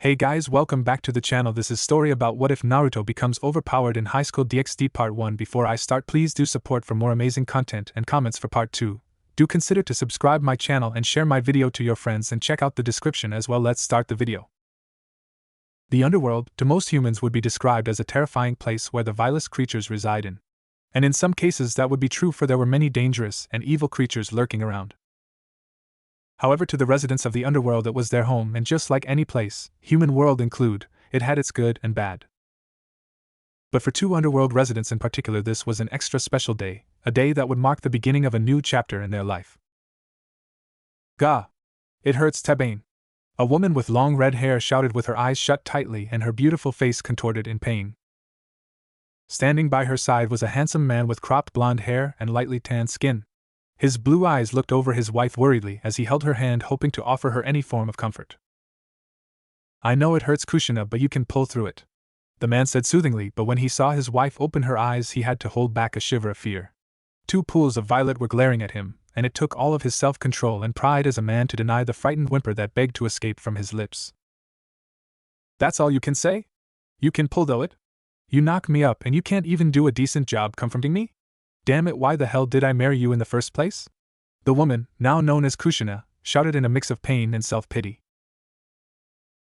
Hey guys, welcome back to the channel. This is story about what if Naruto becomes overpowered in Highschool DxD Part 1. Before I start, please do support for more amazing content and comments for Part 2. Do consider to subscribe my channel and share my video to your friends and check out the description as well. Let's start the video. The underworld, to most humans, would be described as a terrifying place where the vilest creatures reside in. And in some cases that would be true, for there were many dangerous and evil creatures lurking around. However, to the residents of the underworld it was their home, and just like any place, human world include, it had its good and bad. But for two underworld residents in particular, this was an extra special day, a day that would mark the beginning of a new chapter in their life. Gah! It hurts, Tabane. A woman with long red hair shouted with her eyes shut tightly and her beautiful face contorted in pain. Standing by her side was a handsome man with cropped blonde hair and lightly tanned skin. His blue eyes looked over his wife worriedly as he held her hand, hoping to offer her any form of comfort. "I know it hurts, Kushina, but you can pull through it," the man said soothingly, but when he saw his wife open her eyes he had to hold back a shiver of fear. Two pools of violet were glaring at him, and it took all of his self-control and pride as a man to deny the frightened whimper that begged to escape from his lips. "That's all you can say? You can pull though it? You knock me up and you can't even do a decent job comforting me? Damn it, why the hell did I marry you in the first place?" The woman, now known as Kushina, shouted in a mix of pain and self-pity.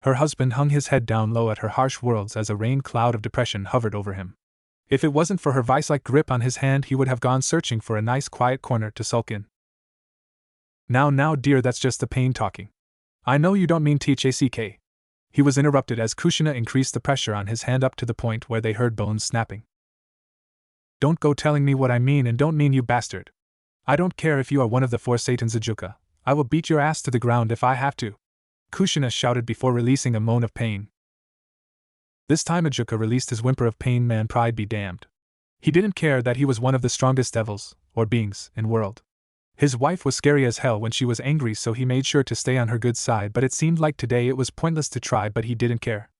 Her husband hung his head down low at her harsh words as a rain cloud of depression hovered over him. If it wasn't for her vice-like grip on his hand, he would have gone searching for a nice quiet corner to sulk in. Now dear, that's just the pain talking. I know you don't mean THACK. He was interrupted as Kushina increased the pressure on his hand up to the point where they heard bones snapping. "Don't go telling me what I mean, and don't mean, you bastard. I don't care if you are one of the four Satans, Ajuka. I will beat your ass to the ground if I have to," Kushina shouted before releasing a moan of pain. This time Ajuka released his whimper of pain. Man, pride be damned. He didn't care that he was one of the strongest devils, or beings, in world. His wife was scary as hell when she was angry, so he made sure to stay on her good side, but it seemed like today it was pointless to try, but he didn't care.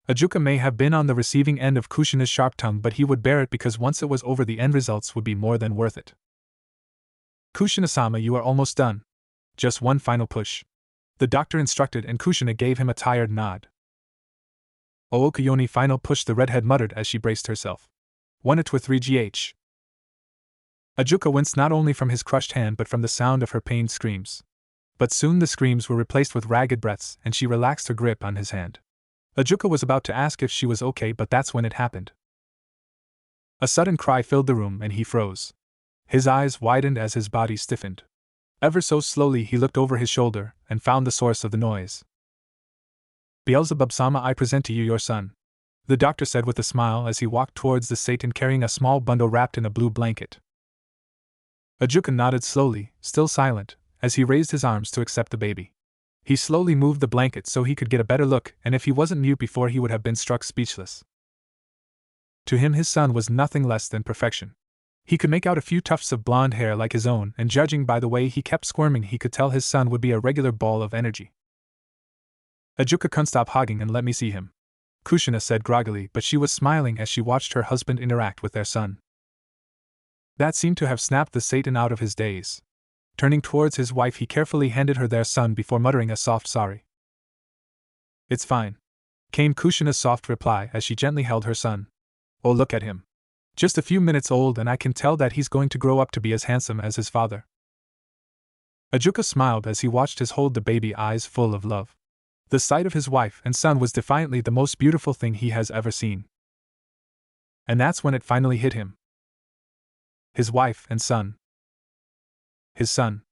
Ajuka may have been on the receiving end of Kushina's sharp tongue, but he would bear it because once it was over the end results would be more than worth it. "Kushina-sama, you are almost done. Just one final push," the doctor instructed, and Kushina gave him a tired nod. "Oh, Okayoni, final push," the redhead muttered as she braced herself. 1 to 3 gh. Ajuka winced not only from his crushed hand but from the sound of her pained screams. But soon the screams were replaced with ragged breaths, and she relaxed her grip on his hand. Ajuka was about to ask if she was okay, but that's when it happened. A sudden cry filled the room and he froze. His eyes widened as his body stiffened. Ever so slowly he looked over his shoulder and found the source of the noise. "Beelzebub-sama, I present to you your son," the doctor said with a smile as he walked towards the Satan carrying a small bundle wrapped in a blue blanket. Ajuka nodded slowly, still silent, as he raised his arms to accept the baby. He slowly moved the blanket so he could get a better look, and if he wasn't mute before he would have been struck speechless. To him his son was nothing less than perfection. He could make out a few tufts of blonde hair like his own, and judging by the way he kept squirming he could tell his son would be a regular ball of energy. "Ajuka-kun, stop hogging and let me see him," Kushina said groggily, but she was smiling as she watched her husband interact with their son. That seemed to have snapped the Satan out of his daze. Turning towards his wife he carefully handed her their son before muttering a soft sorry. "It's fine," came Kushina's soft reply as she gently held her son. "Oh, look at him. Just a few minutes old, and I can tell that he's going to grow up to be as handsome as his father." Ajuka smiled as he watched his hold the baby, eyes full of love. The sight of his wife and son was defiantly the most beautiful thing he has ever seen. And that's when it finally hit him. His wife and son. His son.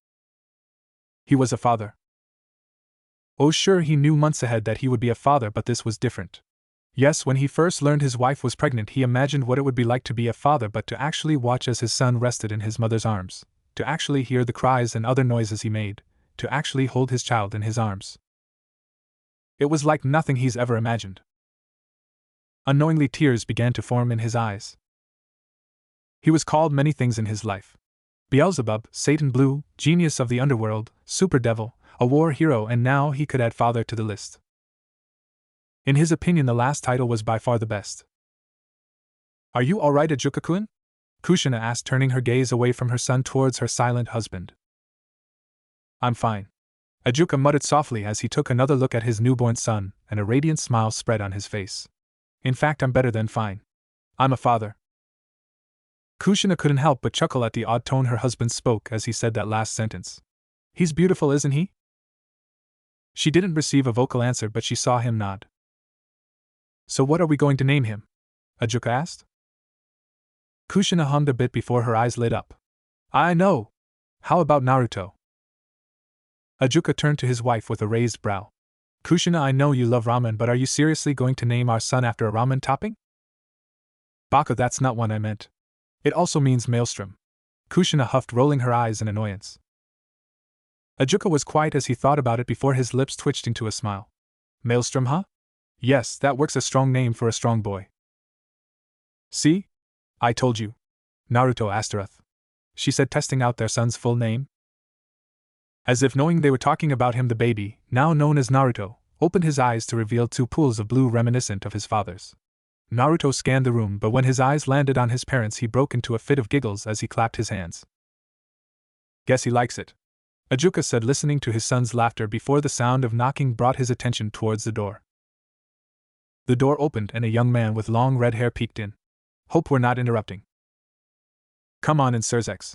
He was a father. Oh sure, he knew months ahead that he would be a father, but this was different. Yes, when he first learned his wife was pregnant he imagined what it would be like to be a father, but to actually watch as his son rested in his mother's arms, to actually hear the cries and other noises he made, to actually hold his child in his arms. It was like nothing he's ever imagined. Unknowingly tears began to form in his eyes. He was called many things in his life. Beelzebub, Satan Blue, genius of the underworld, super devil, a war hero, and now he could add father to the list. In his opinion the last title was by far the best. "Are you alright, Ajuka-kun?" Kushina asked, turning her gaze away from her son towards her silent husband. "I'm fine." Ajuka muttered softly as he took another look at his newborn son, and a radiant smile spread on his face. In fact, I'm better than fine. I'm a father. Kushina couldn't help but chuckle at the odd tone her husband spoke as he said that last sentence. He's beautiful, isn't he? She didn't receive a vocal answer, but she saw him nod. So what are we going to name him? Ajuka asked. Kushina hummed a bit before her eyes lit up. I know! How about Naruto? Ajuka turned to his wife with a raised brow. Kushina, I know you love ramen, but are you seriously going to name our son after a ramen topping? Baka, that's not what I meant. It also means maelstrom. Kushina huffed, rolling her eyes in annoyance. Ajuka was quiet as he thought about it before his lips twitched into a smile. Maelstrom, huh? Yes, that works, a strong name for a strong boy. See? I told you. Naruto Astaroth. She said, testing out their son's full name. As if knowing they were talking about him, the baby, now known as Naruto, opened his eyes to reveal two pools of blue reminiscent of his father's. Naruto scanned the room, but when his eyes landed on his parents, he broke into a fit of giggles as he clapped his hands. Guess he likes it, Ajuka said, listening to his son's laughter before the sound of knocking brought his attention towards the door. The door opened and a young man with long red hair peeked in. Hope we're not interrupting. Come on in, Sirzex,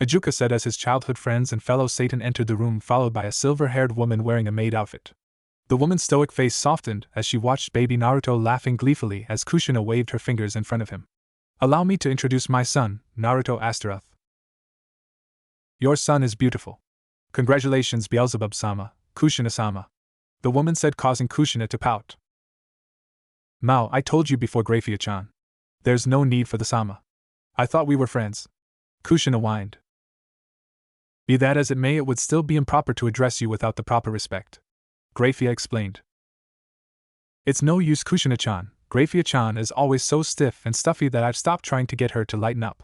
Ajuka said as his childhood friends and fellow Satan entered the room, followed by a silver-haired woman wearing a maid outfit. The woman's stoic face softened as she watched baby Naruto laughing gleefully as Kushina waved her fingers in front of him. Allow me to introduce my son, Naruto Astaroth. Your son is beautiful. Congratulations, Beelzebub-sama, Kushina-sama, the woman said, causing Kushina to pout. Mao, I told you before, Grafia-chan. There's no need for the sama. I thought we were friends. Kushina whined. Be that as it may, it would still be improper to address you without the proper respect, Grafia explained. It's no use, Kushina-chan. Grafia-chan is always so stiff and stuffy that I've stopped trying to get her to lighten up,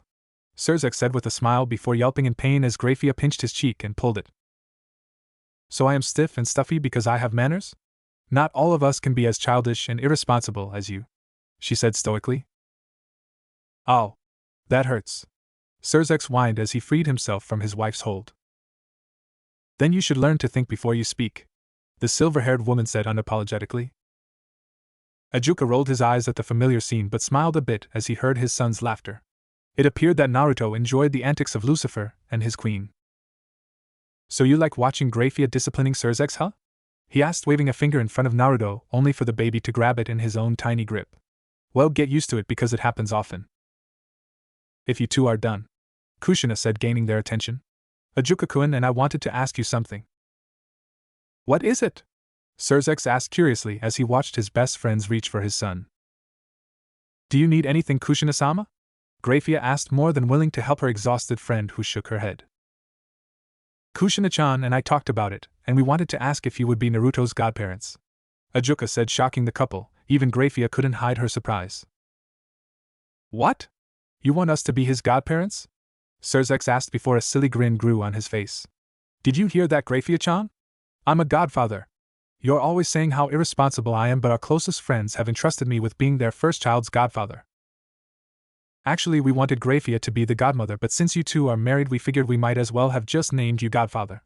Sirzex said with a smile before yelping in pain as Grafia pinched his cheek and pulled it. So I am stiff and stuffy because I have manners? Not all of us can be as childish and irresponsible as you, she said stoically. Oh, that hurts, Sirzex whined as he freed himself from his wife's hold. Then you should learn to think before you speak, the silver-haired woman said unapologetically. Ajuka rolled his eyes at the familiar scene but smiled a bit as he heard his son's laughter. It appeared that Naruto enjoyed the antics of Lucifer and his queen. So you like watching Grafia disciplining Sirzex, huh? He asked, waving a finger in front of Naruto, only for the baby to grab it in his own tiny grip. Well, get used to it because it happens often. If you two are done, Kushina said, gaining their attention. Ajuka-kun and I wanted to ask you something. What is it? Sirzex asked curiously as he watched his best friends reach for his son. Do you need anything, Kushina-sama? Grafia asked, more than willing to help her exhausted friend, who shook her head. Kushina-chan and I talked about it, and we wanted to ask if you would be Naruto's godparents, Ajuka said, shocking the couple. Even Grafia couldn't hide her surprise. What? You want us to be his godparents? Sirzex asked before a silly grin grew on his face. Did you hear that, Grafia-chan? I'm a godfather. You're always saying how irresponsible I am, but our closest friends have entrusted me with being their first child's godfather. Actually, we wanted Grafia to be the godmother, but since you two are married, we figured we might as well have just named you godfather.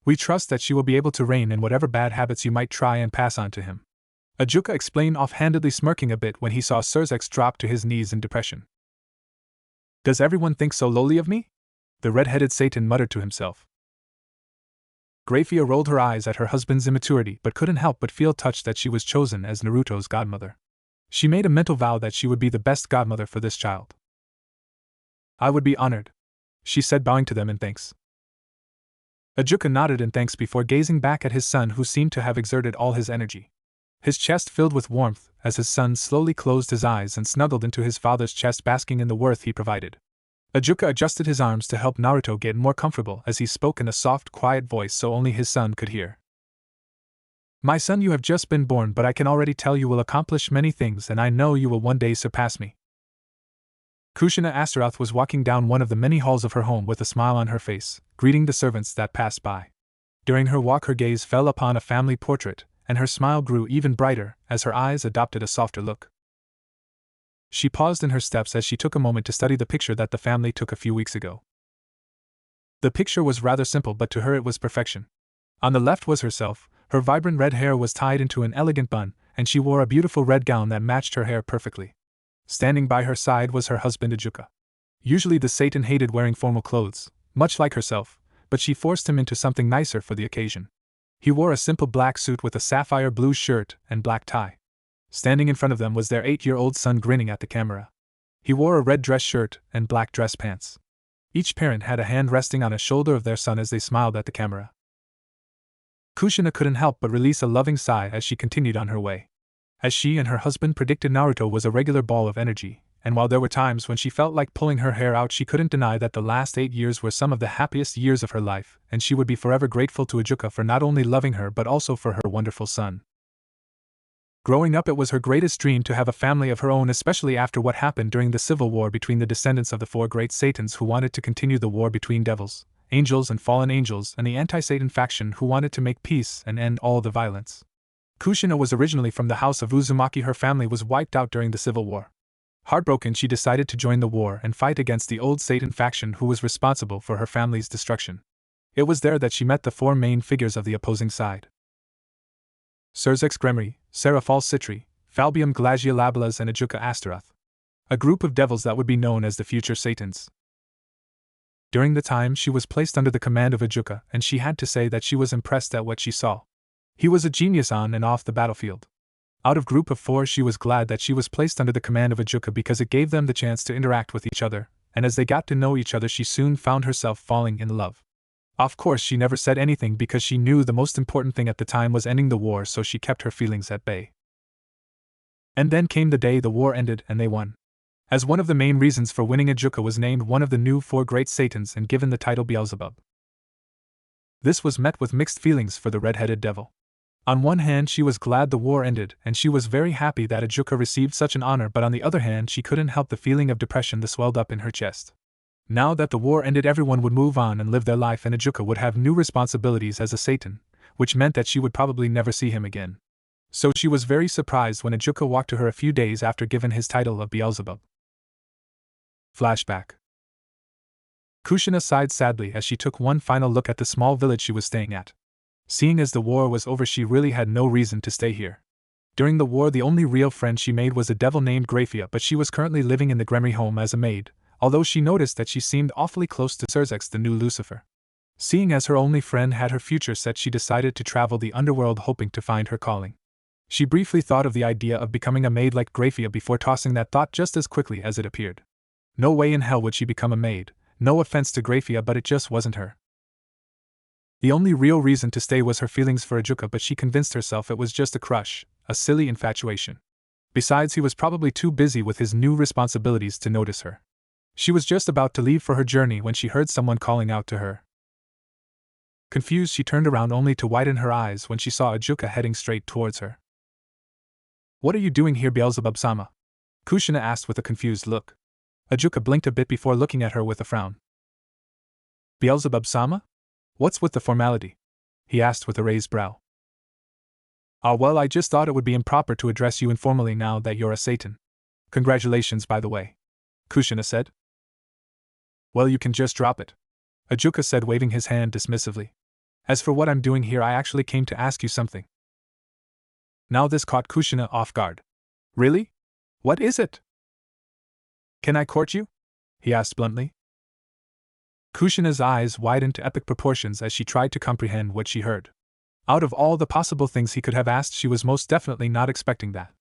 We trust that she will be able to rein in whatever bad habits you might try and pass on to him, Ajuka explained, offhandedly smirking a bit when he saw Sirzex drop to his knees in depression. Does everyone think so lowly of me? The red-headed Satan muttered to himself. Grafia rolled her eyes at her husband's immaturity but couldn't help but feel touched that she was chosen as Naruto's godmother. She made a mental vow that she would be the best godmother for this child. I would be honored, she said, bowing to them in thanks. Ajuka nodded in thanks before gazing back at his son, who seemed to have exerted all his energy. His chest filled with warmth as his son slowly closed his eyes and snuggled into his father's chest, basking in the warmth he provided. Ajuka adjusted his arms to help Naruto get more comfortable as he spoke in a soft, quiet voice so only his son could hear. My son, you have just been born, but I can already tell you will accomplish many things, and I know you will one day surpass me. Kushina Astaroth was walking down one of the many halls of her home with a smile on her face, greeting the servants that passed by. During her walk, her gaze fell upon a family portrait, and her smile grew even brighter as her eyes adopted a softer look. She paused in her steps as she took a moment to study the picture that the family took a few weeks ago. The picture was rather simple, but to her it was perfection. On the left was herself. Her vibrant red hair was tied into an elegant bun, and she wore a beautiful red gown that matched her hair perfectly. Standing by her side was her husband Ajuka. Usually the Satan hated wearing formal clothes, much like herself, but she forced him into something nicer for the occasion. He wore a simple black suit with a sapphire blue shirt and black tie. Standing in front of them was their 8-year-old son grinning at the camera. He wore a red dress shirt and black dress pants. Each parent had a hand resting on a shoulder of their son as they smiled at the camera. Kushina couldn't help but release a loving sigh as she continued on her way. As she and her husband predicted, Naruto was a regular ball of energy, and while there were times when she felt like pulling her hair out, she couldn't deny that the last 8 years were some of the happiest years of her life, and she would be forever grateful to Ajuka for not only loving her but also for her wonderful son. Growing up, it was her greatest dream to have a family of her own, especially after what happened during the civil war between the descendants of the 4 great Satans who wanted to continue the war between devils, angels and fallen angels, and the anti-Satan faction who wanted to make peace and end all the violence. Kushina was originally from the house of Uzumaki. Her family was wiped out during the civil war. Heartbroken, she decided to join the war and fight against the old Satan faction who was responsible for her family's destruction. It was there that she met the 4 main figures of the opposing side: Surzex Gremory, Seraphal Citri, Falbium Glaciolabelas, and Ajuka Astaroth. A group of devils that would be known as the future Satans. During the time she was placed under the command of Ajuka, and she had to say that she was impressed at what she saw. He was a genius on and off the battlefield. Out of group of 4, she was glad that she was placed under the command of Ajuka because it gave them the chance to interact with each other, and as they got to know each other, she soon found herself falling in love. Of course, she never said anything because she knew the most important thing at the time was ending the war, so she kept her feelings at bay. And then came the day the war ended and they won. As one of the main reasons for winning, Ajuka was named one of the new 4 great Satans and given the title Beelzebub. This was met with mixed feelings for the red-headed devil. On one hand, she was glad the war ended, and she was very happy that Ajuka received such an honor, but on the other hand, she couldn't help the feeling of depression that swelled up in her chest. Now that the war ended, everyone would move on and live their life, and Ajuka would have new responsibilities as a Satan, which meant that she would probably never see him again. So she was very surprised when Ajuka walked to her a few days after given his title of Beelzebub. Flashback. Kushina sighed sadly as she took one final look at the small village she was staying at. Seeing as the war was over, she really had no reason to stay here. During the war, the only real friend she made was a devil named Graphia, but she was currently living in the Gremory home as a maid, although she noticed that she seemed awfully close to Surzex, the new Lucifer. Seeing as her only friend had her future set, she decided to travel the underworld, hoping to find her calling. She briefly thought of the idea of becoming a maid like Graphia before tossing that thought just as quickly as it appeared. No way in hell would she become a maid. No offense to Graphia, but it just wasn't her. The only real reason to stay was her feelings for Ajuka, but she convinced herself it was just a crush, a silly infatuation. Besides, he was probably too busy with his new responsibilities to notice her. She was just about to leave for her journey when she heard someone calling out to her. Confused, she turned around only to widen her eyes when she saw Ajuka heading straight towards her. "What are you doing here, Beelzebub-sama?" Kushina asked with a confused look. Ajuka blinked a bit before looking at her with a frown. "Beelzebub-sama? What's with the formality?" he asked with a raised brow. "Ah, well, I just thought it would be improper to address you informally now that you're a Satan. Congratulations, by the way," Kushina said. "Well, you can just drop it," Ajuka said, waving his hand dismissively. "As for what I'm doing here, I actually came to ask you something." Now this caught Kushina off guard. "Really? What is it?" "Can I court you?" he asked bluntly. Kushina's eyes widened to epic proportions as she tried to comprehend what she heard. Out of all the possible things he could have asked, she was most definitely not expecting that.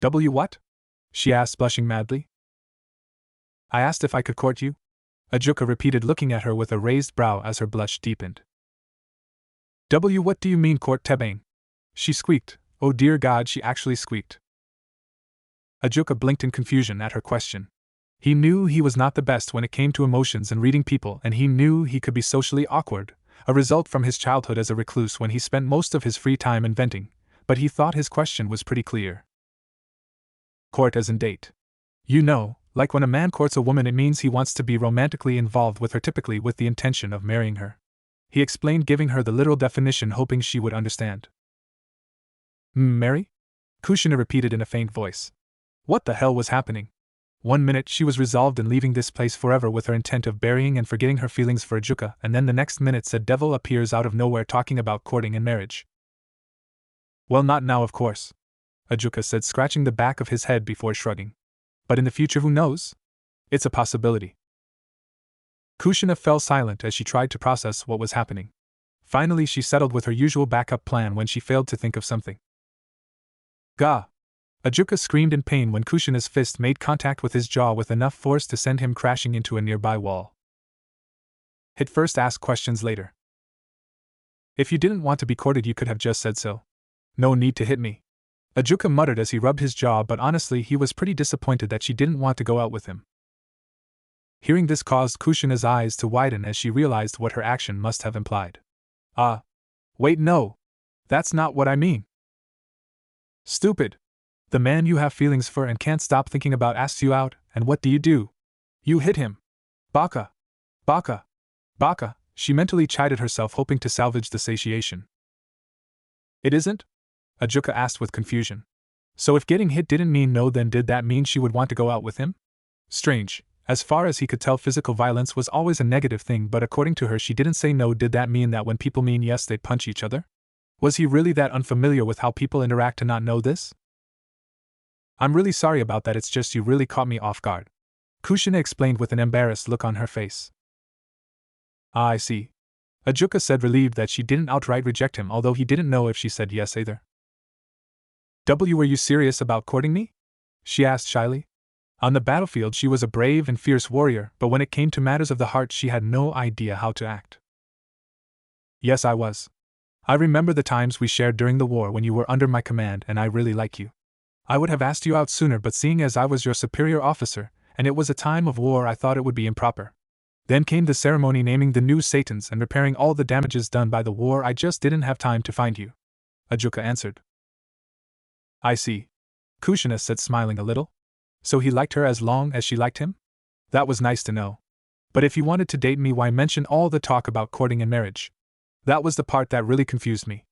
What?" she asked, blushing madly. "I asked if I could court you," Ajuka repeated, looking at her with a raised brow as her blush deepened. What do you mean, court Tebane?" she squeaked. Oh dear God, she actually squeaked. Ajuka blinked in confusion at her question. He knew he was not the best when it came to emotions and reading people, and he knew he could be socially awkward, a result from his childhood as a recluse when he spent most of his free time inventing, but he thought his question was pretty clear. "Court as in date. You know, like when a man courts a woman, it means he wants to be romantically involved with her, typically with the intention of marrying her," he explained, giving her the literal definition, hoping she would understand. "Marry?" Kushina repeated in a faint voice. What the hell was happening? 1 minute she was resolved in leaving this place forever with her intent of burying and forgetting her feelings for Ajuka, and then the next minute said devil appears out of nowhere talking about courting and marriage. Well, not now, of course, Ajuka said, scratching the back of his head before shrugging. But in the future, who knows? It's a possibility. Kushina fell silent as she tried to process what was happening. Finally, she settled with her usual backup plan when she failed to think of something. Gah! Ajuka screamed in pain when Kushina's fist made contact with his jaw with enough force to send him crashing into a nearby wall. Hit first, ask questions later. If you didn't want to be courted, you could have just said so. No need to hit me, Ajuka muttered as he rubbed his jaw, but honestly he was pretty disappointed that she didn't want to go out with him. Hearing this caused Kushina's eyes to widen as she realized what her action must have implied. Wait, no. That's not what I mean. Stupid. The man you have feelings for and can't stop thinking about asks you out, and what do? You hit him. Baka. Baka. Baka, she mentally chided herself, hoping to salvage the satiation. It isn't? Ajuka asked with confusion. So if getting hit didn't mean no, then did that mean she would want to go out with him? Strange. As far as he could tell, physical violence was always a negative thing, but according to her she didn't say no. Did that mean that when people mean yes they'd punch each other? Was he really that unfamiliar with how people interact to not know this? I'm really sorry about that, it's just you really caught me off guard, Kushina explained with an embarrassed look on her face. I see. Ajuka said, relieved that she didn't outright reject him, although he didn't know if she said yes either. Were you serious about courting me? She asked shyly. On the battlefield she was a brave and fierce warrior, but when it came to matters of the heart she had no idea how to act. Yes, I was. I remember the times we shared during the war when you were under my command and I really like you. I would have asked you out sooner, but seeing as I was your superior officer, and it was a time of war, I thought it would be improper. Then came the ceremony naming the new Satans and repairing all the damages done by the war. I just didn't have time to find you, Ajuka answered. I see. Kushina said, smiling a little. So he liked her as long as she liked him? That was nice to know. But if he wanted to date me, why mention all the talk about courting and marriage? That was the part that really confused me.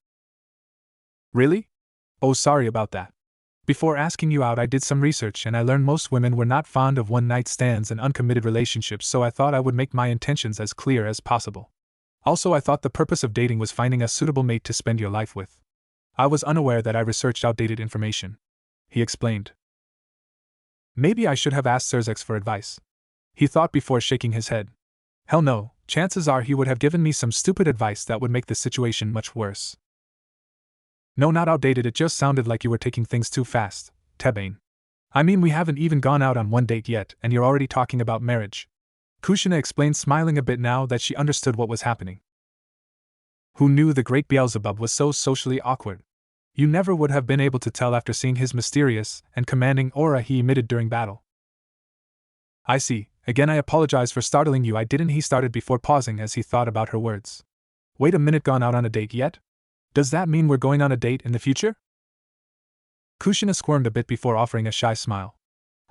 Really? Oh, sorry about that. Before asking you out I did some research and I learned most women were not fond of one-night stands and uncommitted relationships, so I thought I would make my intentions as clear as possible. Also, I thought the purpose of dating was finding a suitable mate to spend your life with. I was unaware that I researched outdated information, he explained. Maybe I should have asked Sirzex for advice, he thought before shaking his head. Hell no, chances are he would have given me some stupid advice that would make the situation much worse. No, not outdated, it just sounded like you were taking things too fast, Tebane. I mean, we haven't even gone out on one date yet, and you're already talking about marriage, Kushina explained, smiling a bit now that she understood what was happening. Who knew the great Beelzebub was so socially awkward? You never would have been able to tell after seeing his mysterious and commanding aura he emitted during battle. I see. Again, I apologize for startling you. I didn't, he started before pausing as he thought about her words. Wait a minute, gone out on a date yet? Does that mean we're going on a date in the future? Kushina squirmed a bit before offering a shy smile.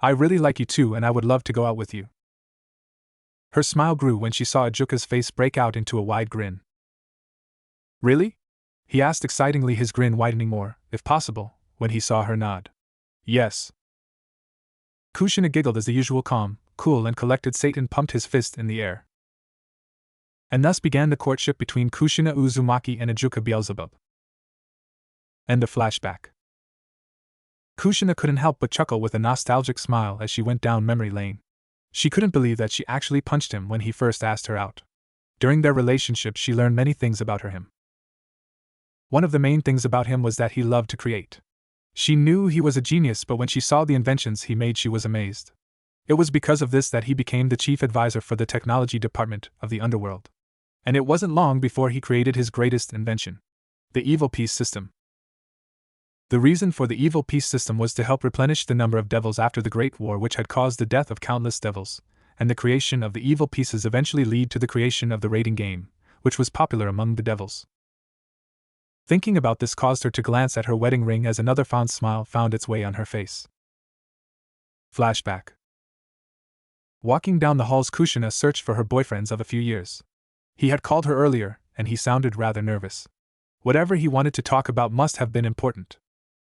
I really like you too, and I would love to go out with you. Her smile grew when she saw Ajuka's face break out into a wide grin. Really? He asked excitingly, his grin widening more, if possible, when he saw her nod. Yes. Kushina giggled as the usual calm, cool and collected Satan pumped his fist in the air. And thus began the courtship between Kushina Uzumaki and Ajuka Beelzebub. End of flashback. Kushina couldn't help but chuckle with a nostalgic smile as she went down memory lane. She couldn't believe that she actually punched him when he first asked her out. During their relationship she learned many things about him. One of the main things about him was that he loved to create. She knew he was a genius, but when she saw the inventions he made she was amazed. It was because of this that he became the chief advisor for the technology department of the underworld. And it wasn't long before he created his greatest invention, the evil peace system. The reason for the evil peace system was to help replenish the number of devils after the Great War, which had caused the death of countless devils, and the creation of the evil pieces eventually lead to the creation of the raiding game, which was popular among the devils. Thinking about this caused her to glance at her wedding ring as another fond smile found its way on her face. Flashback. Walking down the halls, Kushina searched for her boyfriends of a few years. He had called her earlier, and he sounded rather nervous. Whatever he wanted to talk about must have been important.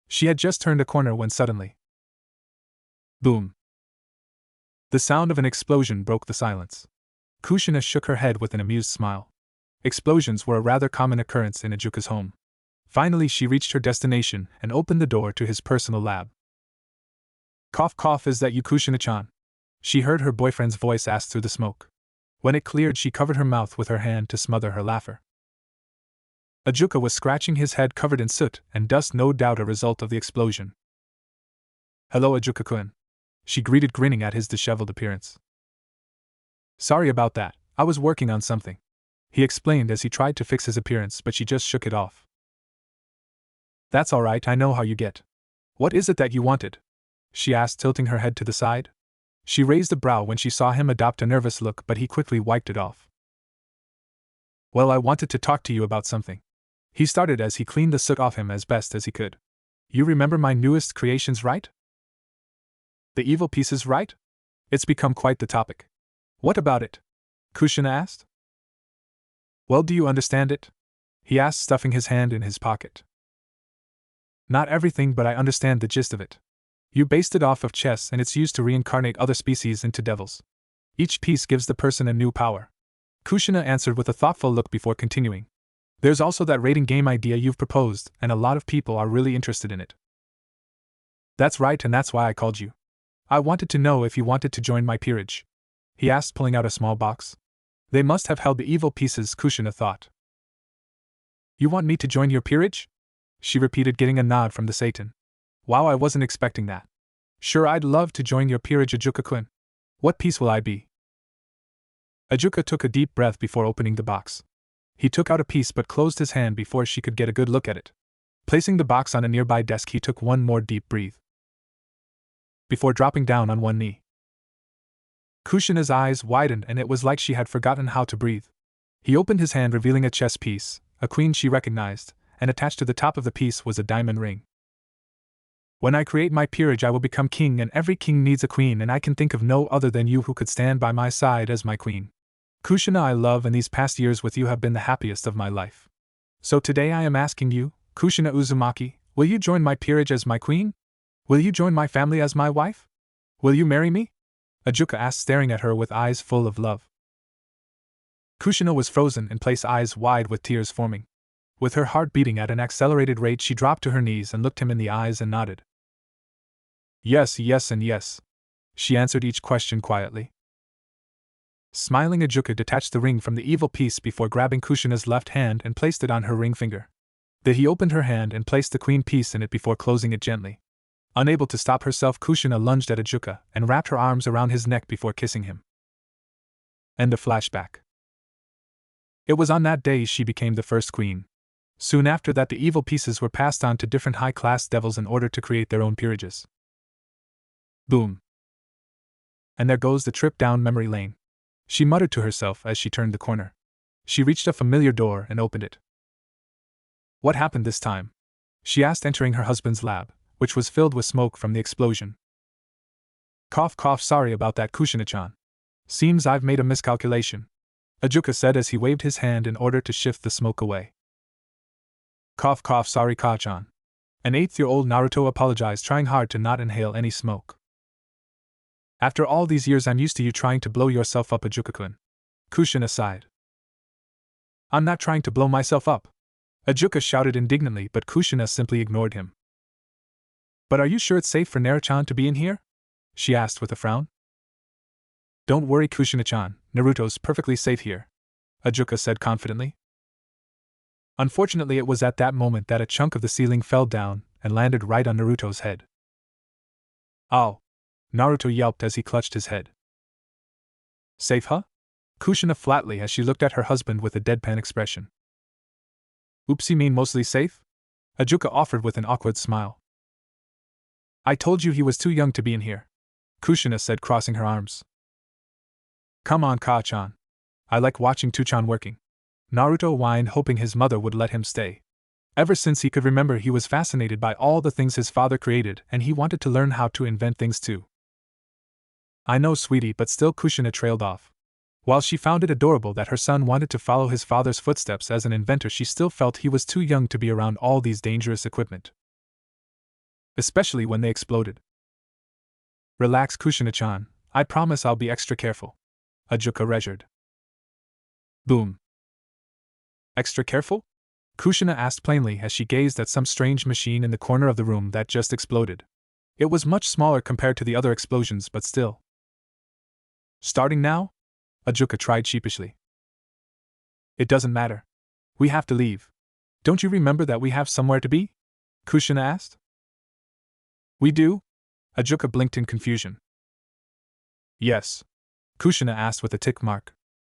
She had just turned a corner when suddenly, boom! The sound of an explosion broke the silence. Kushina shook her head with an amused smile. Explosions were a rather common occurrence in Ajuka's home. Finally, she reached her destination and opened the door to his personal lab. Cough cough, is that you, Kushina-chan? She heard her boyfriend's voice ask through the smoke. When it cleared, she covered her mouth with her hand to smother her laughter. Ajuka was scratching his head covered in soot and dust, no doubt a result of the explosion. Hello, Ajuka-kun. She greeted, grinning at his disheveled appearance. Sorry about that, I was working on something, he explained as he tried to fix his appearance, but she just shook it off. That's all right, I know how you get. What is it that you wanted? She asked, tilting her head to the side. She raised a brow when she saw him adopt a nervous look, but he quickly wiped it off. Well, I wanted to talk to you about something. He started as he cleaned the soot off him as best as he could. You remember my newest creations, right? The evil pieces, right? It's become quite the topic. What about it? Kushina asked. Well, do you understand it? He asked, stuffing his hand in his pocket. Not everything, but I understand the gist of it. You based it off of chess, and it's used to reincarnate other species into devils. Each piece gives the person a new power. Kushina answered with a thoughtful look before continuing. There's also that rating game idea you've proposed, and a lot of people are really interested in it. That's right, and that's why I called you. I wanted to know if you wanted to join my peerage, he asked, pulling out a small box. They must have held the evil pieces, Kushina thought. You want me to join your peerage? She repeated, getting a nod from the Satan. Wow, I wasn't expecting that. Sure, I'd love to join your peerage, Ajuka-kun. What piece will I be? Ajuka took a deep breath before opening the box. He took out a piece but closed his hand before she could get a good look at it. Placing the box on a nearby desk, he took one more deep breath before dropping down on one knee. Kushina's eyes widened, and it was like she had forgotten how to breathe. He opened his hand, revealing a chess piece, a queen she recognized, and attached to the top of the piece was a diamond ring. When I create my peerage, I will become king, and every king needs a queen, and I can think of no other than you who could stand by my side as my queen. Kushina, I love, and these past years with you have been the happiest of my life. So today I am asking you, Kushina Uzumaki, will you join my peerage as my queen? Will you join my family as my wife? Will you marry me? Ajuka asked, staring at her with eyes full of love. Kushina was frozen in place, eyes wide with tears forming. With her heart beating at an accelerated rate, she dropped to her knees and looked him in the eyes and nodded. Yes, yes, and yes. She answered each question quietly. Smiling, Ajuka detached the ring from the evil piece before grabbing Kushina's left hand and placed it on her ring finger. Then he opened her hand and placed the queen piece in it before closing it gently. Unable to stop herself, Kushina lunged at Ajuka and wrapped her arms around his neck before kissing him. End of flashback. It was on that day she became the first queen. Soon after that, the evil pieces were passed on to different high-class devils in order to create their own peerages. Boom. And there goes the trip down memory lane, she muttered to herself as she turned the corner. She reached a familiar door and opened it. What happened this time? She asked, entering her husband's lab, which was filled with smoke from the explosion. Cough cough, sorry about that, Kushina-chan. Seems I've made a miscalculation, Ajuka said as he waved his hand in order to shift the smoke away. Cough cough, sorry Ka-chan. An 8-year-old Naruto apologized, trying hard to not inhale any smoke. After all these years, I'm used to you trying to blow yourself up, Ajuka-kun. Kushina sighed. I'm not trying to blow myself up, Ajuka shouted indignantly, but Kushina simply ignored him. But are you sure it's safe for Naruto-chan to be in here? She asked with a frown. Don't worry, Kushina-chan, Naruto's perfectly safe here, Ajuka said confidently. Unfortunately, it was at that moment that a chunk of the ceiling fell down and landed right on Naruto's head. Ow! Naruto yelped as he clutched his head. Safe, huh? Kushina flatly as she looked at her husband with a deadpan expression. Oops, you mean mostly safe? Ajuka offered with an awkward smile. I told you he was too young to be in here, Kushina said, crossing her arms. Come on, Ka-chan. I like watching Tuchan working. Naruto whined, hoping his mother would let him stay. Ever since he could remember, he was fascinated by all the things his father created, and he wanted to learn how to invent things too. I know, sweetie, but still, Kushina trailed off. While she found it adorable that her son wanted to follow his father's footsteps as an inventor, she still felt he was too young to be around all these dangerous equipment. Especially when they exploded. Relax, Kushina-chan, I promise I'll be extra careful. Ajuka reassured. Boom. Extra careful? Kushina asked plainly as she gazed at some strange machine in the corner of the room that just exploded. It was much smaller compared to the other explosions, but still. Starting now? Ajuka tried sheepishly. It doesn't matter. We have to leave. Don't you remember that we have somewhere to be? Kushina asked. We do? Ajuka blinked in confusion. Yes. Kushina asked with a tick mark.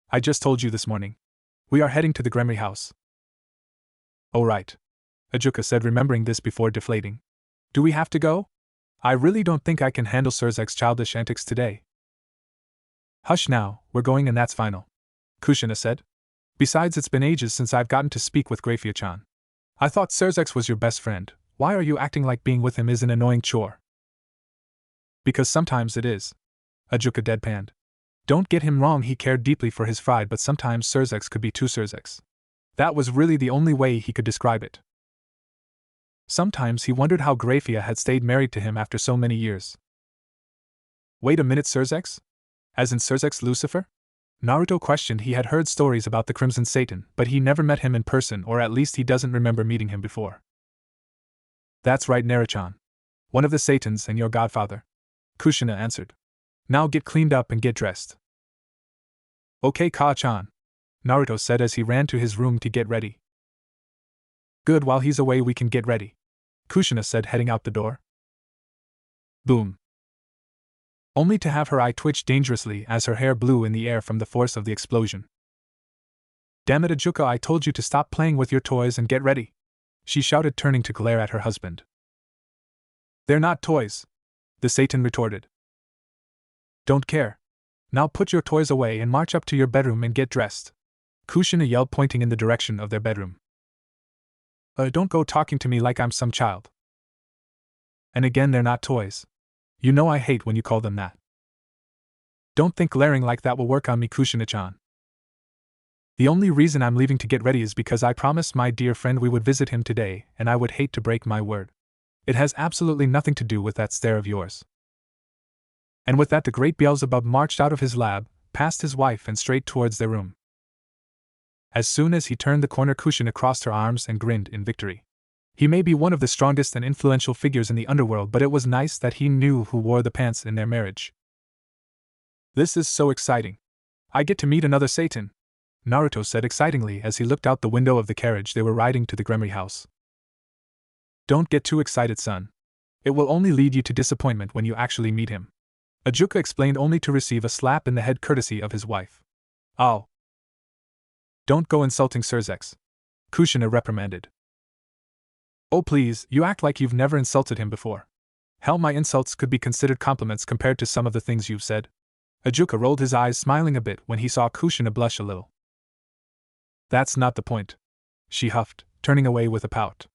I just told you this morning. We are heading to the Gremory house. Oh right. Ajuka said, remembering this before deflating. Do we have to go? I really don't think I can handle Surzek's childish antics today. Hush now, we're going and that's final. Kushina said. Besides, it's been ages since I've gotten to speak with Grafia-chan. I thought Surzek was your best friend. Why are you acting like being with him is an annoying chore? Because sometimes it is. Ajuka deadpanned. Don't get him wrong, he cared deeply for his friend, but sometimes Surzek could be too Surzek. That was really the only way he could describe it. Sometimes he wondered how Grafia had stayed married to him after so many years. Wait a minute, Surzek? As in Surzek's Lucifer? Naruto questioned. He had heard stories about the Crimson Satan, but he never met him in person, or at least he doesn't remember meeting him before. That's right, Naruto-chan. One of the Satans and your godfather. Kushina answered. Now get cleaned up and get dressed. Okay, Ka-chan. Naruto said as he ran to his room to get ready. Good, while he's away we can get ready. Kushina said, heading out the door. Boom. Only to have her eye twitch dangerously as her hair blew in the air from the force of the explosion. Damn it, Ajuka, I told you to stop playing with your toys and get ready, she shouted, turning to glare at her husband. They're not toys, the Satan retorted. Don't care. Now put your toys away and march up to your bedroom and get dressed, Kushina yelled, pointing in the direction of their bedroom. Don't go talking to me like I'm some child. And again, they're not toys. You know I hate when you call them that. Don't think glaring like that will work on me, Kushina-chan. The only reason I'm leaving to get ready is because I promised my dear friend we would visit him today, and I would hate to break my word. It has absolutely nothing to do with that stare of yours. And with that, the great Beelzebub marched out of his lab, past his wife and straight towards their room. As soon as he turned the corner, Kushina crossed her arms and grinned in victory. He may be one of the strongest and influential figures in the underworld, but it was nice that he knew who wore the pants in their marriage. This is so exciting. I get to meet another Satan, Naruto said excitingly as he looked out the window of the carriage they were riding to the Gremory house. Don't get too excited, son. It will only lead you to disappointment when you actually meet him, Ajuka explained, only to receive a slap in the head courtesy of his wife. Oh. Don't go insulting Surzek, Kushina reprimanded. Oh please, you act like you've never insulted him before. Hell, my insults could be considered compliments compared to some of the things you've said. Ajuka rolled his eyes, smiling a bit when he saw Kushina blush a little. That's not the point, she huffed, turning away with a pout.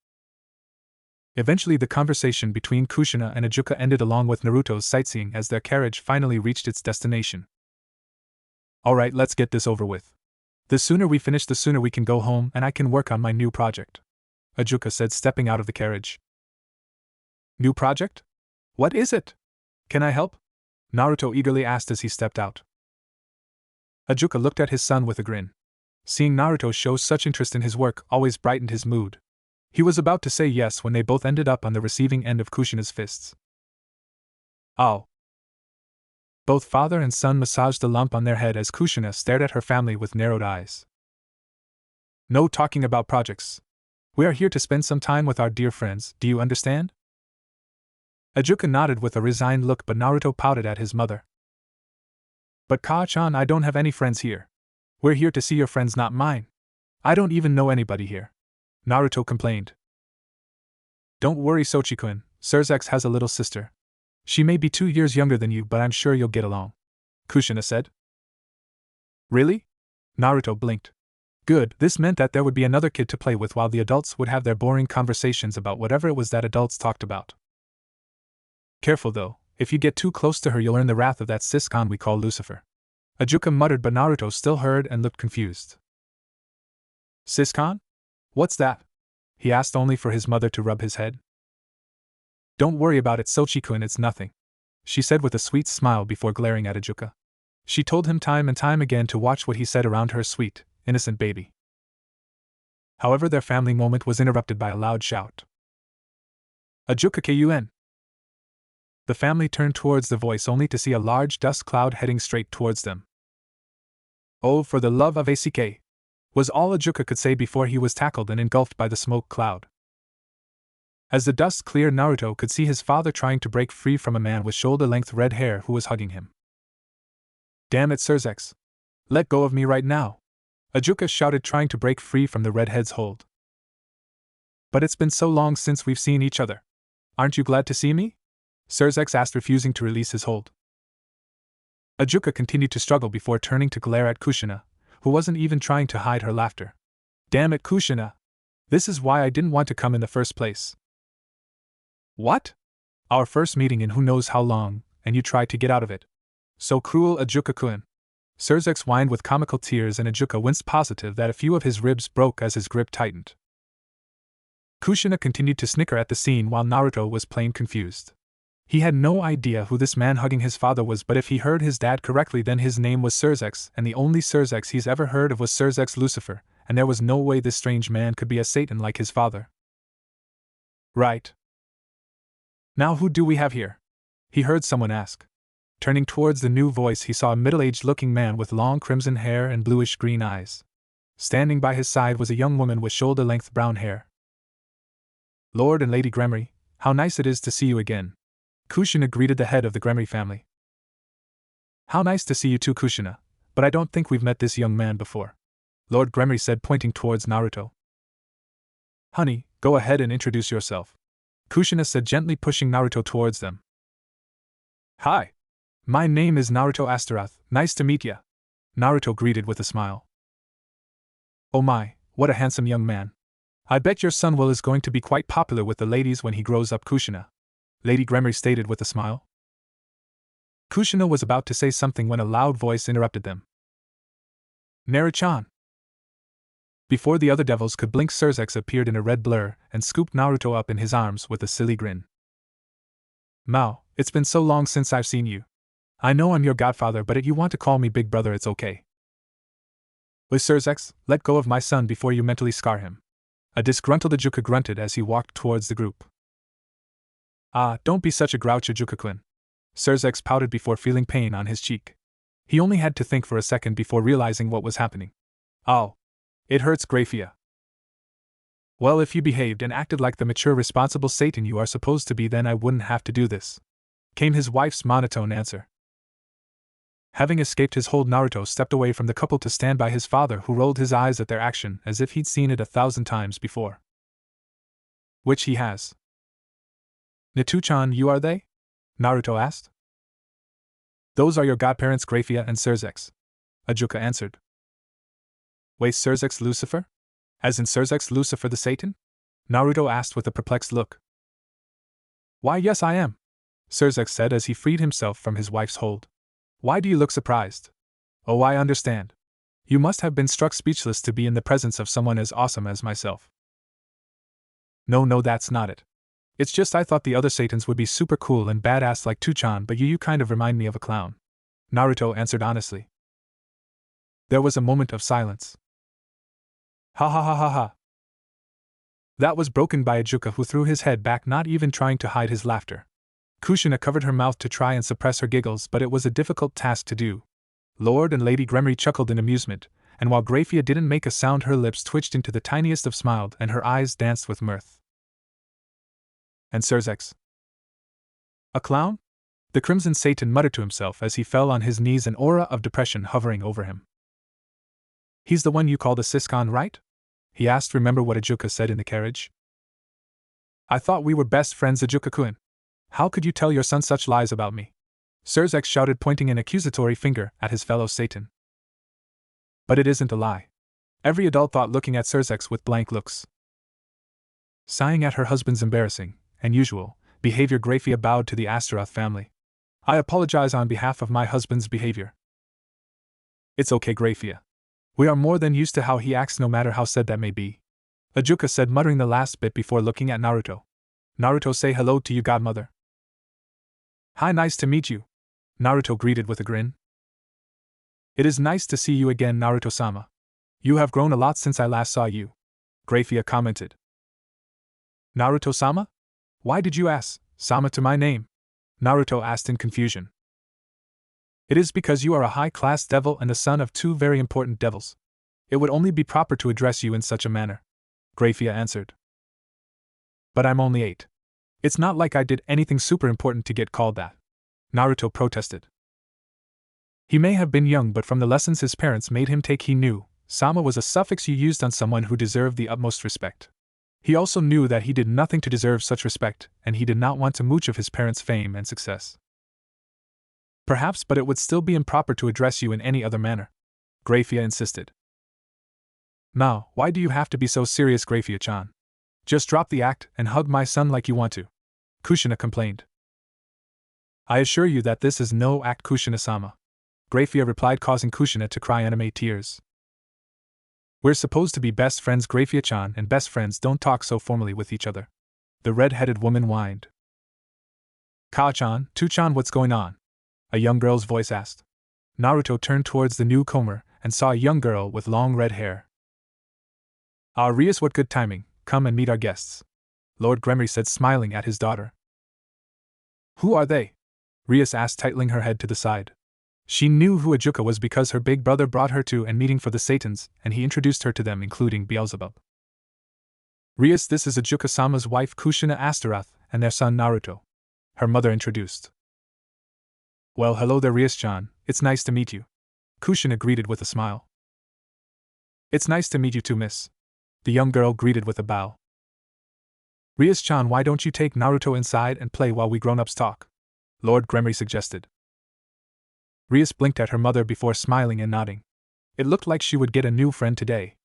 Eventually the conversation between Kushina and Ajuka ended, along with Naruto's sightseeing as their carriage finally reached its destination. Alright, let's get this over with. The sooner we finish, the sooner we can go home and I can work on my new project, Ajuka said, stepping out of the carriage. New project? What is it? Can I help? Naruto eagerly asked as he stepped out. Ajuka looked at his son with a grin. Seeing Naruto show such interest in his work always brightened his mood. He was about to say yes when they both ended up on the receiving end of Kushina's fists. Oh. Both father and son massaged the lump on their head as Kushina stared at her family with narrowed eyes. No talking about projects. We are here to spend some time with our dear friends, do you understand? Ajuka nodded with a resigned look, but Naruto pouted at his mother. But Ka-chan, I don't have any friends here. We're here to see your friends, not mine. I don't even know anybody here, Naruto complained. Don't worry, Sochi-kun, Surzek has a little sister. She may be 2 years younger than you, but I'm sure you'll get along, Kushina said. Really? Naruto blinked. Good, this meant that there would be another kid to play with while the adults would have their boring conversations about whatever it was that adults talked about. Careful though, if you get too close to her you'll earn the wrath of that sis-con we call Lucifer, Ajuka muttered, but Naruto still heard and looked confused. Sis-con? What's that? He asked, only for his mother to rub his head. Don't worry about it, Sochi-kun, it's nothing. she said with a sweet smile before glaring at Ajuka. She told him time and time again to watch what he said around her sweet, innocent baby. However, their family moment was interrupted by a loud shout. Ajuka kun! The family turned towards the voice only to see a large dust cloud heading straight towards them. Oh, for the love of ACK! Was all Ajuka could say before he was tackled and engulfed by the smoke cloud. As the dust cleared, Naruto could see his father trying to break free from a man with shoulder-length red hair who was hugging him. Damn it, Surzex! Let go of me right now! Ajuka shouted, trying to break free from the redhead's hold. But it's been so long since we've seen each other. Aren't you glad to see me? Surzex asked, refusing to release his hold. Ajuka continued to struggle before turning to glare at Kushina, who wasn't even trying to hide her laughter. Damn it, Kushina! This is why I didn't want to come in the first place. What? Our first meeting in who knows how long, and you tried to get out of it. So cruel, Ajuka-kun. Surzex whined with comical tears, and Ajuka winced, positive that a few of his ribs broke as his grip tightened. Kushina continued to snicker at the scene while Naruto was plain confused. He had no idea who this man hugging his father was, but if he heard his dad correctly, then his name was Surzex, and the only Surzex he's ever heard of was Surzex Lucifer, and there was no way this strange man could be a Satan like his father. Right. Now who do we have here? He heard someone ask. Turning towards the new voice, he saw a middle-aged-looking man with long crimson hair and bluish-green eyes. Standing by his side was a young woman with shoulder-length brown hair. Lord and Lady Gremory, how nice it is to see you again. Kushina greeted the head of the Gremory family. How nice to see you too, Kushina, but I don't think we've met this young man before. Lord Gremory said, pointing towards Naruto. Honey, go ahead and introduce yourself. Kushina said, gently pushing Naruto towards them. Hi. My name is Naruto Astaroth, nice to meet ya. Naruto greeted with a smile. Oh my, what a handsome young man. I bet your son Will is going to be quite popular with the ladies when he grows up, Kushina. Lady Gremory stated with a smile. Kushina was about to say something when a loud voice interrupted them. Naru-chan. Before the other devils could blink, Surzex appeared in a red blur and scooped Naruto up in his arms with a silly grin. Mao, it's been so long since I've seen you. I know I'm your godfather, but if you want to call me big brother, it's okay. With Surzex, let go of my son before you mentally scar him. A disgruntled Ajuka grunted as he walked towards the group. Ah, don't be such a grouch, Ajuka-kun. Surzex pouted before feeling pain on his cheek. He only had to think for a second before realizing what was happening. Oh. It hurts, Grafia. Well, if you behaved and acted like the mature, responsible Satan you are supposed to be, then I wouldn't have to do this, came his wife's monotone answer. Having escaped his hold, Naruto stepped away from the couple to stand by his father, who rolled his eyes at their action as if he'd seen it 1,000 times before. Which he has. Naruto-chan, you are they? Naruto asked. Those are your godparents, Grafia and Surzex, Ajuka answered. Wait, Surzex Lucifer? As in Surzex Lucifer the Satan? Naruto asked with a perplexed look. Why, yes, I am, Surzex said as he freed himself from his wife's hold. Why do you look surprised? Oh, I understand. You must have been struck speechless to be in the presence of someone as awesome as myself. No, that's not it. It's just I thought the other Satans would be super cool and badass like Naruto-chan, but you kind of remind me of a clown, Naruto answered honestly. There was a moment of silence. Ha ha ha ha ha. That was broken by Ajuka, who threw his head back, not even trying to hide his laughter. Kushina covered her mouth to try and suppress her giggles, but it was a difficult task to do. Lord and Lady Gremory chuckled in amusement, and while Grafia didn't make a sound, her lips twitched into the tiniest of smiles and her eyes danced with mirth. And Surzex? A clown? The Crimson Satan muttered to himself as he fell on his knees, an aura of depression hovering over him. He's the one you called a Siscon, right? He asked. Remember what Ajuka said in the carriage? I thought we were best friends, Ajuka-kun. How could you tell your son such lies about me? Surzex shouted, pointing an accusatory finger at his fellow Satan. But it isn't a lie. Every adult thought, looking at Surzex with blank looks. Sighing at her husband's embarrassing and usual behavior, Grafia bowed to the Astaroth family. I apologize on behalf of my husband's behavior. It's okay, Grafia. We are more than used to how he acts, no matter how sad that may be, Ajuka said, muttering the last bit before looking at Naruto. Naruto, say hello to you, godmother. Hi, nice to meet you, Naruto greeted with a grin. It is nice to see you again, Naruto-sama. You have grown a lot since I last saw you, Grafia commented. Naruto-sama? Why did you ask Sama to my name? Naruto asked in confusion. It is because you are a high-class devil and the son of two very important devils. It would only be proper to address you in such a manner, Grafia answered. But I'm only 8. It's not like I did anything super important to get called that, Naruto protested. He may have been young, but from the lessons his parents made him take, he knew Sama was a suffix you used on someone who deserved the utmost respect. He also knew that he did nothing to deserve such respect, and he did not want to mooch of his parents' fame and success. Perhaps, but it would still be improper to address you in any other manner, Grafia insisted. Now, why do you have to be so serious, Grafia-chan? Just drop the act and hug my son like you want to, Kushina complained. I assure you that this is no act, Kushina-sama, Grafia replied, causing Kushina to cry anime tears. We're supposed to be best friends, Grafia-chan, and best friends don't talk so formally with each other, the red-headed woman whined. Ka-chan, Tu-chan, what's going on? A young girl's voice asked. Naruto turned towards the newcomer and saw a young girl with long red hair. Ah, Rias, what good timing, come and meet our guests, Lord Gremory said, smiling at his daughter. Who are they? Rias asked, titling her head to the side. She knew who Ajuka was because her big brother brought her to an meeting for the Satans, and he introduced her to them, including Beelzebub. Rias, this is Ajuka-sama's wife Kushina Astaroth, and their son Naruto, her mother introduced. Well, hello there, Rias-chan, it's nice to meet you, Kushina greeted with a smile. It's nice to meet you too, miss, the young girl greeted with a bow. Rias-chan, why don't you take Naruto inside and play while we grown-ups talk? Lord Gremory suggested. Rias blinked at her mother before smiling and nodding. It looked like she would get a new friend today.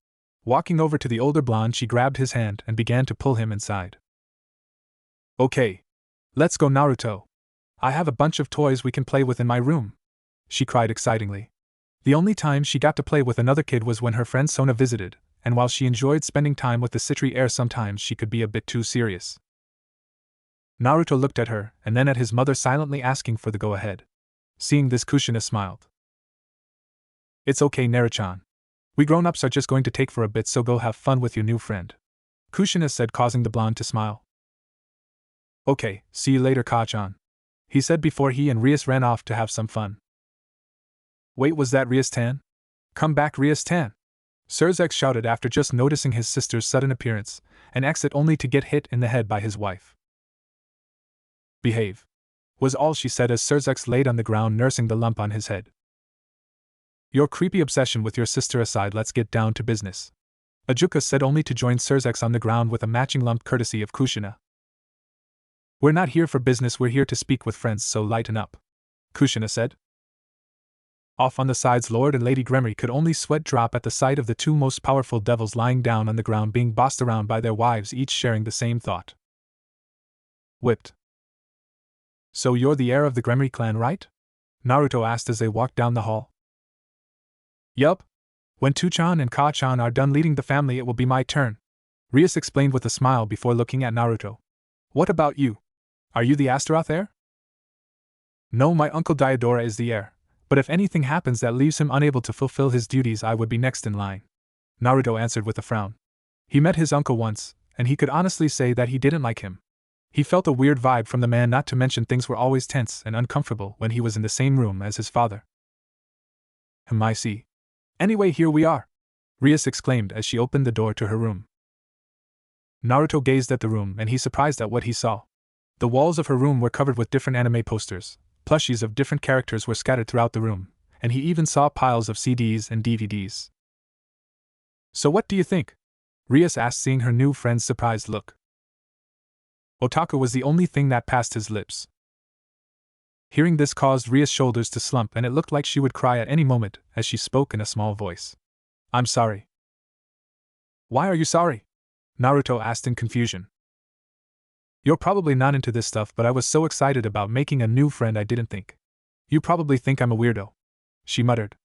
Walking over to the older blonde, she grabbed his hand and began to pull him inside. Okay. Let's go, Naruto. I have a bunch of toys we can play with in my room, she cried excitingly. The only time she got to play with another kid was when her friend Sona visited, and while she enjoyed spending time with the Citri heir, sometimes she could be a bit too serious. Naruto looked at her and then at his mother, silently asking for the go-ahead. Seeing this, Kushina smiled. It's okay, Naruto-chan. We grown-ups are just going to take for a bit, so go have fun with your new friend, Kushina said, causing the blonde to smile. Okay, see you later, Ka-chan, he said before he and Rias ran off to have some fun. Wait, was that Rias-tan? Come back, Rias-tan! Surzex shouted after just noticing his sister's sudden appearance, and exit only to get hit in the head by his wife. Behave, was all she said as Surzex laid on the ground nursing the lump on his head. Your creepy obsession with your sister aside, let's get down to business, Ajuka said, only to join Surzex on the ground with a matching lump courtesy of Kushina. We're not here for business, we're here to speak with friends, so lighten up, Kushina said. Off on the sides, Lord and Lady Gremory could only sweat drop at the sight of the two most powerful devils lying down on the ground, being bossed around by their wives, each sharing the same thought. Whipped. So you're the heir of the Gremory clan, right? Naruto asked as they walked down the hall. Yup. When Tu-chan and Ka-chan are done leading the family, it will be my turn, Rias explained with a smile before looking at Naruto. What about you? Are you the Astaroth heir? No, my uncle Diodora is the heir, but if anything happens that leaves him unable to fulfill his duties, I would be next in line, Naruto answered with a frown. He met his uncle once, and he could honestly say that he didn't like him. He felt a weird vibe from the man, not to mention things were always tense and uncomfortable when he was in the same room as his father. I see. Anyway, here we are, Rias exclaimed as she opened the door to her room. Naruto gazed at the room and he surprised at what he saw. The walls of her room were covered with different anime posters, plushies of different characters were scattered throughout the room, and he even saw piles of CDs and DVDs. So what do you think? Rias asked, seeing her new friend's surprised look. Otaku was the only thing that passed his lips. Hearing this caused Rias' shoulders to slump, and it looked like she would cry at any moment as she spoke in a small voice. I'm sorry. Why are you sorry? Naruto asked in confusion. You're probably not into this stuff, but I was so excited about making a new friend I didn't think. You probably think I'm a weirdo, she muttered.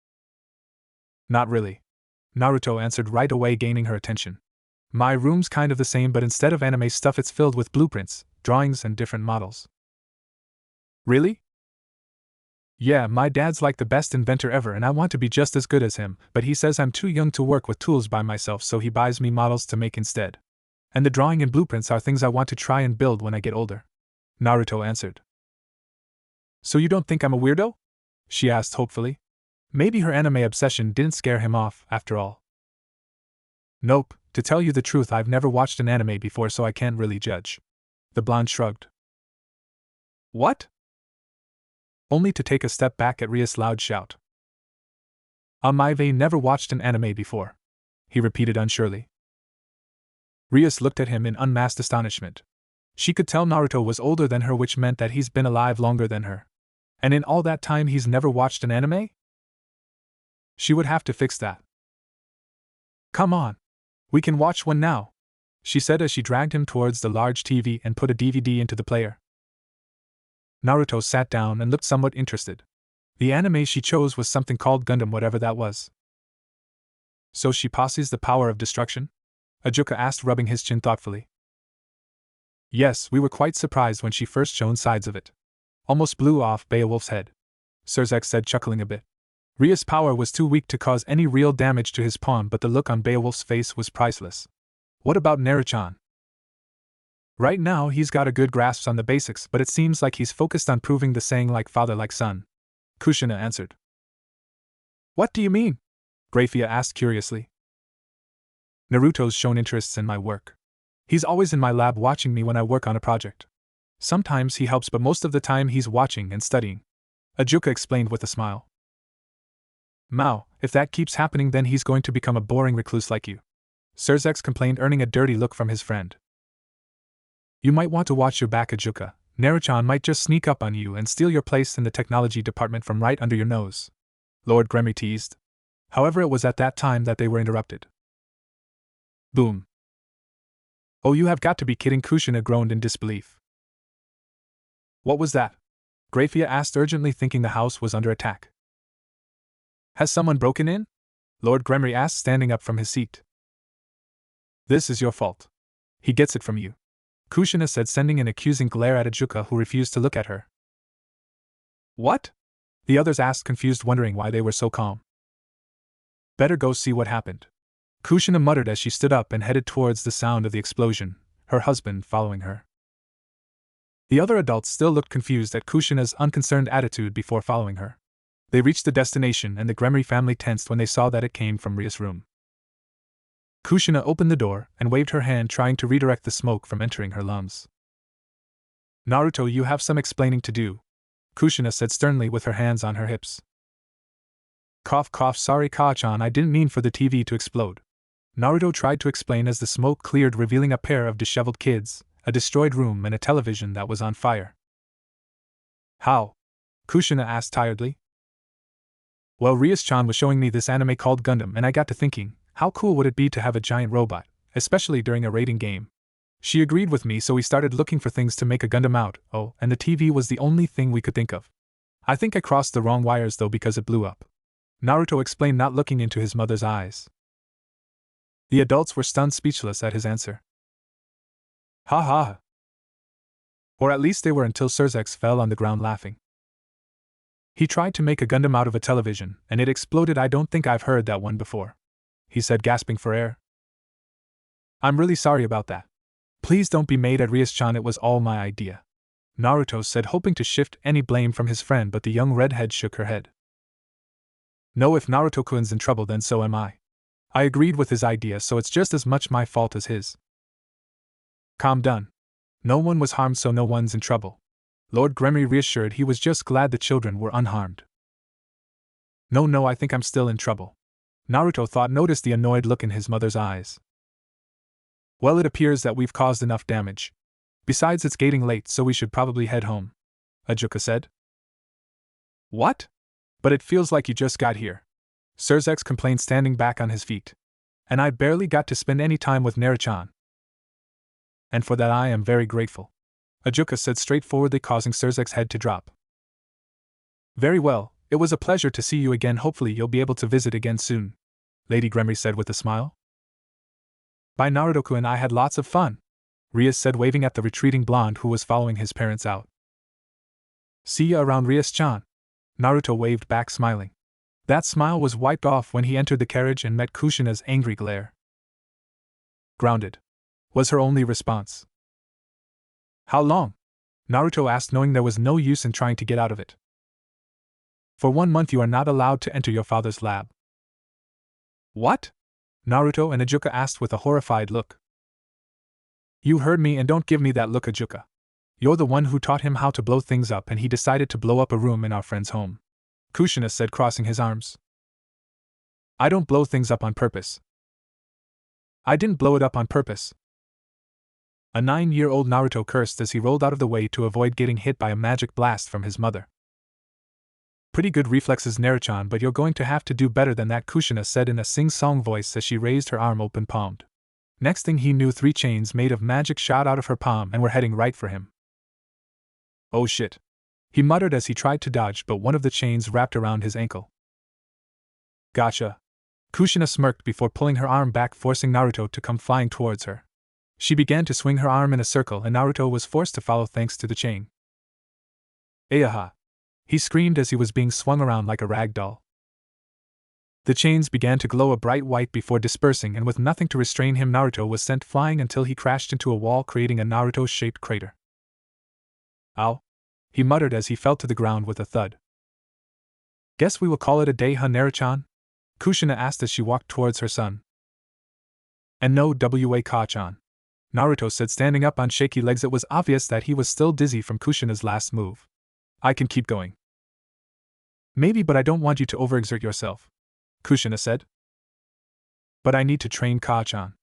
Not really, Naruto answered right away, gaining her attention. My room's kind of the same, but instead of anime stuff it's filled with blueprints, drawings and different models. Really? Yeah, my dad's like the best inventor ever and I want to be just as good as him, but he says I'm too young to work with tools by myself, so he buys me models to make instead. And the drawing and blueprints are things I want to try and build when I get older. Naruto answered. So you don't think I'm a weirdo? She asked hopefully. Maybe her anime obsession didn't scare him off, after all. Nope, to tell you the truth, I've never watched an anime before, so I can't really judge. The blonde shrugged. What? Only to take a step back at Rias' loud shout. Amaive never watched an anime before, he repeated unsurely. Rias looked at him in unmasked astonishment. She could tell Naruto was older than her, which meant that he's been alive longer than her. And in all that time he's never watched an anime? She would have to fix that. Come on. We can watch one now, she said as she dragged him towards the large TV and put a DVD into the player. Naruto sat down and looked somewhat interested. The anime she chose was something called Gundam, whatever that was. So she possesses the power of destruction? Ajuka asked, rubbing his chin thoughtfully. Yes, we were quite surprised when she first shown sides of it. Almost blew off Beowulf's head, Surzex said, chuckling a bit. Rias' power was too weak to cause any real damage to his pawn, but the look on Beowulf's face was priceless. What about Naruto? Right now he's got a good grasp on the basics, but it seems like he's focused on proving the saying like father like son, Kushina answered. What do you mean? Grafia asked curiously. Naruto's shown interests in my work. He's always in my lab watching me when I work on a project. Sometimes he helps, but most of the time he's watching and studying, Ajuka explained with a smile. Mao, if that keeps happening then he's going to become a boring recluse like you, Surzex complained, earning a dirty look from his friend. You might want to watch your back, Ajuka. Naruto might just sneak up on you and steal your place in the technology department from right under your nose, Lord Gremry teased. However, it was at that time that they were interrupted. Boom. Oh, you have got to be kidding, Kushina groaned in disbelief. What was that? Grafia asked urgently, thinking the house was under attack. Has someone broken in? Lord Gremry asked, standing up from his seat. This is your fault. He gets it from you, Kushina said, sending an accusing glare at Ajuka, who refused to look at her. What? The others asked, confused, wondering why they were so calm. Better go see what happened, Kushina muttered as she stood up and headed towards the sound of the explosion, her husband following her. The other adults still looked confused at Kushina's unconcerned attitude before following her. They reached the destination and the Gremry family tensed when they saw that it came from Rias' room. Kushina opened the door and waved her hand, trying to redirect the smoke from entering her lungs. Naruto, you have some explaining to do, Kushina said sternly with her hands on her hips. Cough cough, sorry Kaa-chan, I didn't mean for the TV to explode, Naruto tried to explain as the smoke cleared, revealing a pair of disheveled kids, a destroyed room and a television that was on fire. How? Kushina asked tiredly. Well, Rias-chan was showing me this anime called Gundam and I got to thinking, how cool would it be to have a giant robot, especially during a raiding game? She agreed with me, so we started looking for things to make a Gundam out. Oh, and the TV was the only thing we could think of. I think I crossed the wrong wires though because it blew up, Naruto explained, not looking into his mother's eyes. The adults were stunned, speechless at his answer. Ha ha. Or at least they were until Surzex fell on the ground laughing. He tried to make a Gundam out of a television, and it exploded. I don't think I've heard that one before, he said, gasping for air. I'm really sorry about that. Please don't be mad at Rias-chan, it was all my idea, Naruto said, hoping to shift any blame from his friend, but the young redhead shook her head. No, if Naruto-kun's in trouble then so am I. I agreed with his idea, so it's just as much my fault as his. Calm down. No one was harmed, so no one's in trouble, Lord Gremry reassured. He was just glad the children were unharmed. No, I think I'm still in trouble, Naruto thought, noticed the annoyed look in his mother's eyes. Well, it appears that we've caused enough damage. Besides, it's getting late, so we should probably head home, Ajuka said. What? But it feels like you just got here, Surzex complained, standing back on his feet. And I barely got to spend any time with Naruto. And for that I am very grateful, Ajuka said straightforwardly, causing Surzex's head to drop. Very well, it was a pleasure to see you again. Hopefully you'll be able to visit again soon, Lady Gremry said with a smile. Bye Naruto-kun, I had lots of fun, Rias said, waving at the retreating blonde who was following his parents out. See ya around, Rias-chan. Naruto waved back, smiling. That smile was wiped off when he entered the carriage and met Kushina's angry glare. Grounded, was her only response. How long? Naruto asked, knowing there was no use in trying to get out of it. For 1 month you are not allowed to enter your father's lab. What? Naruto and Ajuka asked with a horrified look. You heard me, and don't give me that look, Ajuka. You're the one who taught him how to blow things up, and he decided to blow up a room in our friend's home. Kushina said, crossing his arms. I don't blow things up on purpose. I didn't blow it up on purpose. A 9-year-old Naruto cursed as he rolled out of the way to avoid getting hit by a magic blast from his mother. Pretty good reflexes, Naruto-chan, but you're going to have to do better than that, Kushina said in a sing-song voice as she raised her arm open-palmed. Next thing he knew, 3 chains made of magic shot out of her palm and were heading right for him. Oh shit. He muttered as he tried to dodge, but one of the chains wrapped around his ankle. Gotcha. Kushina smirked before pulling her arm back, forcing Naruto to come flying towards her. She began to swing her arm in a circle, and Naruto was forced to follow thanks to the chain. Ayaha! He screamed as he was being swung around like a rag doll. The chains began to glow a bright white before dispersing, and with nothing to restrain him, Naruto was sent flying until he crashed into a wall, creating a Naruto-shaped crater. Ow! He muttered as he fell to the ground with a thud. Guess we will call it a day, huh, Naruto-chan? Kushina asked as she walked towards her son. And no wa ka-chan. Naruto said, standing up on shaky legs. It was obvious that he was still dizzy from Kushina's last move. I can keep going. Maybe, but I don't want you to overexert yourself, Kushina said. But I need to train Ka-chan.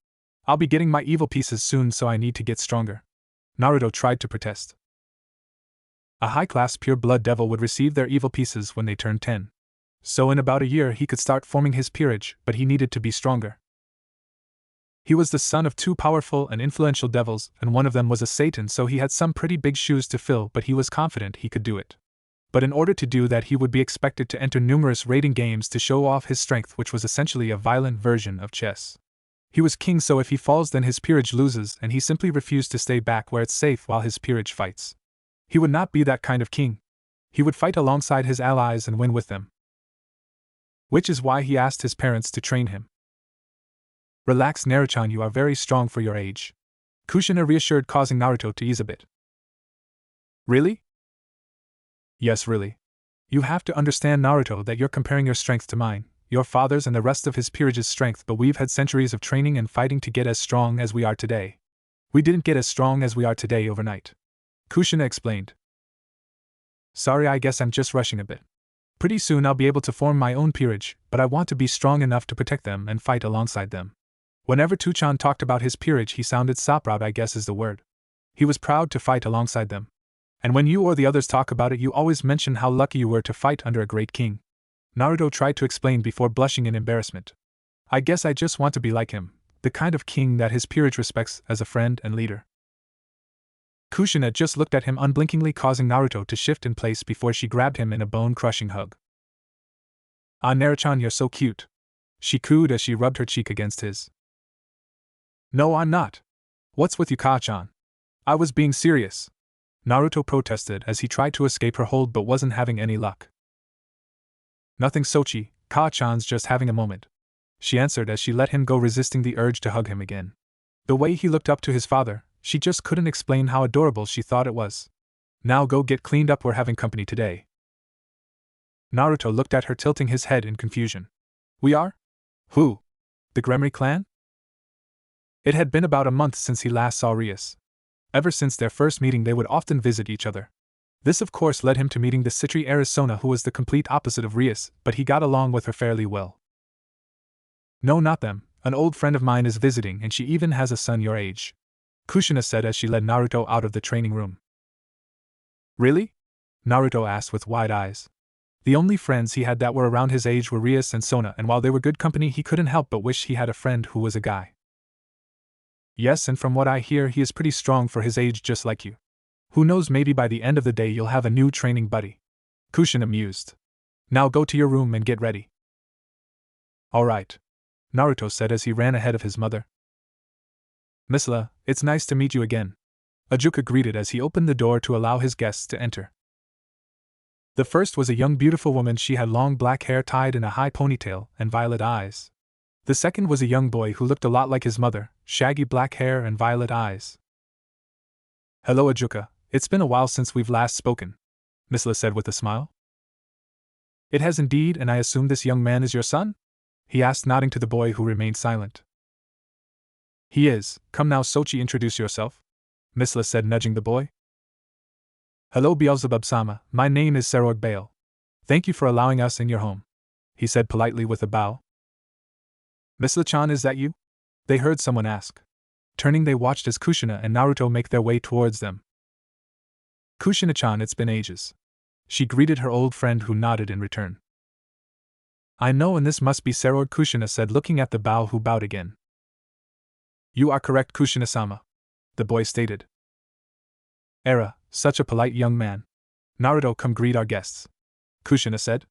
I'll be getting my evil pieces soon, so I need to get stronger. Naruto tried to protest. A high-class pure-blood devil would receive their evil pieces when they turned 10. So in about a year he could start forming his peerage, but he needed to be stronger. He was the son of 2 powerful and influential devils, and one of them was a Satan, so he had some pretty big shoes to fill, but he was confident he could do it. But in order to do that, he would be expected to enter numerous raiding games to show off his strength, which was essentially a violent version of chess. He was king, so if he falls then his peerage loses, and he simply refused to stay back where it's safe while his peerage fights. He would not be that kind of king. He would fight alongside his allies and win with them. Which is why he asked his parents to train him. Relax, Naruto-chan, you are very strong for your age. Kushina reassured, causing Naruto to ease a bit. Really? Yes, really. You have to understand, Naruto, that you're comparing your strength to mine, your father's and the rest of his peerage's strength, but we've had centuries of training and fighting to get as strong as we are today. We didn't get as strong as we are today overnight. Kushina explained. Sorry, I guess I'm just rushing a bit. Pretty soon I'll be able to form my own peerage, but I want to be strong enough to protect them and fight alongside them. Whenever Tuchan talked about his peerage, he sounded so proud, I guess is the word. He was proud to fight alongside them. And when you or the others talk about it, you always mention how lucky you were to fight under a great king. Naruto tried to explain before blushing in embarrassment. I guess I just want to be like him, the kind of king that his peerage respects as a friend and leader. Kushina just looked at him unblinkingly, causing Naruto to shift in place before she grabbed him in a bone-crushing hug. Ah, Naruto-chan, you're so cute, she cooed as she rubbed her cheek against his. No, I'm not. What's with you, Ka-chan? I was being serious. Naruto protested as he tried to escape her hold but wasn't having any luck. Nothing, Sochi, Ka-chan's just having a moment, she answered as she let him go, resisting the urge to hug him again. The way he looked up to his father, she just couldn't explain how adorable she thought it was. Now go get cleaned up, we're having company today. Naruto looked at her, tilting his head in confusion. We are? Who? The Gremory clan? It had been about a month since he last saw Rias. Ever since their first meeting they would often visit each other. This of course led him to meeting the Citri Arizona, who was the complete opposite of Rias, but he got along with her fairly well. No, not them, an old friend of mine is visiting and she even has a son your age, Kushina said as she led Naruto out of the training room. Really? Naruto asked with wide eyes. The only friends he had that were around his age were Rias and Sona, and while they were good company he couldn't help but wish he had a friend who was a guy. Yes, and from what I hear he is pretty strong for his age, just like you. Who knows, maybe by the end of the day you'll have a new training buddy. Kushina mused. Now go to your room and get ready. Alright, Naruto said as he ran ahead of his mother. Misla, it's nice to meet you again, Ajuka greeted as he opened the door to allow his guests to enter. The first was a young beautiful woman. She had long black hair tied in a high ponytail and violet eyes. The second was a young boy who looked a lot like his mother, shaggy black hair and violet eyes. "Hello, Ajuka, it's been a while since we've last spoken," Misla said with a smile. "It has indeed, and I assume this young man is your son?" he asked, nodding to the boy who remained silent. "He is. Come now, Sochi, introduce yourself," Misla said, nudging the boy. "Hello, Beelzebub-sama, my name is Serorg Bale. Thank you for allowing us in your home," he said politely with a bow. "Misla-chan, is that you?" they heard someone ask. Turning, they watched as Kushina and Naruto make their way towards them. "Kushina-chan, it's been ages," she greeted her old friend, who nodded in return. "I know, and this must be Serorg," Kushina said, looking at the bow, who bowed again. "You are correct, Kushina-sama," the boy stated. "Era, such a polite young man. Naruto, come greet our guests," Kushina said.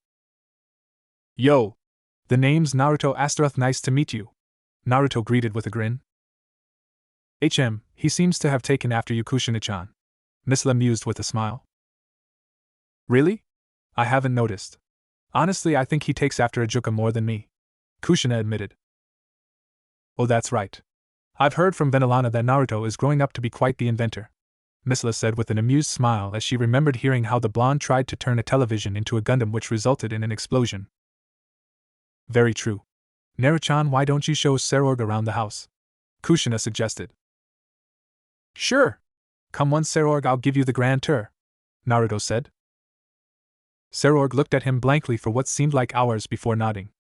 "Yo! The name's Naruto Astaroth, nice to meet you," Naruto greeted with a grin. He seems to have taken after you, Kushina-chan," Misla mused with a smile. "Really? I haven't noticed. Honestly, I think he takes after Ajuka more than me," Kushina admitted. "Oh, that's right. I've heard from Venelana that Naruto is growing up to be quite the inventor," Misla said with an amused smile as she remembered hearing how the blonde tried to turn a television into a Gundam, which resulted in an explosion. "Very true. Naruto-chan, why don't you show Serorg around the house?" Kushina suggested. "Sure. Come on, Serorg, I'll give you the grand tour," Naruto said. Serorg looked at him blankly for what seemed like hours before nodding.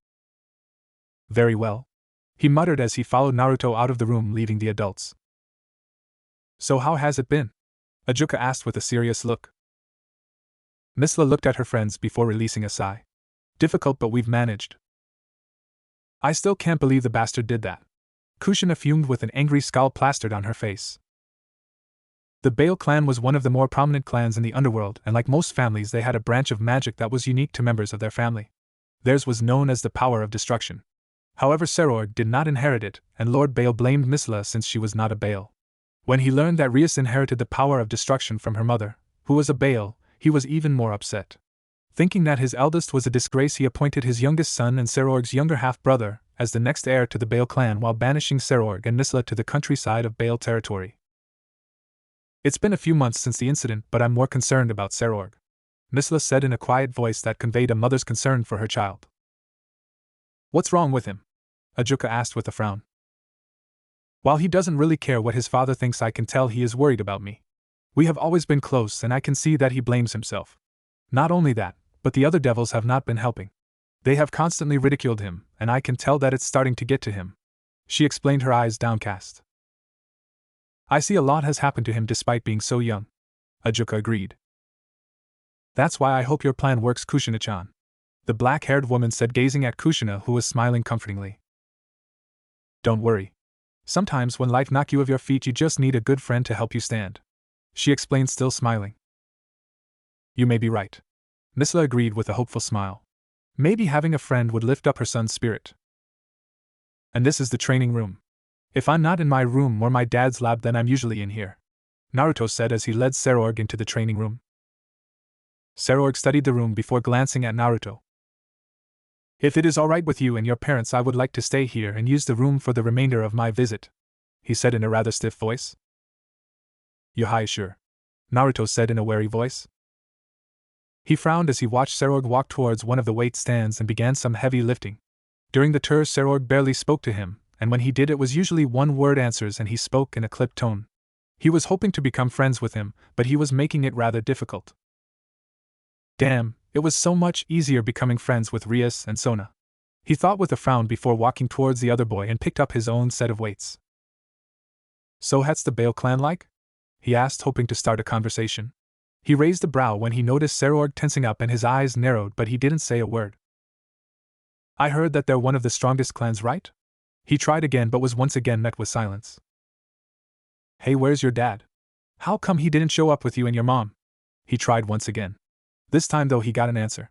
"Very well," he muttered as he followed Naruto out of the room, leaving the adults. "So how has it been?" Ajuka asked with a serious look. Misla looked at her friends before releasing a sigh. "Difficult, but we've managed." "I still can't believe the bastard did that," Kushina fumed with an angry scowl plastered on her face. The Bale clan was one of the more prominent clans in the underworld, and like most families, they had a branch of magic that was unique to members of their family. Theirs was known as the power of destruction. However, Serorg did not inherit it, and Lord Bale blamed Misla since she was not a Bale. When he learned that Rias inherited the power of destruction from her mother, who was a Bale, he was even more upset. Thinking that his eldest was a disgrace, he appointed his youngest son and Serorg's younger half-brother as the next heir to the Bale clan, while banishing Serorg and Misla to the countryside of Bale territory. "It's been a few months since the incident, but I'm more concerned about Serorg," Misla said in a quiet voice that conveyed a mother's concern for her child. "What's wrong with him?" Ajuka asked with a frown. "While he doesn't really care what his father thinks, I can tell he is worried about me. We have always been close, and I can see that he blames himself. Not only that, but the other devils have not been helping. They have constantly ridiculed him, and I can tell that it's starting to get to him," she explained, her eyes downcast. "I see a lot has happened to him despite being so young," Ajuka agreed. "That's why I hope your plan works, Kushina-chan," the black-haired woman said, gazing at Kushina, who was smiling comfortingly. "Don't worry. Sometimes when life knocks you off your feet, you just need a good friend to help you stand," she explained, still smiling. "You may be right," Misla agreed with a hopeful smile. Maybe having a friend would lift up her son's spirit. "And this is the training room. If I'm not in my room or my dad's lab, then I'm usually in here," Naruto said as he led Serorg into the training room. Serorg studied the room before glancing at Naruto. "If it is all right with you and your parents, I would like to stay here and use the room for the remainder of my visit," he said in a rather stiff voice. "You're sure?" Naruto said in a wary voice. He frowned as he watched Serorg walk towards one of the weight stands and began some heavy lifting. During the tour, Serorg barely spoke to him, and when he did, it was usually one-word answers, and he spoke in a clipped tone. He was hoping to become friends with him, but he was making it rather difficult. Damn, it was so much easier becoming friends with Rias and Sona, he thought with a frown before walking towards the other boy and picked up his own set of weights. "So what's the Bale clan like?" he asked, hoping to start a conversation. He raised a brow when he noticed Serorg tensing up and his eyes narrowed, but he didn't say a word. "I heard that they're one of the strongest clans, right?" He tried again, but was once again met with silence. "Hey, where's your dad? How come he didn't show up with you and your mom?" He tried once again. This time, though, he got an answer.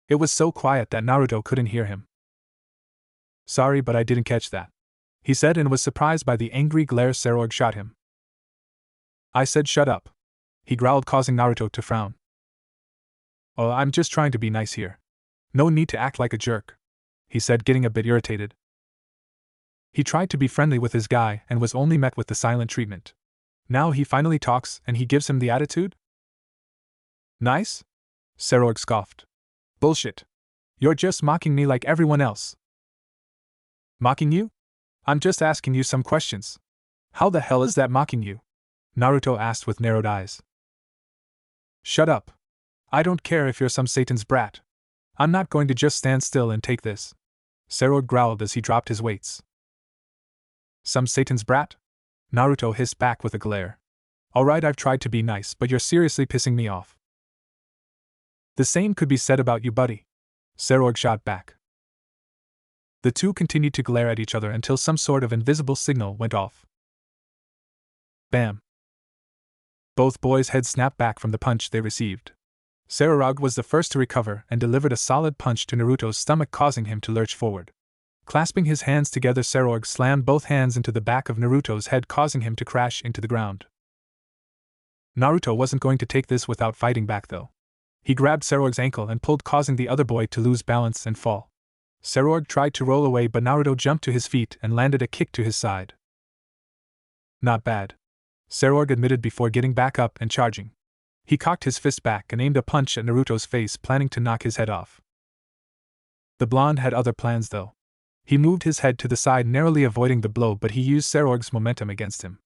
It was so quiet that Naruto couldn't hear him. "Sorry, but I didn't catch that," he said, and was surprised by the angry glare Serorg shot him. "I said shut up," he growled, causing Naruto to frown. Oh, I'm just trying to be nice here. No need to act like a jerk, he said, getting a bit irritated. He tried to be friendly with his guy and was only met with the silent treatment. Now he finally talks and he gives him the attitude? Nice? Serorg scoffed. Bullshit. You're just mocking me like everyone else. Mocking you? I'm just asking you some questions. How the hell is that mocking you? Naruto asked with narrowed eyes. Shut up. I don't care if you're some Satan's brat. I'm not going to just stand still and take this. Serorg growled as he dropped his weights. Some Satan's brat? Naruto hissed back with a glare. Alright, I've tried to be nice, but you're seriously pissing me off. The same could be said about you, buddy. Serorg shot back. The two continued to glare at each other until some sort of invisible signal went off. Bam. Both boys' heads snapped back from the punch they received. Serorg was the first to recover and delivered a solid punch to Naruto's stomach, causing him to lurch forward. Clasping his hands together, Serorg slammed both hands into the back of Naruto's head, causing him to crash into the ground. Naruto wasn't going to take this without fighting back, though. He grabbed Serorg's ankle and pulled, causing the other boy to lose balance and fall. Serorg tried to roll away, but Naruto jumped to his feet and landed a kick to his side. Not bad, Serorg admitted before getting back up and charging. He cocked his fist back and aimed a punch at Naruto's face, planning to knock his head off. The blonde had other plans, though. He moved his head to the side, narrowly avoiding the blow, but he used Serorg's momentum against him.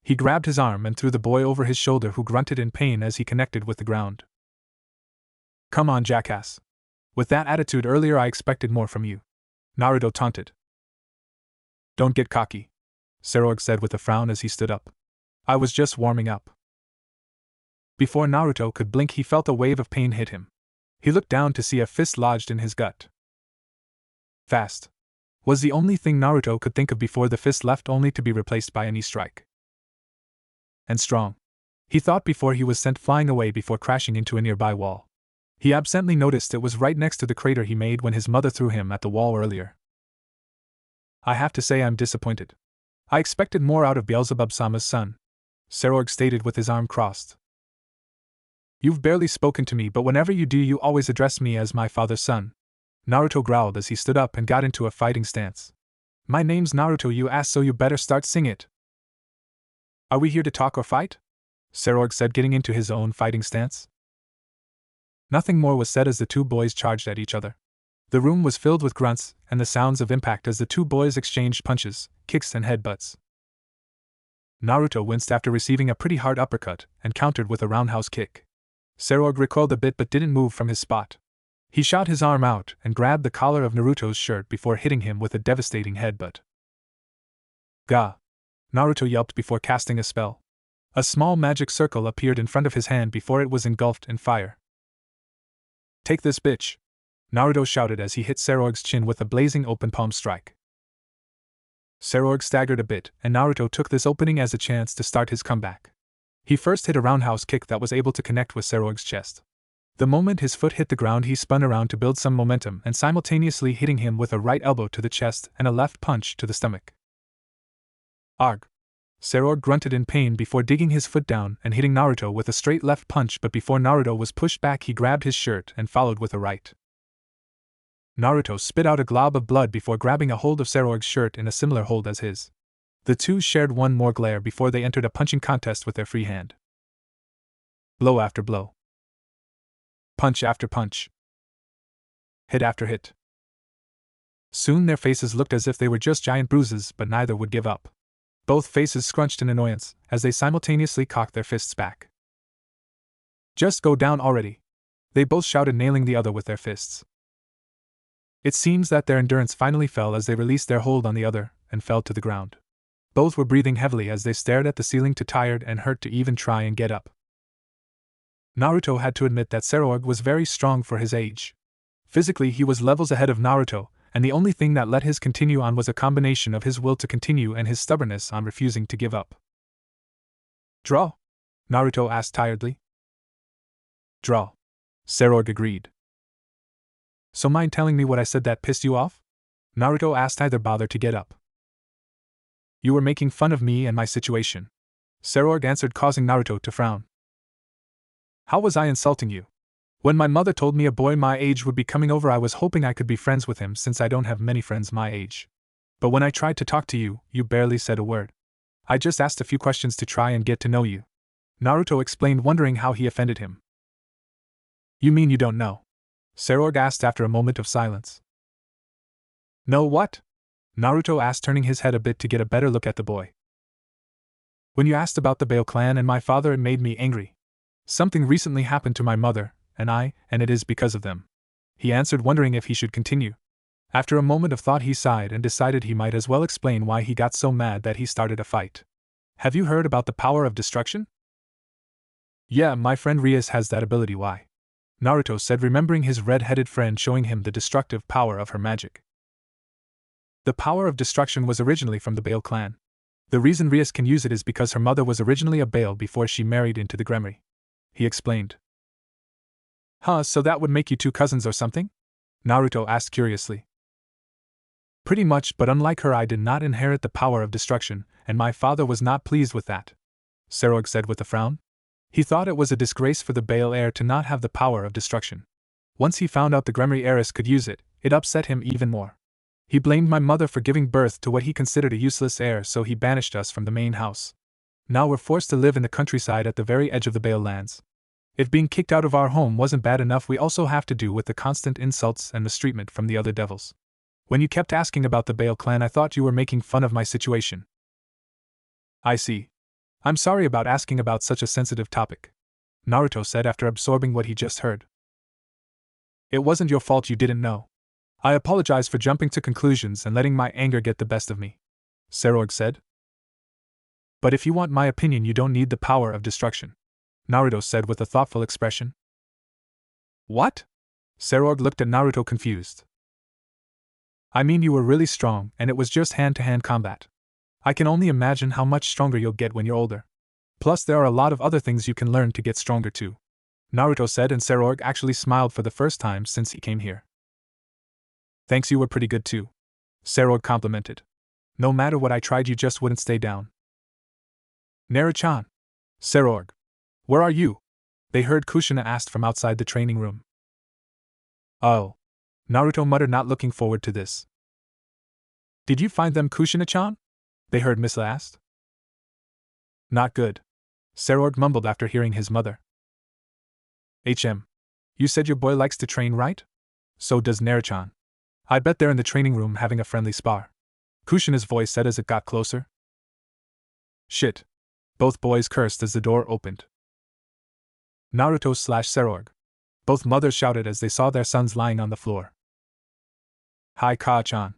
He grabbed his arm and threw the boy over his shoulder, who grunted in pain as he connected with the ground. Come on, jackass. With that attitude earlier, I expected more from you, Naruto taunted. Don't get cocky, Serorg said with a frown as he stood up. I was just warming up. Before Naruto could blink, he felt a wave of pain hit him. He looked down to see a fist lodged in his gut. Fast was the only thing Naruto could think of before the fist left, only to be replaced by a knee strike. And strong, he thought, before he was sent flying away before crashing into a nearby wall. He absently noticed it was right next to the crater he made when his mother threw him at the wall earlier. I have to say I'm disappointed. I expected more out of Beelzebub-sama's son, Serorg stated with his arm crossed. You've barely spoken to me, but whenever you do, you always address me as my father's son, Naruto growled as he stood up and got into a fighting stance. My name's Naruto, you ass, so you better start singing it. Are we here to talk or fight? Serorg said, getting into his own fighting stance. Nothing more was said as the two boys charged at each other. The room was filled with grunts and the sounds of impact as the two boys exchanged punches, kicks, and headbutts. Naruto winced after receiving a pretty hard uppercut and countered with a roundhouse kick. Serorg recoiled a bit but didn't move from his spot. He shot his arm out and grabbed the collar of Naruto's shirt before hitting him with a devastating headbutt. Gah! Naruto yelped before casting a spell. A small magic circle appeared in front of his hand before it was engulfed in fire. Take this, bitch! Naruto shouted as he hit Serorg's chin with a blazing open palm strike. Serorg staggered a bit, and Naruto took this opening as a chance to start his comeback. He first hit a roundhouse kick that was able to connect with Serorg's chest. The moment his foot hit the ground, he spun around to build some momentum and simultaneously hitting him with a right elbow to the chest and a left punch to the stomach. Arg! Serorg grunted in pain before digging his foot down and hitting Naruto with a straight left punch, but before Naruto was pushed back, he grabbed his shirt and followed with a right. Naruto spit out a glob of blood before grabbing a hold of Serorg's shirt in a similar hold as his. The two shared one more glare before they entered a punching contest with their free hand. Blow after blow. Punch after punch. Hit after hit. Soon their faces looked as if they were just giant bruises, but neither would give up. Both faces scrunched in annoyance as they simultaneously cocked their fists back. Just go down already! They both shouted, nailing the other with their fists. It seems that their endurance finally fell as they released their hold on the other and fell to the ground. Both were breathing heavily as they stared at the ceiling, too tired and hurt to even try and get up. Naruto had to admit that Serorg was very strong for his age. Physically, he was levels ahead of Naruto, and the only thing that let his continue on was a combination of his will to continue and his stubbornness on refusing to give up. Draw? Naruto asked tiredly. Draw. Serorg agreed. So mind telling me what I said that pissed you off? Naruto asked, neither bothered to get up. You were making fun of me and my situation, Serorg answered, causing Naruto to frown. How was I insulting you? When my mother told me a boy my age would be coming over, I was hoping I could be friends with him since I don't have many friends my age. But when I tried to talk to you, you barely said a word. I just asked a few questions to try and get to know you." Naruto explained, wondering how he offended him. "You mean you don't know?" Serorg asked after a moment of silence. "Know what?" Naruto asked, turning his head a bit to get a better look at the boy. "When you asked about the Bale clan and my father, it made me angry. Something recently happened to my mother, and it is because of them," he answered, wondering if he should continue. After a moment of thought, he sighed and decided he might as well explain why he got so mad that he started a fight. "Have you heard about the power of destruction?" "Yeah, my friend Rias has that ability." "Why?" Naruto said, remembering his red-headed friend showing him the destructive power of her magic. "The power of destruction was originally from the Bale clan. The reason Rias can use it is because her mother was originally a Bale before she married into the Gremry," he explained. "Huh, so that would make you two cousins or something?" Naruto asked curiously. "Pretty much, but unlike her, I did not inherit the power of destruction, and my father was not pleased with that," Serorg said with a frown. He thought it was a disgrace for the Bale heir to not have the power of destruction. Once he found out the Gremry heiress could use it, it upset him even more. He blamed my mother for giving birth to what he considered a useless heir, so he banished us from the main house. Now we're forced to live in the countryside at the very edge of the Bale lands. If being kicked out of our home wasn't bad enough, we also have to do with the constant insults and mistreatment from the other devils. When you kept asking about the Bale clan, I thought you were making fun of my situation." "I see. I'm sorry about asking about such a sensitive topic," Naruto said after absorbing what he just heard. "It wasn't your fault you didn't know. I apologize for jumping to conclusions and letting my anger get the best of me," Serorg said. "But if you want my opinion, you don't need the power of destruction," Naruto said with a thoughtful expression. "What?" Serorg looked at Naruto confused. "I mean, you were really strong, and it was just hand-to-hand combat. I can only imagine how much stronger you'll get when you're older. Plus, there are a lot of other things you can learn to get stronger too," Naruto said, and Serorg actually smiled for the first time since he came here. "Thanks, you were pretty good too," Serorg complimented. "No matter what I tried, you just wouldn't stay down." "Naru-chan." "Serorg. Where are you?" they heard Kushina asked from outside the training room. "Oh," Naruto muttered, not looking forward to this. "Did you find them, Kushina-chan?" they heard Misa asked. "Not good," Serorg mumbled after hearing his mother. You said your boy likes to train, right? So does Naru-chan. I bet they're in the training room having a friendly spar," Kushina's voice said as it got closer. "Shit." Both boys cursed as the door opened. Naruto/Serorg. Both mothers shouted as they saw their sons lying on the floor. "Hi, Ka-chan,"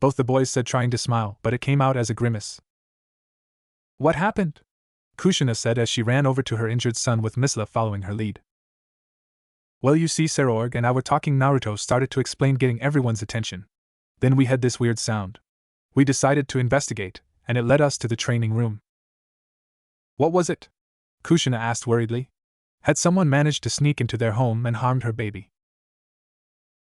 both the boys said, trying to smile, but it came out as a grimace. "What happened?" Kushina said as she ran over to her injured son with Misla following her lead. "Well, you see, Serorg and I were talking," Naruto started to explain, getting everyone's attention. "Then we had this weird sound. We decided to investigate, and it led us to the training room." "What was it?" Kushina asked worriedly. Had someone managed to sneak into their home and harmed her baby?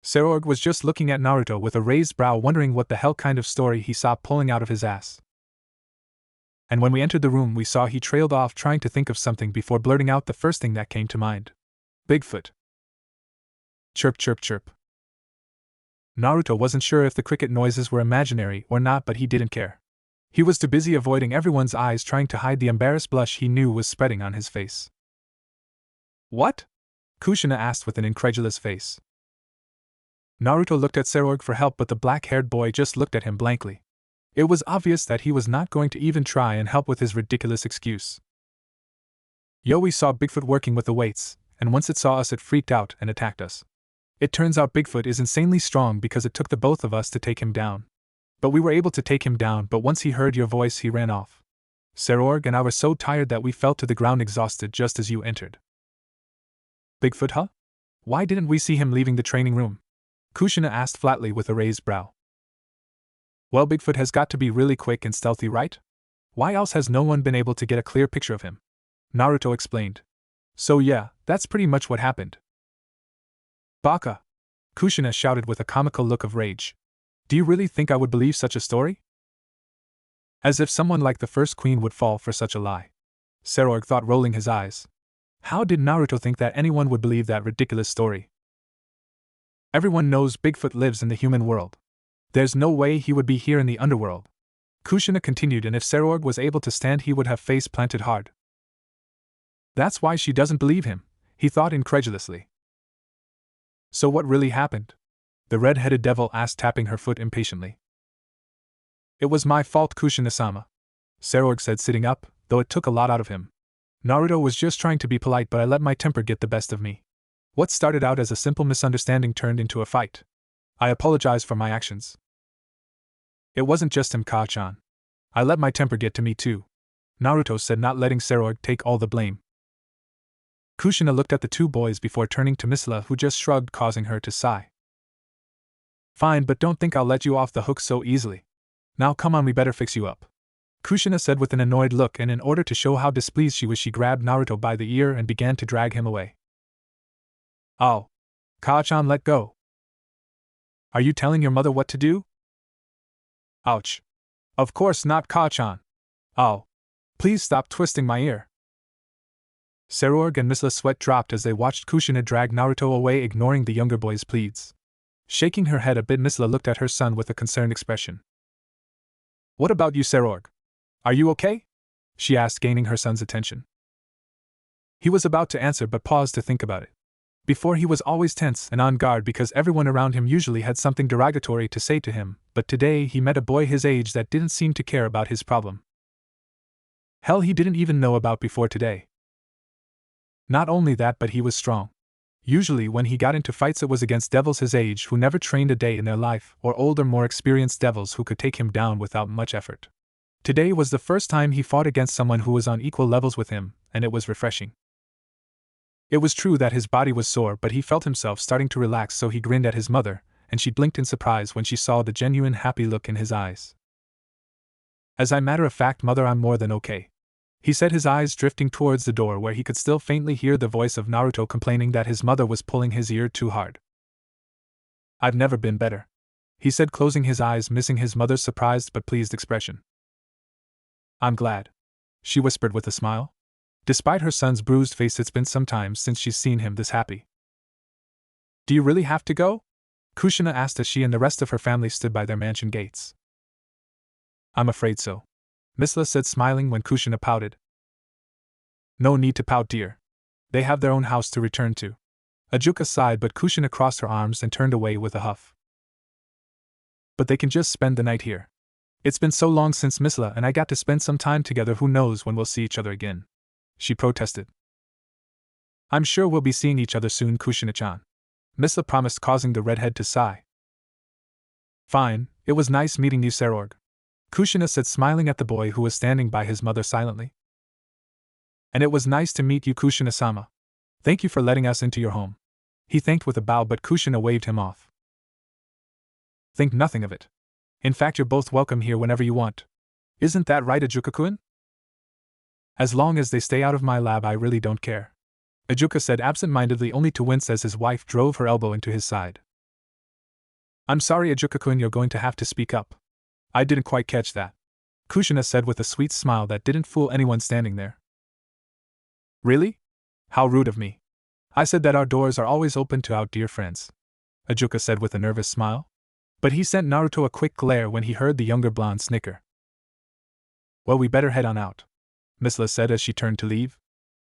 Serorg was just looking at Naruto with a raised brow, wondering what the hell kind of story he saw pulling out of his ass. And when we entered the room, we saw he trailed off, trying to think of something before blurting out the first thing that came to mind. "Bigfoot." Chirp, chirp, chirp. Naruto wasn't sure if the cricket noises were imaginary or not, but he didn't care. He was too busy avoiding everyone's eyes, trying to hide the embarrassed blush he knew was spreading on his face. "What?" Kushina asked with an incredulous face. Naruto looked at Serorg for help, but the black-haired boy just looked at him blankly. It was obvious that he was not going to even try and help with his ridiculous excuse. "Yo, we saw Bigfoot working with the weights, and once it saw us, it freaked out and attacked us. It turns out Bigfoot is insanely strong because it took the both of us to take him down. But we were able to take him down, but once he heard your voice, he ran off. Serorg and I were so tired that we fell to the ground exhausted just as you entered." "Bigfoot, huh? Why didn't we see him leaving the training room?" Kushina asked flatly with a raised brow. "Well, Bigfoot has got to be really quick and stealthy, right? Why else has no one been able to get a clear picture of him?" Naruto explained. "So yeah, that's pretty much what happened." "Baka!" Kushina shouted with a comical look of rage. "Do you really think I would believe such a story?" As if someone like the first queen would fall for such a lie, Serorg thought, rolling his eyes. How did Naruto think that anyone would believe that ridiculous story? Everyone knows Bigfoot lives in the human world. There's no way he would be here in the underworld. Kushina continued, and if Sarorg was able to stand, he would have face planted hard. That's why she doesn't believe him, he thought incredulously. So what really happened? The red-headed devil asked, tapping her foot impatiently. It was my fault, Kushina-sama, Sarorg said, sitting up, though it took a lot out of him. Naruto was just trying to be polite, but I let my temper get the best of me. What started out as a simple misunderstanding turned into a fight. I apologize for my actions. It wasn't just him, Ka-chan. I let my temper get to me too, Naruto said, not letting Sarorg take all the blame. Kushina looked at the two boys before turning to Misla, who just shrugged, causing her to sigh. Fine, but don't think I'll let you off the hook so easily. Now come on, we better fix you up, Kushina said with an annoyed look, and in order to show how displeased she was, she grabbed Naruto by the ear and began to drag him away. Oh. Ka-chan, let go. Are you telling your mother what to do? Ouch. Of course not, Ka-chan. Oh. Please stop twisting my ear. Sarorg and Misla's sweat dropped as they watched Kushina drag Naruto away, ignoring the younger boy's pleads. Shaking her head a bit, Misla looked at her son with a concerned expression. What about you, Sarorg? Are you okay? She asked, gaining her son's attention. He was about to answer but paused to think about it. Before, he was always tense and on guard because everyone around him usually had something derogatory to say to him, but today he met a boy his age that didn't seem to care about his problem. Hell, he didn't even know about before today. Not only that, but he was strong. Usually when he got into fights, it was against devils his age who never trained a day in their life, or older, more experienced devils who could take him down without much effort. Today was the first time he fought against someone who was on equal levels with him, and it was refreshing. It was true that his body was sore, but he felt himself starting to relax, so he grinned at his mother, and she blinked in surprise when she saw the genuine happy look in his eyes. As a matter of fact, mother, I'm more than okay, he said, his eyes drifting towards the door where he could still faintly hear the voice of Naruto complaining that his mother was pulling his ear too hard. I've never been better, he said, closing his eyes, missing his mother's surprised but pleased expression. I'm glad, she whispered with a smile. Despite her son's bruised face, it's been some time since she's seen him this happy. Do you really have to go? Kushina asked as she and the rest of her family stood by their mansion gates. I'm afraid so, Misla said, smiling when Kushina pouted. No need to pout, dear. They have their own house to return to. Ajuka sighed, but Kushina crossed her arms and turned away with a huff. But they can just spend the night here. It's been so long since Misla and I got to spend some time together, who knows when we'll see each other again, she protested. I'm sure we'll be seeing each other soon, Kushina-chan, Misla promised, causing the redhead to sigh. Fine, it was nice meeting you, Sarorg, Kushina said, smiling at the boy who was standing by his mother silently. And it was nice to meet you, Kushina-sama. Thank you for letting us into your home, he thanked with a bow, but Kushina waved him off. Think nothing of it. In fact, you're both welcome here whenever you want. Isn't that right, Ajuka-kun? As long as they stay out of my lab, I really don't care, Ajuka said absent-mindedly, only to wince as his wife drove her elbow into his side. I'm sorry, Ajuka-kun, you're going to have to speak up. I didn't quite catch that, Kushina said with a sweet smile that didn't fool anyone standing there. Really? How rude of me. I said that our doors are always open to our dear friends, Ajuka said with a nervous smile. But he sent Naruto a quick glare when he heard the younger blonde snicker. Well, we better head on out, Misla said as she turned to leave.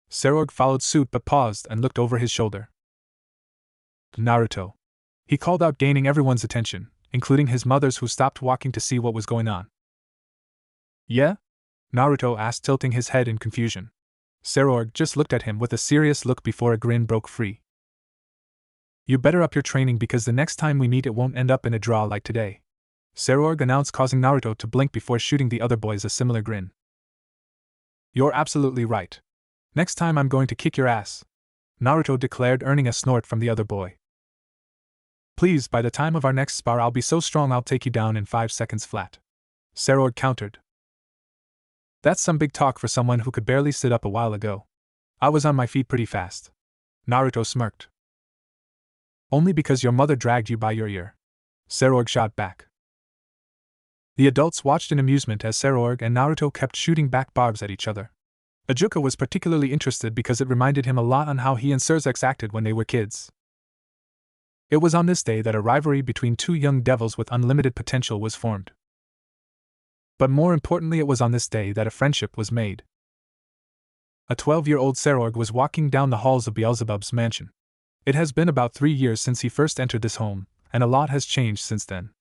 Sarorg followed suit but paused and looked over his shoulder. Naruto, he called out, gaining everyone's attention, including his mother's, who stopped walking to see what was going on. Yeah? Naruto asked, tilting his head in confusion. Sarorg just looked at him with a serious look before a grin broke free. You better up your training, because the next time we meet it won't end up in a draw like today, Sarorg announced, causing Naruto to blink before shooting the other boys a similar grin. You're absolutely right. Next time I'm going to kick your ass, Naruto declared, earning a snort from the other boy. Please, by the time of our next spar I'll be so strong I'll take you down in 5 seconds flat, Sarorg countered. That's some big talk for someone who could barely sit up a while ago. I was on my feet pretty fast, Naruto smirked. Only because your mother dragged you by your ear, Sarorg shot back. The adults watched in amusement as Sarorg and Naruto kept shooting back barbs at each other. Ajuka was particularly interested because it reminded him a lot on how he and Surzex acted when they were kids. It was on this day that a rivalry between two young devils with unlimited potential was formed. But more importantly, it was on this day that a friendship was made. A 12-year-old Serorg was walking down the halls of Beelzebub's mansion. It has been about 3 years since he first entered this home, and a lot has changed since then.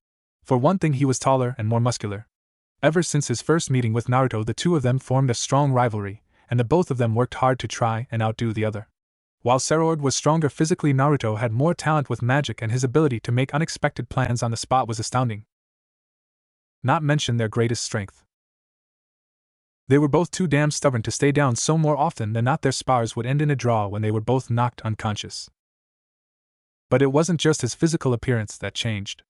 For one thing, he was taller and more muscular. Ever since his first meeting with Naruto, the two of them formed a strong rivalry, and the both of them worked hard to try and outdo the other. While Serorg was stronger physically, Naruto had more talent with magic, and his ability to make unexpected plans on the spot was astounding. Not mention their greatest strength. They were both too damn stubborn to stay down, so more often than not their spars would end in a draw when they were both knocked unconscious. But it wasn't just his physical appearance that changed.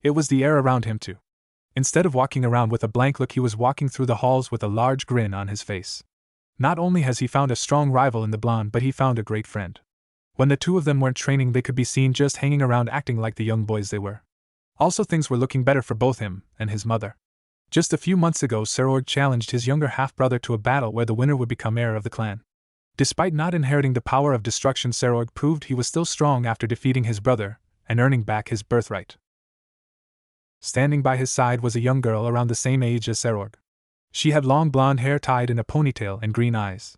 It was the air around him too. Instead of walking around with a blank look, he was walking through the halls with a large grin on his face. Not only has he found a strong rival in the blonde, but he found a great friend. When the two of them weren't training, they could be seen just hanging around acting like the young boys they were. Also, things were looking better for both him and his mother. Just a few months ago, Serorg challenged his younger half-brother to a battle where the winner would become heir of the clan. Despite not inheriting the power of destruction, Serorg proved he was still strong after defeating his brother and earning back his birthright. Standing by his side was a young girl around the same age as Serorg. She had long blonde hair tied in a ponytail and green eyes.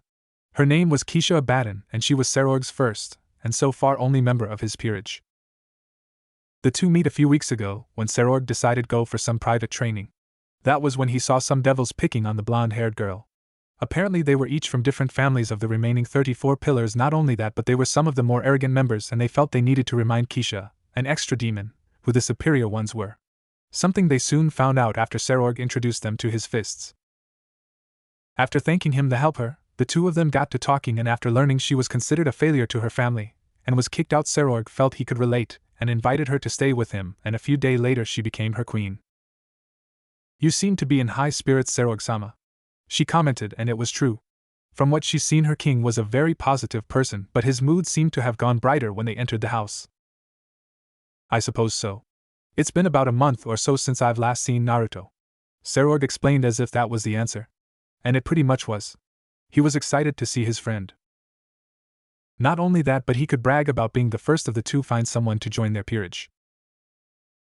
Her name was Keisha Abaddon, and she was Serorg's first, and so far only member of his peerage. The two met a few weeks ago, when Serorg decided to go for some private training. That was when he saw some devils picking on the blonde-haired girl. Apparently they were each from different families of the remaining 34 pillars. Not only that, but they were some of the more arrogant members, and they felt they needed to remind Keisha, an extra demon, who the superior ones were. Something they soon found out after Serorg introduced them to his fists. After thanking him to help her, the two of them got to talking, and after learning she was considered a failure to her family and was kicked out, Serorg felt he could relate and invited her to stay with him, and a few days later she became her queen. "You seem to be in high spirits, Serorg-sama," she commented, and it was true. From what she's seen, her king was a very positive person, but his mood seemed to have gone brighter when they entered the house. "I suppose so. It's been about a month or so since I've last seen Naruto," Serorg explained as if that was the answer. And it pretty much was. He was excited to see his friend. Not only that, but he could brag about being the first of the two find someone to join their peerage.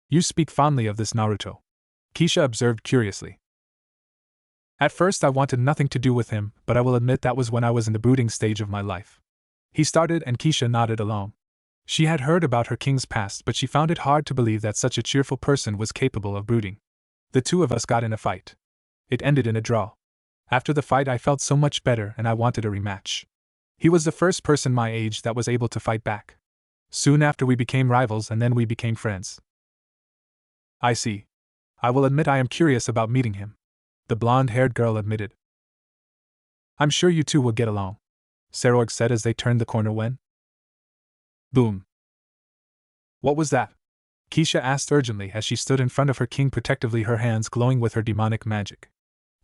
"You speak fondly of this Naruto," Keisha observed curiously. "At first I wanted nothing to do with him, but I will admit that was when I was in the brooding stage of my life," he started, and Keisha nodded along. She had heard about her king's past, but she found it hard to believe that such a cheerful person was capable of brooding. "The two of us got in a fight. It ended in a draw. After the fight I felt so much better and I wanted a rematch. He was the first person my age that was able to fight back. Soon after we became rivals, and then we became friends." "I see. I will admit I am curious about meeting him," the blonde-haired girl admitted. "I'm sure you two will get along," Serorg said as they turned the corner when... Boom. "What was that?" Keisha asked urgently as she stood in front of her king protectively, her hands glowing with her demonic magic.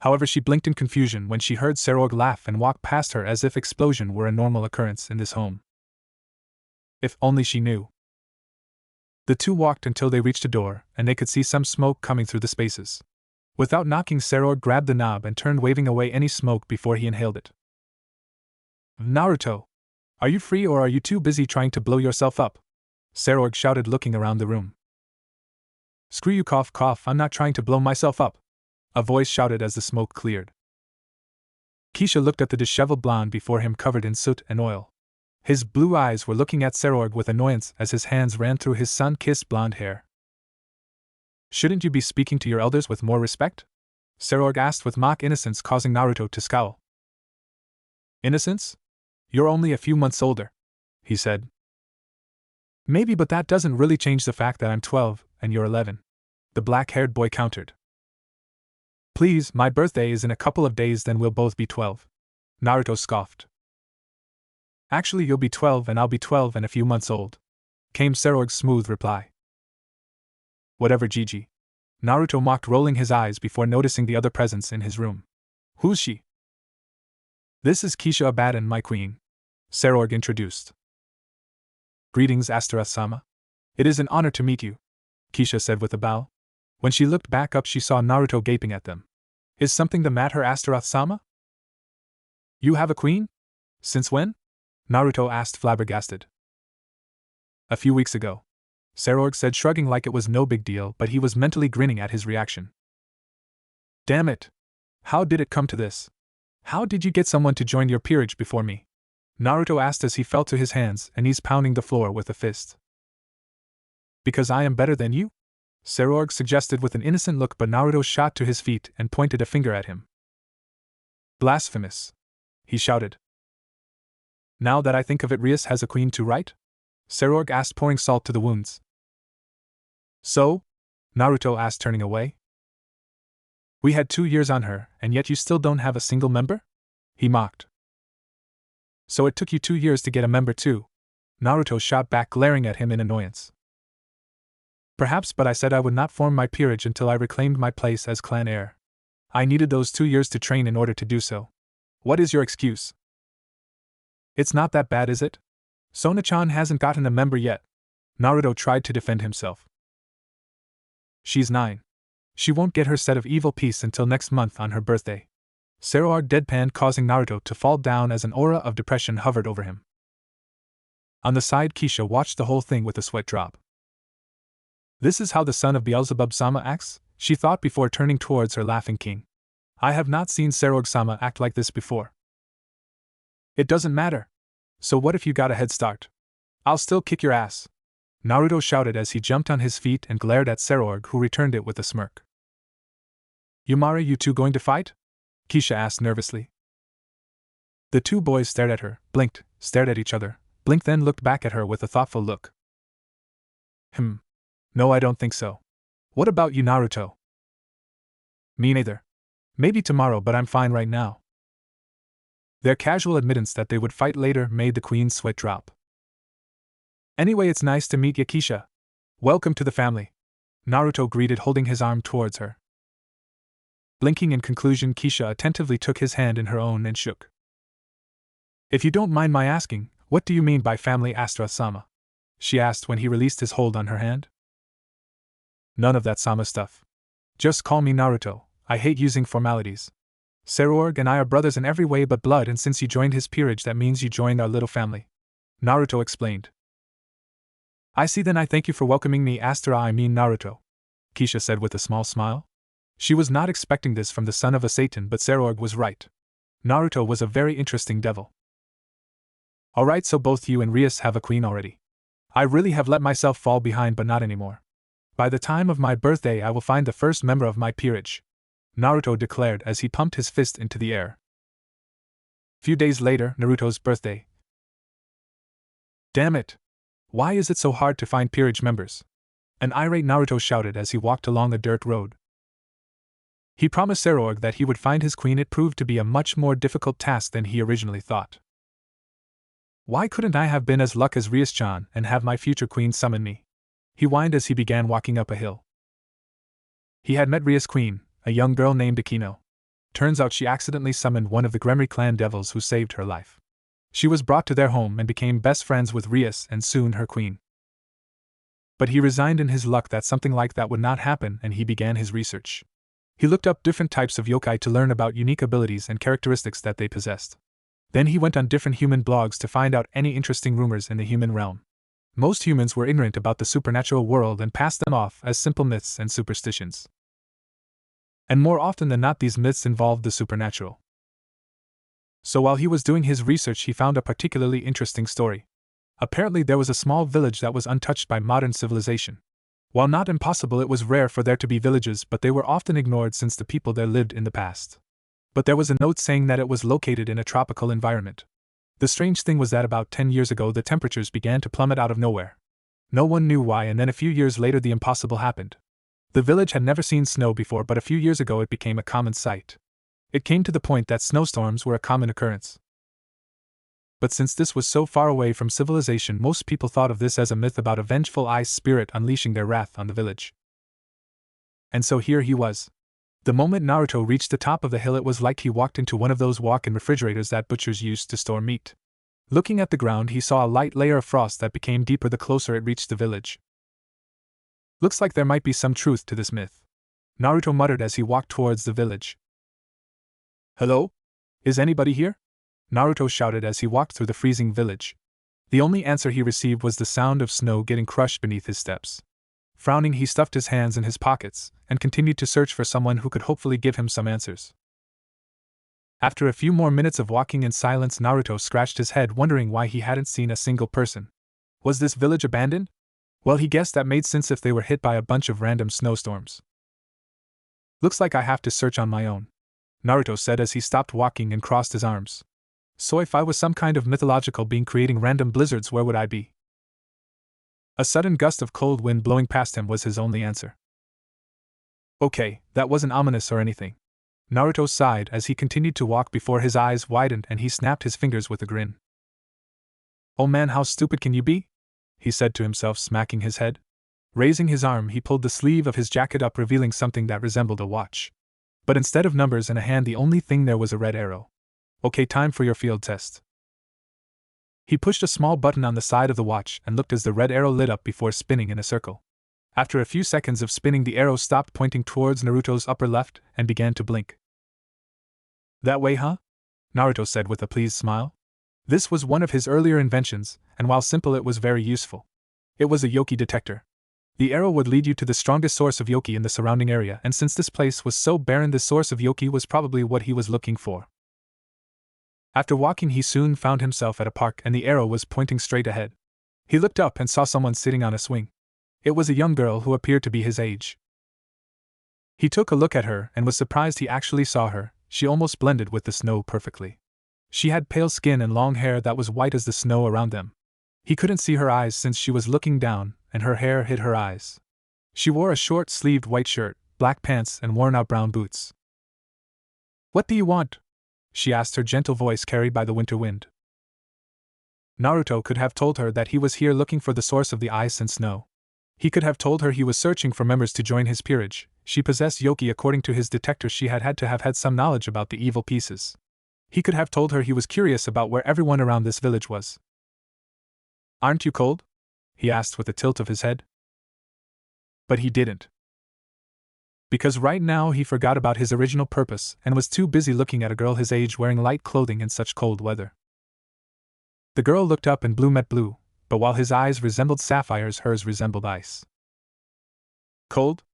However, she blinked in confusion when she heard Serorg laugh and walk past her as if explosion were a normal occurrence in this home. If only she knew. The two walked until they reached a door, and they could see some smoke coming through the spaces. Without knocking, Serorg grabbed the knob and turned, waving away any smoke before he inhaled it. "Naruto, are you free or are you too busy trying to blow yourself up?" Serorg shouted, looking around the room. "Screw you, cough cough, I'm not trying to blow myself up," a voice shouted as the smoke cleared. Keisha looked at the disheveled blonde before him, covered in soot and oil. His blue eyes were looking at Serorg with annoyance as his hands ran through his sun-kissed blonde hair. "Shouldn't you be speaking to your elders with more respect?" Serorg asked with mock innocence, causing Naruto to scowl. "Innocence? You're only a few months older," he said. "Maybe, but that doesn't really change the fact that I'm 12 and you're 11, the black-haired boy countered. "Please, my birthday is in a couple of days, then we'll both be 12. Naruto scoffed. "Actually, you'll be 12 and I'll be 12 and a few months old," came Serorg's smooth reply. "Whatever, Gigi," Naruto mocked, rolling his eyes before noticing the other presence in his room. "Who's she?" "This is Keisha Abaddon, my queen," Serorg introduced. "Greetings, Astaroth-sama. It is an honor to meet you," Keisha said with a bow. When she looked back up, she saw Naruto gaping at them. "Is something the matter, Astaroth-sama?" You have a queen? Since when? Naruto asked, flabbergasted. A few weeks ago. Sarorg said, shrugging like it was no big deal, but he was mentally grinning at his reaction. Damn it! How did it come to this? How did you get someone to join your peerage before me? Naruto asked as he fell to his hands and knees, pounding the floor with a fist. Because I am better than you? Sarorg suggested with an innocent look, but Naruto shot to his feet and pointed a finger at him. Blasphemous! He shouted. Now that I think of it, Rias has a queen too, right? Sarorg asked, pouring salt to the wounds. So? Naruto asked, turning away. We had 2 years on her, and yet you still don't have a single member? He mocked. So it took you 2 years to get a member too? Naruto shot back, glaring at him in annoyance. Perhaps, but I said I would not form my peerage until I reclaimed my place as clan heir. I needed those 2 years to train in order to do so. What is your excuse? It's not that bad, is it? Sona-chan hasn't gotten a member yet. Naruto tried to defend himself. She's 9. She won't get her set of evil peace until next month on her birthday. Sarorg deadpanned, causing Naruto to fall down as an aura of depression hovered over him. On the side, Kisha watched the whole thing with a sweat drop. This is how the son of Beelzebub-sama acts? She thought before turning towards her laughing king. I have not seen Sarorg-sama act like this before. It doesn't matter. So what if you got a head start? I'll still kick your ass. Naruto shouted as he jumped on his feet and glared at Sarorg, who returned it with a smirk. Yumari, you two going to fight? Kisha asked nervously. The two boys stared at her, blinked, stared at each other, blinked, then looked back at her with a thoughtful look. No, I don't think so. What about you, Naruto? Me neither. Maybe tomorrow, but I'm fine right now. Their casual admittance that they would fight later made the queen's sweat drop. Anyway, it's nice to meet you, Kisha. Welcome to the family. Naruto greeted, holding his arm towards her. Blinking in conclusion, Kisha attentively took his hand in her own and shook. If you don't mind my asking, what do you mean by family, Astra-sama? She asked when he released his hold on her hand. None of that Sama stuff. Just call me Naruto. I hate using formalities. Sarorg and I are brothers in every way but blood, and since you joined his peerage, that means you joined our little family. Naruto explained. I see, then I thank you for welcoming me, Naruto, Kisha said with a small smile. She was not expecting this from the son of a Satan, but Sarorg was right. Naruto was a very interesting devil. Alright, so both you and Rias have a queen already. I really have let myself fall behind, but not anymore. By the time of my birthday, I will find the first member of my peerage, Naruto declared as he pumped his fist into the air. Few days later, Naruto's birthday. Damn it! Why is it so hard to find peerage members? An irate Naruto shouted as he walked along a dirt road. He promised Sarorg that he would find his queen. It proved to be a much more difficult task than he originally thought. Why couldn't I have been as lucky as Rias-chan and have my future queen summon me? He whined as he began walking up a hill. He had met Rias' queen, a young girl named Akino. Turns out she accidentally summoned one of the Gremry clan devils who saved her life. She was brought to their home and became best friends with Rias and soon her queen. But he resigned in his luck that something like that would not happen, and he began his research. He looked up different types of yokai to learn about unique abilities and characteristics that they possessed. Then he went on different human blogs to find out any interesting rumors in the human realm. Most humans were ignorant about the supernatural world and passed them off as simple myths and superstitions. And more often than not, these myths involved the supernatural. So while he was doing his research, he found a particularly interesting story. Apparently there was a small village that was untouched by modern civilization. While not impossible, it was rare for there to be villages, but they were often ignored since the people there lived in the past. But there was a note saying that it was located in a tropical environment. The strange thing was that about 10 years ago the temperatures began to plummet out of nowhere. No one knew why, and then a few years later the impossible happened. The village had never seen snow before, but a few years ago it became a common sight. It came to the point that snowstorms were a common occurrence. But since this was so far away from civilization, most people thought of this as a myth about a vengeful ice spirit unleashing their wrath on the village. And so here he was. The moment Naruto reached the top of the hill, it was like he walked into one of those walk-in refrigerators that butchers used to store meat. Looking at the ground, he saw a light layer of frost that became deeper the closer it reached the village. Looks like there might be some truth to this myth, Naruto muttered as he walked towards the village. Hello? Is anybody here? Naruto shouted as he walked through the freezing village. The only answer he received was the sound of snow getting crushed beneath his steps. Frowning, he stuffed his hands in his pockets and continued to search for someone who could hopefully give him some answers. After a few more minutes of walking in silence, Naruto scratched his head, wondering why he hadn't seen a single person. Was this village abandoned? Well, he guessed that made sense if they were hit by a bunch of random snowstorms. Looks like I have to search on my own, Naruto said as he stopped walking and crossed his arms. So if I was some kind of mythological being creating random blizzards, where would I be? A sudden gust of cold wind blowing past him was his only answer. Okay, that wasn't ominous or anything. Naruto sighed as he continued to walk before his eyes widened and he snapped his fingers with a grin. Oh man, how stupid can you be? He said to himself, smacking his head. Raising his arm, he pulled the sleeve of his jacket up, revealing something that resembled a watch. But instead of numbers and a hand, the only thing there was a red arrow. Okay, time for your field test. He pushed a small button on the side of the watch and looked as the red arrow lit up before spinning in a circle. After a few seconds of spinning, the arrow stopped, pointing towards Naruto's upper left, and began to blink. That way, huh? Naruto said with a pleased smile. This was one of his earlier inventions, and while simple, it was very useful. It was a yoki detector. The arrow would lead you to the strongest source of yoki in the surrounding area, and since this place was so barren, the source of yoki was probably what he was looking for. After walking, he soon found himself at a park, and the arrow was pointing straight ahead. He looked up and saw someone sitting on a swing. It was a young girl who appeared to be his age. He took a look at her and was surprised he actually saw her. She almost blended with the snow perfectly. She had pale skin and long hair that was white as the snow around them. He couldn't see her eyes since she was looking down, and her hair hid her eyes. She wore a short-sleeved white shirt, black pants, and worn-out brown boots. What do you want? She asked, her gentle voice carried by the winter wind. Naruto could have told her that he was here looking for the source of the ice and snow. He could have told her he was searching for members to join his peerage. She possessed yoki. According to his detector, she had to have had some knowledge about the evil pieces. He could have told her he was curious about where everyone around this village was. Aren't you cold? He asked with a tilt of his head. But he didn't. Because right now he forgot about his original purpose and was too busy looking at a girl his age wearing light clothing in such cold weather. The girl looked up and blue met blue, but while his eyes resembled sapphires, hers resembled ice. Cold?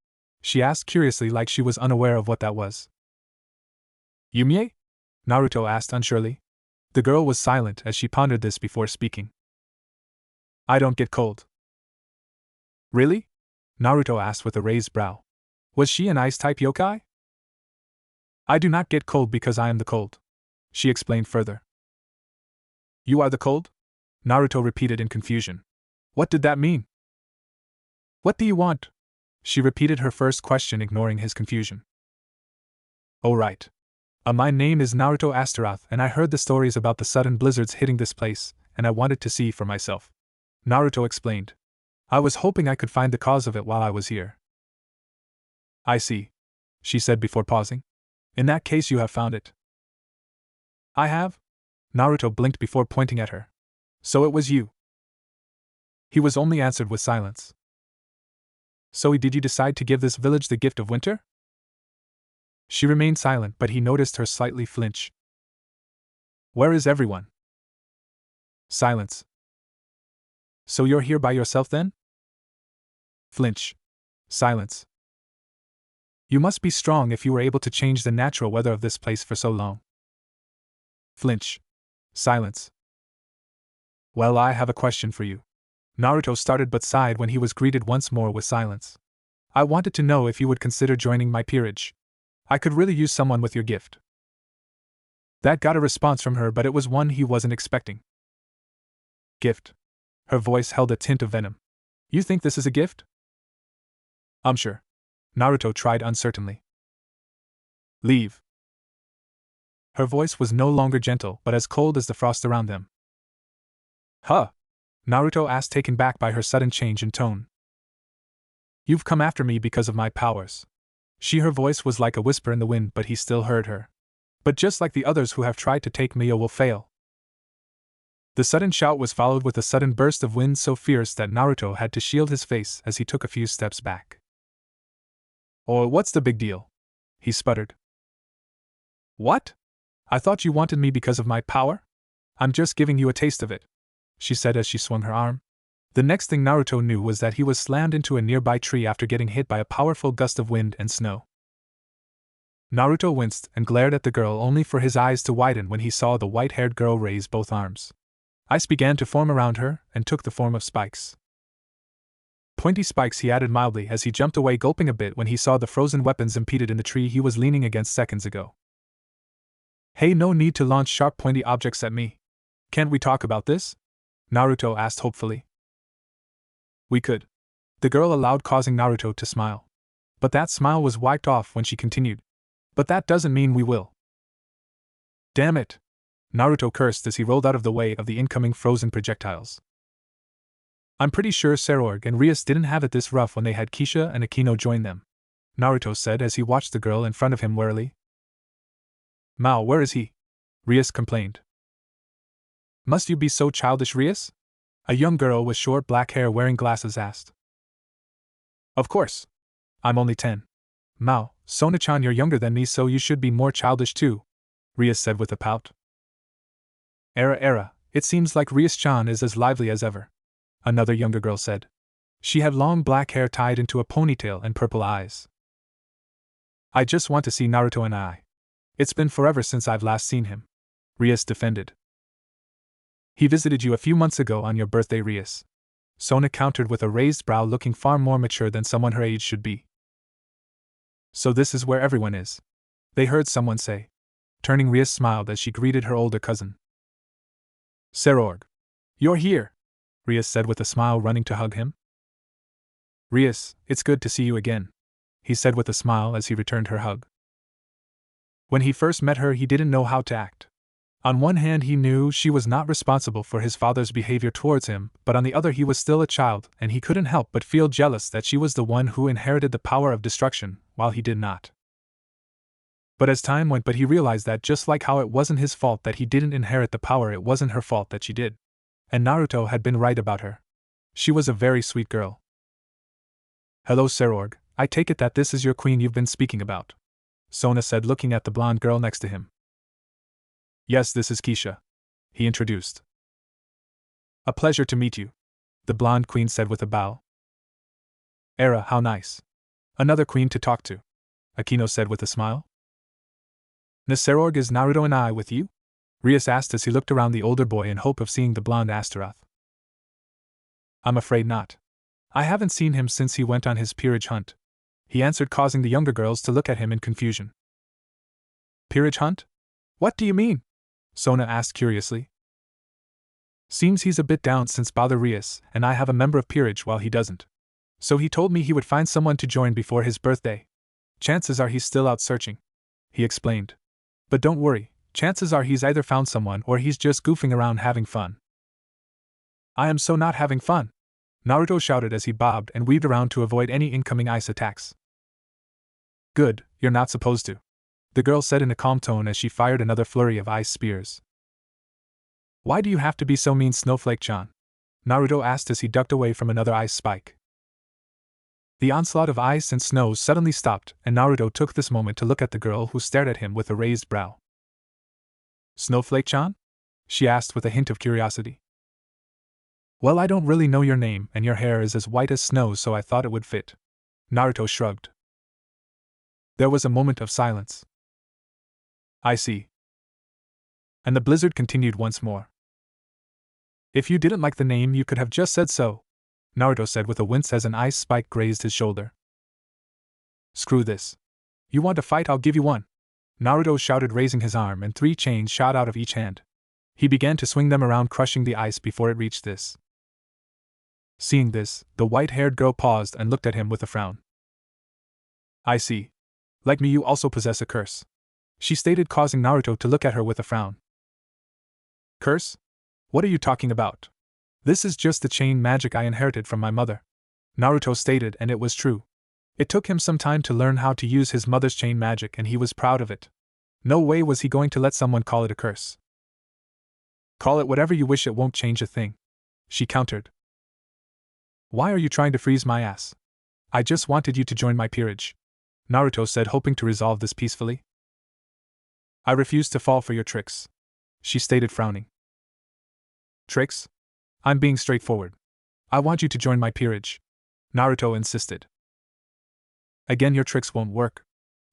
She asked curiously, like she was unaware of what that was. Yumie? Naruto asked unsurely. The girl was silent as she pondered this before speaking. I don't get cold. Really? Naruto asked with a raised brow. Was she an ice-type yokai? I do not get cold because I am the cold, she explained further. You are the cold? Naruto repeated in confusion. What did that mean? What do you want? She repeated her first question, ignoring his confusion. Oh right. My name is Naruto Astaroth, and I heard the stories about the sudden blizzards hitting this place, and I wanted to see for myself. Naruto explained. I was hoping I could find the cause of it while I was here. I see, she said before pausing. In that case, you have found it. I have? Naruto blinked before pointing at her. So it was you. He was only answered with silence. So did you decide to give this village the gift of winter? She remained silent, but he noticed her slightly flinch. Where is everyone? Silence. So you're here by yourself then? Flinch. Silence. You must be strong if you were able to change the natural weather of this place for so long. Flinch. Silence. Well, I have a question for you. Naruto started but sighed when he was greeted once more with silence. I wanted to know if you would consider joining my peerage. I could really use someone with your gift. That got a response from her, but it was one he wasn't expecting. Gift. Her voice held a tint of venom. You think this is a gift? I'm sure. Naruto tried uncertainly. Leave. Her voice was no longer gentle, but as cold as the frost around them. Huh? Naruto asked, taken back by her sudden change in tone. You've come after me because of my powers. Her voice was like a whisper in the wind, but he still heard her. But just like the others who have tried to take me, you will fail. The sudden shout was followed with a sudden burst of wind so fierce that Naruto had to shield his face as he took a few steps back. Oh, what's the big deal? He sputtered. What? I thought you wanted me because of my power? I'm just giving you a taste of it, she said as she swung her arm. The next thing Naruto knew was that he was slammed into a nearby tree after getting hit by a powerful gust of wind and snow. Naruto winced and glared at the girl only for his eyes to widen when he saw the white-haired girl raise both arms. Ice began to form around her and took the form of spikes. Pointy spikes, he added mildly as he jumped away, gulping a bit when he saw the frozen weapons impeded in the tree he was leaning against seconds ago. Hey, no need to launch sharp pointy objects at me. Can't we talk about this? Naruto asked hopefully. We could. The girl allowed, causing Naruto to smile. But that smile was wiped off when she continued. But that doesn't mean we will. Damn it! Naruto cursed as he rolled out of the way of the incoming frozen projectiles. I'm pretty sure Sarorg and Rias didn't have it this rough when they had Kisha and Akino join them, Naruto said as he watched the girl in front of him warily. Mao, where is he? Rias complained. Must you be so childish, Rias? A young girl with short black hair wearing glasses asked. Of course. I'm only 10. Mao, Sona-chan, you're younger than me, so you should be more childish too, Rias said with a pout. Era, it seems like Rias-chan is as lively as ever, another younger girl said. She had long black hair tied into a ponytail and purple eyes. I just want to see Naruto and I. It's been forever since I've last seen him, Rias defended. He visited you a few months ago on your birthday, Rias. Sona countered with a raised brow, looking far more mature than someone her age should be. So this is where everyone is, they heard someone say. Turning, Rias smiled as she greeted her older cousin. Sarorg. You're here, Rias said with a smile, running to hug him. Rias, it's good to see you again, he said with a smile as he returned her hug. When he first met her, he didn't know how to act. On one hand, he knew she was not responsible for his father's behavior towards him, but on the other, he was still a child, and he couldn't help but feel jealous that she was the one who inherited the power of destruction, while he did not. But as time went by, he realized that just like how it wasn't his fault that he didn't inherit the power, it wasn't her fault that she did. And Naruto had been right about her. She was a very sweet girl. Hello, Sarorg, I take it that this is your queen you've been speaking about, Sona said, looking at the blonde girl next to him. Yes, this is Kisha, he introduced. A pleasure to meet you, the blonde queen said with a bow. Era, how nice. Another queen to talk to, Akino said with a smile. Sarorg, is Naruto and I with you? Rias asked as he looked around the older boy in hope of seeing the blonde Astaroth. I'm afraid not. I haven't seen him since he went on his peerage hunt, he answered, causing the younger girls to look at him in confusion. Peerage hunt? What do you mean? Sona asked curiously. Seems he's a bit down since bother Rias and I have a member of peerage while he doesn't. So he told me he would find someone to join before his birthday. Chances are he's still out searching, he explained. But don't worry, chances are he's either found someone or he's just goofing around having fun. I am so not having fun, Naruto shouted as he bobbed and weaved around to avoid any incoming ice attacks. Good, you're not supposed to, the girl said in a calm tone as she fired another flurry of ice spears. Why do you have to be so mean, Snowflake-chan? Naruto asked as he ducked away from another ice spike. The onslaught of ice and snow suddenly stopped, and Naruto took this moment to look at the girl who stared at him with a raised brow. Snowflake-chan? She asked with a hint of curiosity. Well, I don't really know your name, and your hair is as white as snow, so I thought it would fit. Naruto shrugged. There was a moment of silence. I see. And the blizzard continued once more. If you didn't like the name, you could have just said so, Naruto said with a wince as an ice spike grazed his shoulder. Screw this. You want to fight? I'll give you one, Naruto shouted, raising his arm, and 3 chains shot out of each hand. He began to swing them around, crushing the ice before it reached this. Seeing this, the white-haired girl paused and looked at him with a frown. I see. Like me, you also possess a curse, she stated, causing Naruto to look at her with a frown. Curse? What are you talking about? This is just the chain magic I inherited from my mother, Naruto stated, and it was true. It took him some time to learn how to use his mother's chain magic, and he was proud of it. No way was he going to let someone call it a curse. Call it whatever you wish, it won't change a thing, she countered. Why are you trying to freeze my ass? I just wanted you to join my peerage, Naruto said, hoping to resolve this peacefully. I refuse to fall for your tricks, she stated, frowning. Tricks? I'm being straightforward. I want you to join my peerage, Naruto insisted. Again, your tricks won't work.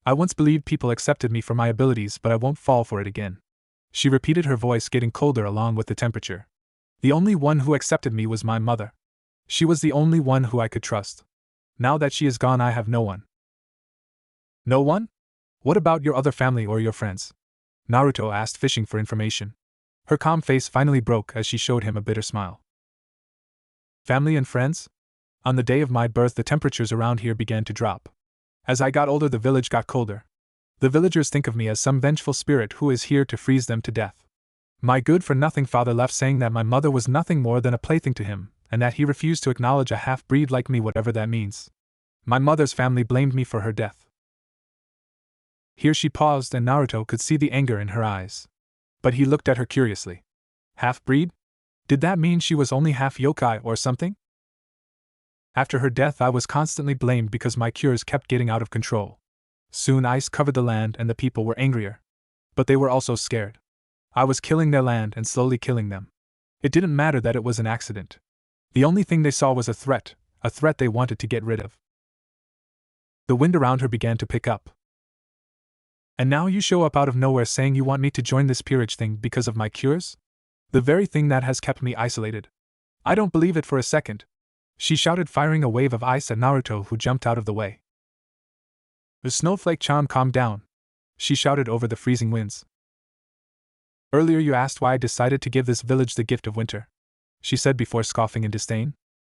I once believed people accepted me for my abilities, but I won't fall for it again. She repeated, her voice getting colder along with the temperature. The only one who accepted me was my mother. She was the only one who I could trust. Now that she is gone, I have no one. No one? What about your other family or your friends? Naruto asked, fishing for information. Her calm face finally broke as she showed him a bitter smile. Family and friends? On the day of my birth, the temperatures around here began to drop. As I got older, the village got colder. The villagers think of me as some vengeful spirit who is here to freeze them to death. My good-for-nothing father left, saying that my mother was nothing more than a plaything to him, and that he refused to acknowledge a half-breed like me, whatever that means. My mother's family blamed me for her death. Here she paused, and Naruto could see the anger in her eyes. But he looked at her curiously. Half-breed? Did that mean she was only half yokai or something? After her death, I was constantly blamed because my cures kept getting out of control. Soon ice covered the land and the people were angrier. But they were also scared. I was killing their land and slowly killing them. It didn't matter that it was an accident. The only thing they saw was a threat they wanted to get rid of. The wind around her began to pick up. And now you show up out of nowhere saying you want me to join this peerage thing because of my cures? The very thing that has kept me isolated. I don't believe it for a second, she shouted, firing a wave of ice at Naruto, who jumped out of the way. The Snowflake-chan, calm down, she shouted over the freezing winds. Earlier you asked why I decided to give this village the gift of winter, she said before scoffing in disdain.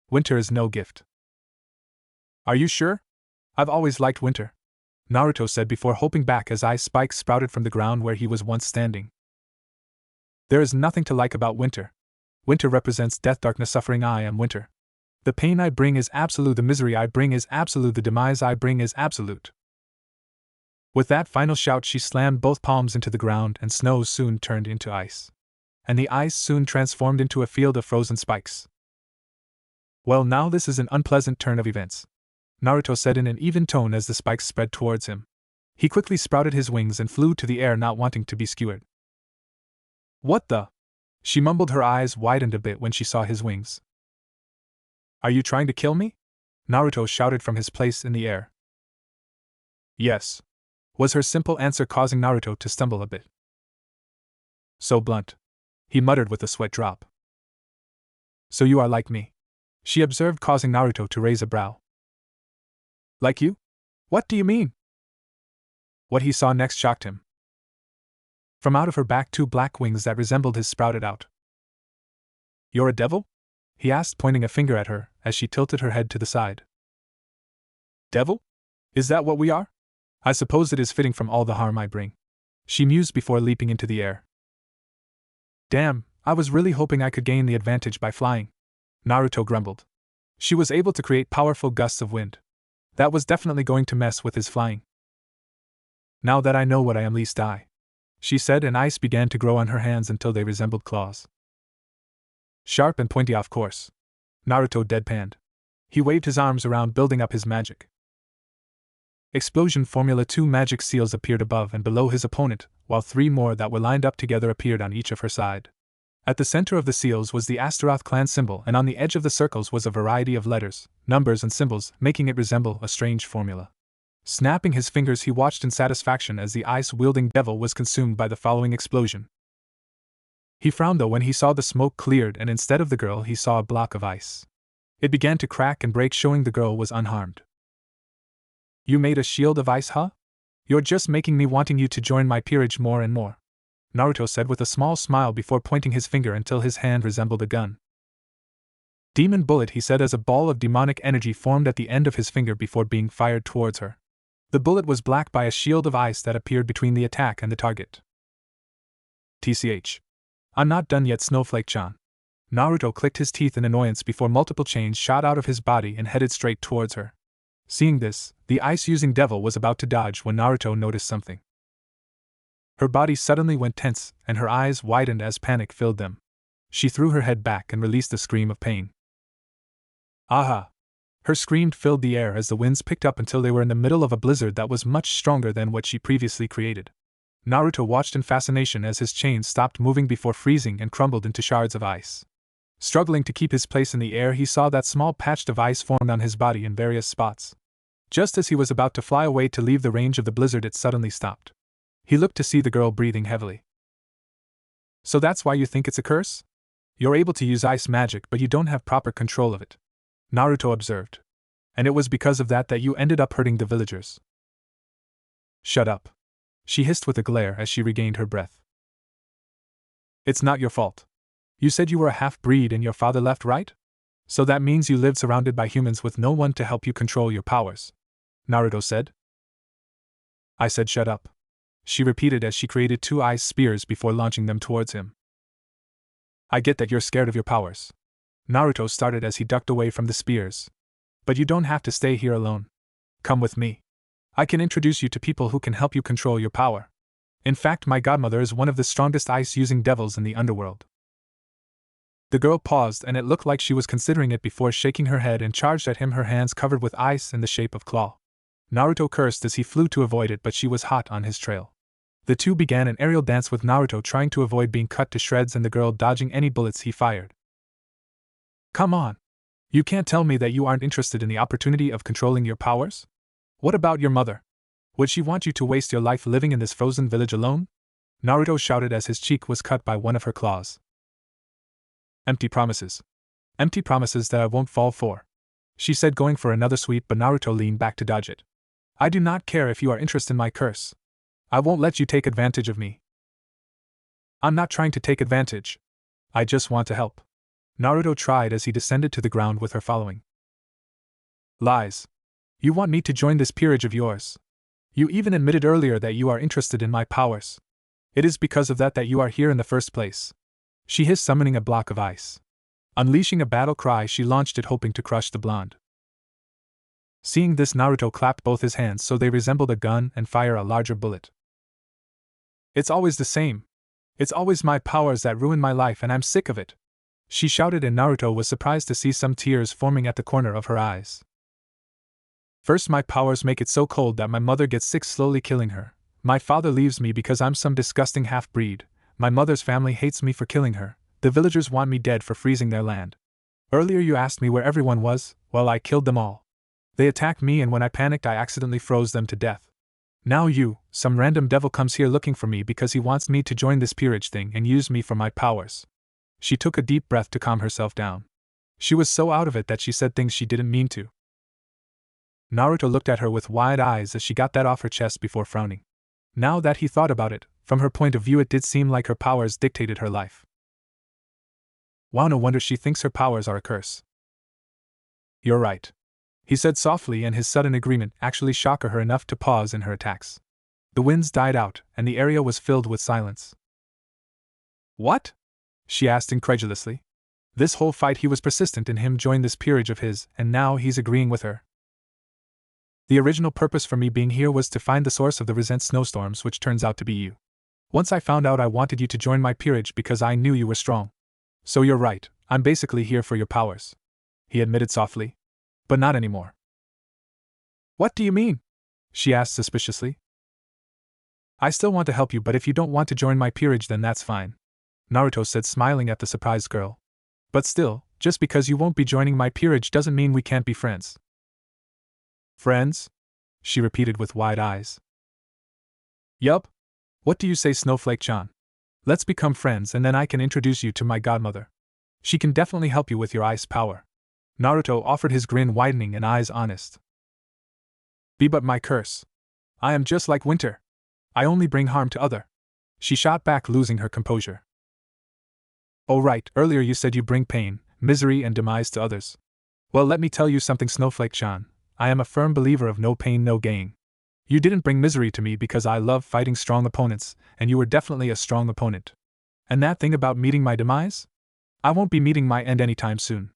Winter is no gift. Are you sure? I've always liked winter, Naruto said before hopping back as ice spikes sprouted from the ground where he was once standing. There is nothing to like about winter. Winter represents death, darkness, suffering. I am winter. The pain I bring is absolute, the misery I bring is absolute, the demise I bring is absolute. With that final shout, she slammed both palms into the ground, and snow soon turned into ice. And the ice soon transformed into a field of frozen spikes. Well, now this is an unpleasant turn of events, Naruto said in an even tone as the spikes spread towards him. He quickly sprouted his wings and flew to the air, not wanting to be skewered. What the? She mumbled, her eyes widened a bit when she saw his wings. Are you trying to kill me? Naruto shouted from his place in the air. Yes, was her simple answer, causing Naruto to stumble a bit. So blunt, he muttered with a sweat drop. So you are like me, she observed, causing Naruto to raise a brow. Like you? What do you mean? What he saw next shocked him. From out of her back, 2 black wings that resembled his sprouted out. You're a devil? He asked, pointing a finger at her as she tilted her head to the side. Devil? Is that what we are? I suppose it is fitting from all the harm I bring, she mused before leaping into the air. Damn, I was really hoping I could gain the advantage by flying, Naruto grumbled. She was able to create powerful gusts of wind. That was definitely going to mess with his flying. Now that I know what I am, least die, she said, and ice began to grow on her hands until they resembled claws. Sharp and pointy, of course, Naruto deadpanned. He waved his arms around, building up his magic. Explosion Formula 2 magic seals appeared above and below his opponent, while 3 more that were lined up together appeared on each of her side. At the center of the seals was the Astaroth clan symbol, and on the edge of the circles was a variety of letters, numbers, and symbols, making it resemble a strange formula. Snapping his fingers, he watched in satisfaction as the ice-wielding devil was consumed by the following explosion. He frowned though when he saw the smoke cleared, and instead of the girl he saw a block of ice. It began to crack and break, showing the girl was unharmed. You made a shield of ice, huh? You're just making me wanting you to join my peerage more and more, Naruto said with a small smile before pointing his finger until his hand resembled a gun. Demon bullet, he said as a ball of demonic energy formed at the end of his finger before being fired towards her. The bullet was blocked by a shield of ice that appeared between the attack and the target. TCH. I'm not done yet, Snowflake-chan. Naruto clicked his teeth in annoyance before multiple chains shot out of his body and headed straight towards her. Seeing this, the ice-using devil was about to dodge when Naruto noticed something. Her body suddenly went tense, and her eyes widened as panic filled them. She threw her head back and released a scream of pain. Aha! Her scream filled the air as the winds picked up until they were in the middle of a blizzard that was much stronger than what she previously created. Naruto watched in fascination as his chain stopped moving before freezing and crumbled into shards of ice. Struggling to keep his place in the air, he saw that small patch of ice formed on his body in various spots. Just as he was about to fly away to leave the range of the blizzard, it suddenly stopped. He looked to see the girl breathing heavily. So that's why you think it's a curse? You're able to use ice magic, but you don't have proper control of it, Naruto observed. And it was because of that you ended up hurting the villagers. Shut up, she hissed with a glare as she regained her breath. It's not your fault. You said you were a half-breed and your father left, right? So that means you lived surrounded by humans with no one to help you control your powers, Naruto said. I said shut up, she repeated as she created 2 ice spears before launching them towards him. I get that you're scared of your powers, Naruto started as he ducked away from the spears. But you don't have to stay here alone. Come with me. I can introduce you to people who can help you control your power. In fact, my godmother is one of the strongest ice-using devils in the underworld. The girl paused, and it looked like she was considering it before shaking her head and charged at him, her hands covered with ice in the shape of claw. Naruto cursed as he flew to avoid it, but she was hot on his trail. The two began an aerial dance with Naruto trying to avoid being cut to shreds and the girl dodging any bullets he fired. Come on. You can't tell me that you aren't interested in the opportunity of controlling your powers? What about your mother? Would she want you to waste your life living in this frozen village alone? Naruto shouted as his cheek was cut by one of her claws. Empty promises. Empty promises that I won't fall for, she said, going for another sweep, but Naruto leaned back to dodge it. I do not care if you are interested in my curse. I won't let you take advantage of me. I'm not trying to take advantage. I just want to help, Naruto tried as he descended to the ground with her following. Lies. You want me to join this peerage of yours. You even admitted earlier that you are interested in my powers. It is because of that you are here in the first place, she hissed, summoning a block of ice. Unleashing a battle cry, she launched it, hoping to crush the blonde. Seeing this, Naruto clapped both his hands so they resembled a gun and fired a larger bullet. It's always the same. It's always my powers that ruin my life, and I'm sick of it, she shouted, and Naruto was surprised to see some tears forming at the corner of her eyes. First, my powers make it so cold that my mother gets sick, slowly killing her. My father leaves me because I'm some disgusting half-breed. My mother's family hates me for killing her. The villagers want me dead for freezing their land. Earlier you asked me where everyone was. Well, I killed them all. They attacked me, and when I panicked I accidentally froze them to death. Now you, some random devil, comes here looking for me because he wants me to join this peerage thing and use me for my powers. She took a deep breath to calm herself down. She was so out of it that she said things she didn't mean to. Naruto looked at her with wide eyes as she got that off her chest before frowning. Now that he thought about it, from her point of view it did seem like her powers dictated her life. Wow, no wonder she thinks her powers are a curse. You're right, he said softly, and his sudden agreement actually shocked her enough to pause in her attacks. The winds died out, and the area was filled with silence. What? She asked incredulously. This whole fight he was persistent in him join this peerage of his, and now he's agreeing with her. The original purpose for me being here was to find the source of the recent snowstorms, which turns out to be you. Once I found out, I wanted you to join my peerage because I knew you were strong. So you're right, I'm basically here for your powers, he admitted softly. But not anymore. What do you mean? She asked suspiciously. I still want to help you, but if you don't want to join my peerage, then that's fine, Naruto said, smiling at the surprised girl. But still, just because you won't be joining my peerage doesn't mean we can't be friends. Friends? She repeated with wide eyes. Yup. What do you say, Snowflake-chan? Let's become friends, and then I can introduce you to my godmother. She can definitely help you with your ice power. Naruto offered, his grin widening and eyes honest. Be but my curse. I am just like winter. I only bring harm to other. She shot back, losing her composure. Oh right, earlier you said you bring pain, misery and demise to others. Well, let me tell you something, Snowflake-chan. I am a firm believer of no pain, no gain. You didn't bring misery to me because I love fighting strong opponents, and you were definitely a strong opponent. And that thing about meeting my demise? I won't be meeting my end anytime soon.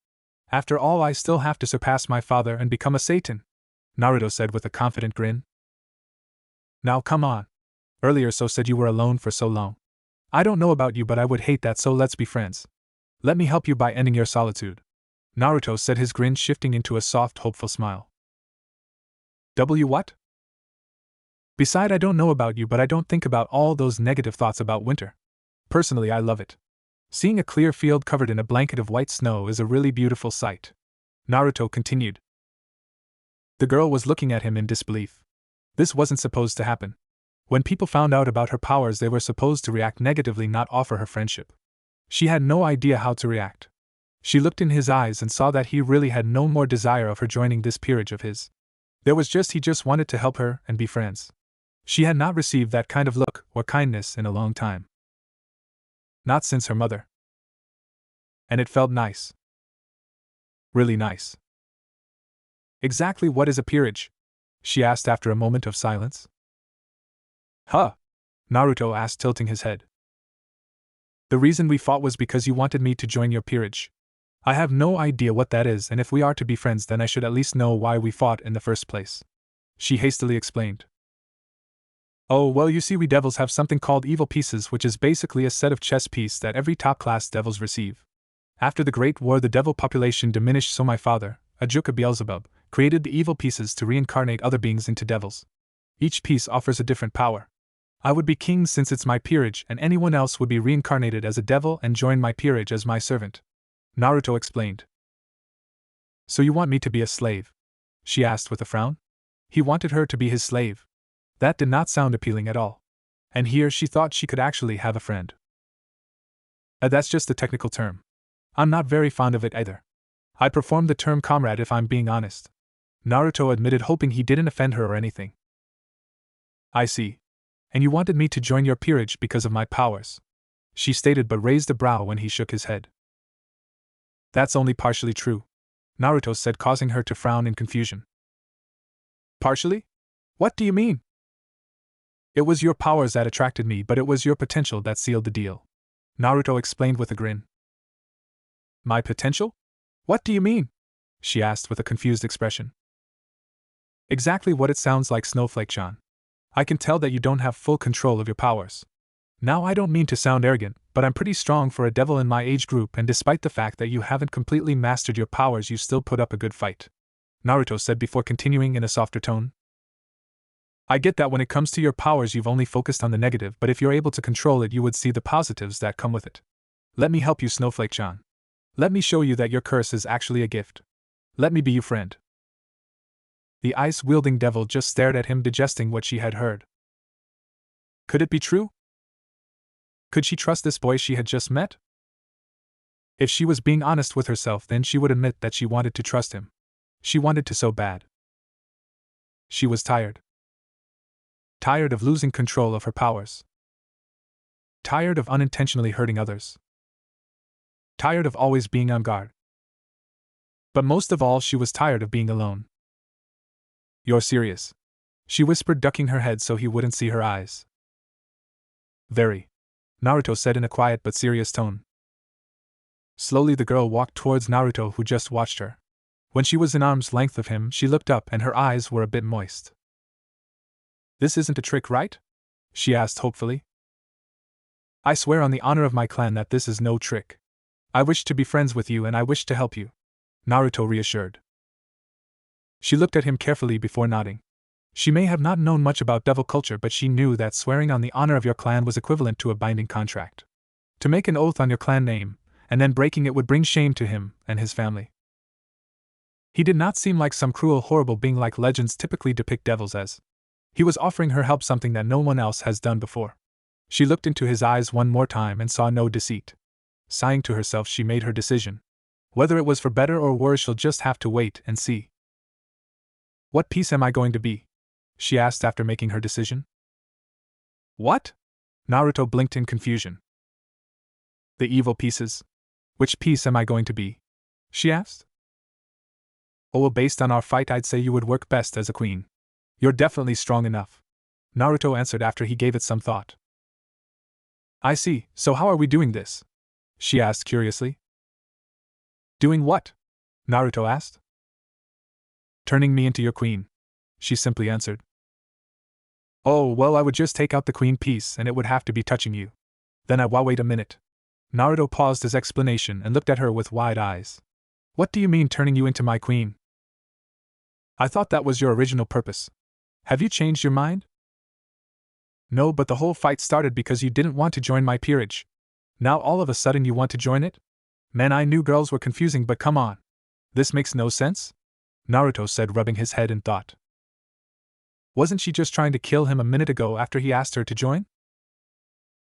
After all, I still have to surpass my father and become a Satan, Naruto said with a confident grin. Now come on. Earlier so said you were alone for so long. I don't know about you, but I would hate that, so let's be friends. Let me help you by ending your solitude, Naruto said, his grin shifting into a soft, hopeful smile. What? Besides, I don't know about you, but I don't think about all those negative thoughts about winter. Personally, I love it. Seeing a clear field covered in a blanket of white snow is a really beautiful sight. Naruto continued. The girl was looking at him in disbelief. This wasn't supposed to happen. When people found out about her powers, they were supposed to react negatively, not offer her friendship. She had no idea how to react. She looked in his eyes and saw that he really had no more desire of her joining this peerage of his. He just wanted to help her and be friends. She had not received that kind of look or kindness in a long time. Not since her mother. And it felt nice. Really nice. Exactly what is a peerage? She asked after a moment of silence. Huh? Naruto asked, tilting his head. The reason we fought was because you wanted me to join your peerage. I have no idea what that is, and if we are to be friends, then I should at least know why we fought in the first place. She hastily explained. Oh, well, you see, we devils have something called evil pieces, which is basically a set of chess pieces that every top-class devils receive. After the Great War, the devil population diminished, so my father, Ajuka Beelzebub, created the evil pieces to reincarnate other beings into devils. Each piece offers a different power. I would be king since it's my peerage, and anyone else would be reincarnated as a devil and join my peerage as my servant. Naruto explained. So you want me to be a slave? She asked with a frown. He wanted her to be his slave. That did not sound appealing at all. And here she thought she could actually have a friend. That's just a technical term. I'm not very fond of it either. I'd prefer the term comrade if I'm being honest. Naruto admitted, hoping he didn't offend her or anything. I see. And you wanted me to join your peerage because of my powers, she stated, but raised a brow when he shook his head. That's only partially true, Naruto said, causing her to frown in confusion. Partially? What do you mean? It was your powers that attracted me, but it was your potential that sealed the deal, Naruto explained with a grin. My potential? What do you mean? She asked with a confused expression. Exactly what it sounds like, Snowflake-chan. I can tell that you don't have full control of your powers. Now, I don't mean to sound arrogant, but I'm pretty strong for a devil in my age group, and despite the fact that you haven't completely mastered your powers, you still put up a good fight, Naruto said before continuing in a softer tone. I get that when it comes to your powers you've only focused on the negative, but if you're able to control it, you would see the positives that come with it. Let me help you, Snowflake-chan. Let me show you that your curse is actually a gift. Let me be your friend. The ice-wielding devil just stared at him, digesting what she had heard. Could it be true? Could she trust this boy she had just met? If she was being honest with herself, then she would admit that she wanted to trust him. She wanted to so bad. She was tired. Tired of losing control of her powers. Tired of unintentionally hurting others. Tired of always being on guard. But most of all, she was tired of being alone. You're serious? She whispered, ducking her head so he wouldn't see her eyes. Very, Naruto said in a quiet but serious tone. Slowly the girl walked towards Naruto, who just watched her. When she was in arm's length of him, she looked up and her eyes were a bit moist. This isn't a trick, right? She asked hopefully. I swear on the honor of my clan that this is no trick. I wish to be friends with you and I wish to help you, Naruto reassured. She looked at him carefully before nodding. She may have not known much about devil culture, but she knew that swearing on the honor of your clan was equivalent to a binding contract. To make an oath on your clan name, and then breaking it would bring shame to him and his family. He did not seem like some cruel, horrible being like legends typically depict devils as. He was offering her help, something that no one else has done before. She looked into his eyes one more time and saw no deceit. Sighing to herself, she made her decision. Whether it was for better or worse, she'll just have to wait and see. What piece am I going to be? She asked after making her decision. What? Naruto blinked in confusion. The evil pieces. Which piece am I going to be? She asked. Oh, well, based on our fight, I'd say you would work best as a queen. You're definitely strong enough, Naruto answered after he gave it some thought. I see, so how are we doing this? She asked curiously. Doing what? Naruto asked. Turning me into your queen, she simply answered. Oh, well, I would just take out the queen piece and it would have to be touching you. Then wait a minute. Naruto paused his explanation and looked at her with wide eyes. What do you mean turning you into my queen? I thought that was your original purpose. Have you changed your mind? No, but the whole fight started because you didn't want to join my peerage. Now all of a sudden you want to join it? Man, I knew girls were confusing, but come on. This makes no sense? Naruto said, rubbing his head in thought. Wasn't she just trying to kill him a minute ago after he asked her to join?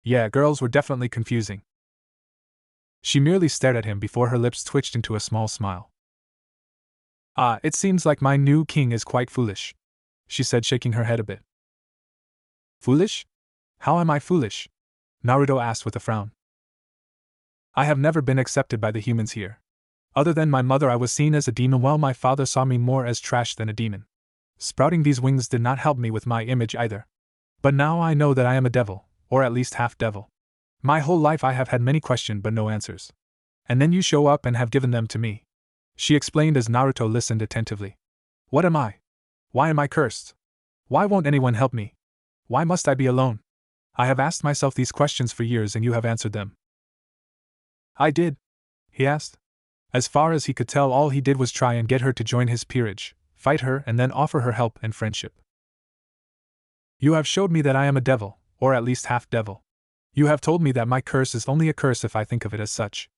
Yeah, girls were definitely confusing. She merely stared at him before her lips twitched into a small smile. Ah, it seems like my new king is quite foolish, she said, shaking her head a bit. Foolish? How am I foolish? Naruto asked with a frown. I have never been accepted by the humans here. Other than my mother, I was seen as a demon, while my father saw me more as trash than a demon. Sprouting these wings did not help me with my image either. But now I know that I am a devil, or at least half devil. My whole life I have had many questions but no answers. And then you show up and have given them to me. She explained as Naruto listened attentively. What am I? Why am I cursed? Why won't anyone help me? Why must I be alone? I have asked myself these questions for years and you have answered them. I did? He asked. As far as he could tell, all he did was try and get her to join his peerage, fight her, and then offer her help and friendship. You have showed me that I am a devil, or at least half devil. You have told me that my curse is only a curse if I think of it as such.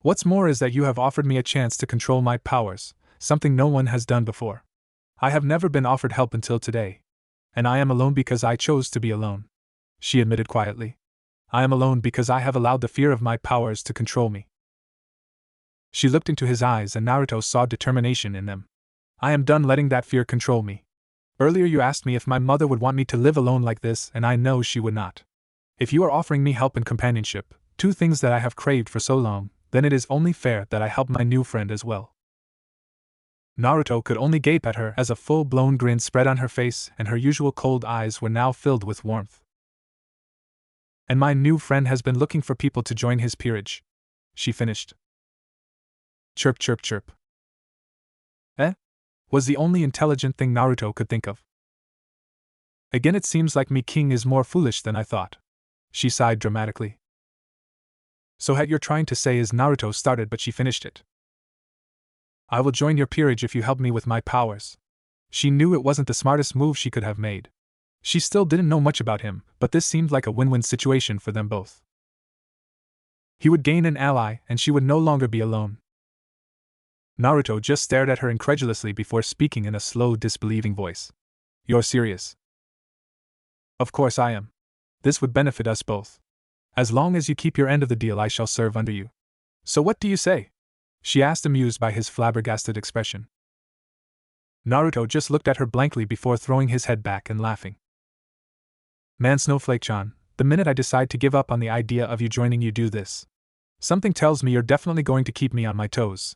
What's more is that you have offered me a chance to control my powers, something no one has done before. I have never been offered help until today. And I am alone because I chose to be alone. She admitted quietly. I am alone because I have allowed the fear of my powers to control me. She looked into his eyes and Naruto saw determination in them. I am done letting that fear control me. Earlier you asked me if my mother would want me to live alone like this, and I know she would not. If you are offering me help and companionship, two things that I have craved for so long, then it is only fair that I help my new friend as well. Naruto could only gape at her as a full-blown grin spread on her face and her usual cold eyes were now filled with warmth. And my new friend has been looking for people to join his peerage, she finished. Chirp chirp chirp. Eh? Was the only intelligent thing Naruto could think of. Again, it seems like me king is more foolish than I thought. She sighed dramatically. So what you're trying to say is, Naruto started, but she finished it. I will join your peerage if you help me with my powers. She knew it wasn't the smartest move she could have made. She still didn't know much about him, but this seemed like a win-win situation for them both. He would gain an ally, and she would no longer be alone. Naruto just stared at her incredulously before speaking in a slow, disbelieving voice. You're serious? Of course I am. This would benefit us both. As long as you keep your end of the deal, I shall serve under you. So what do you say? She asked, amused by his flabbergasted expression. Naruto just looked at her blankly before throwing his head back and laughing. Man, Snowflake-chan, the minute I decide to give up on the idea of you joining, you do this. Something tells me you're definitely going to keep me on my toes,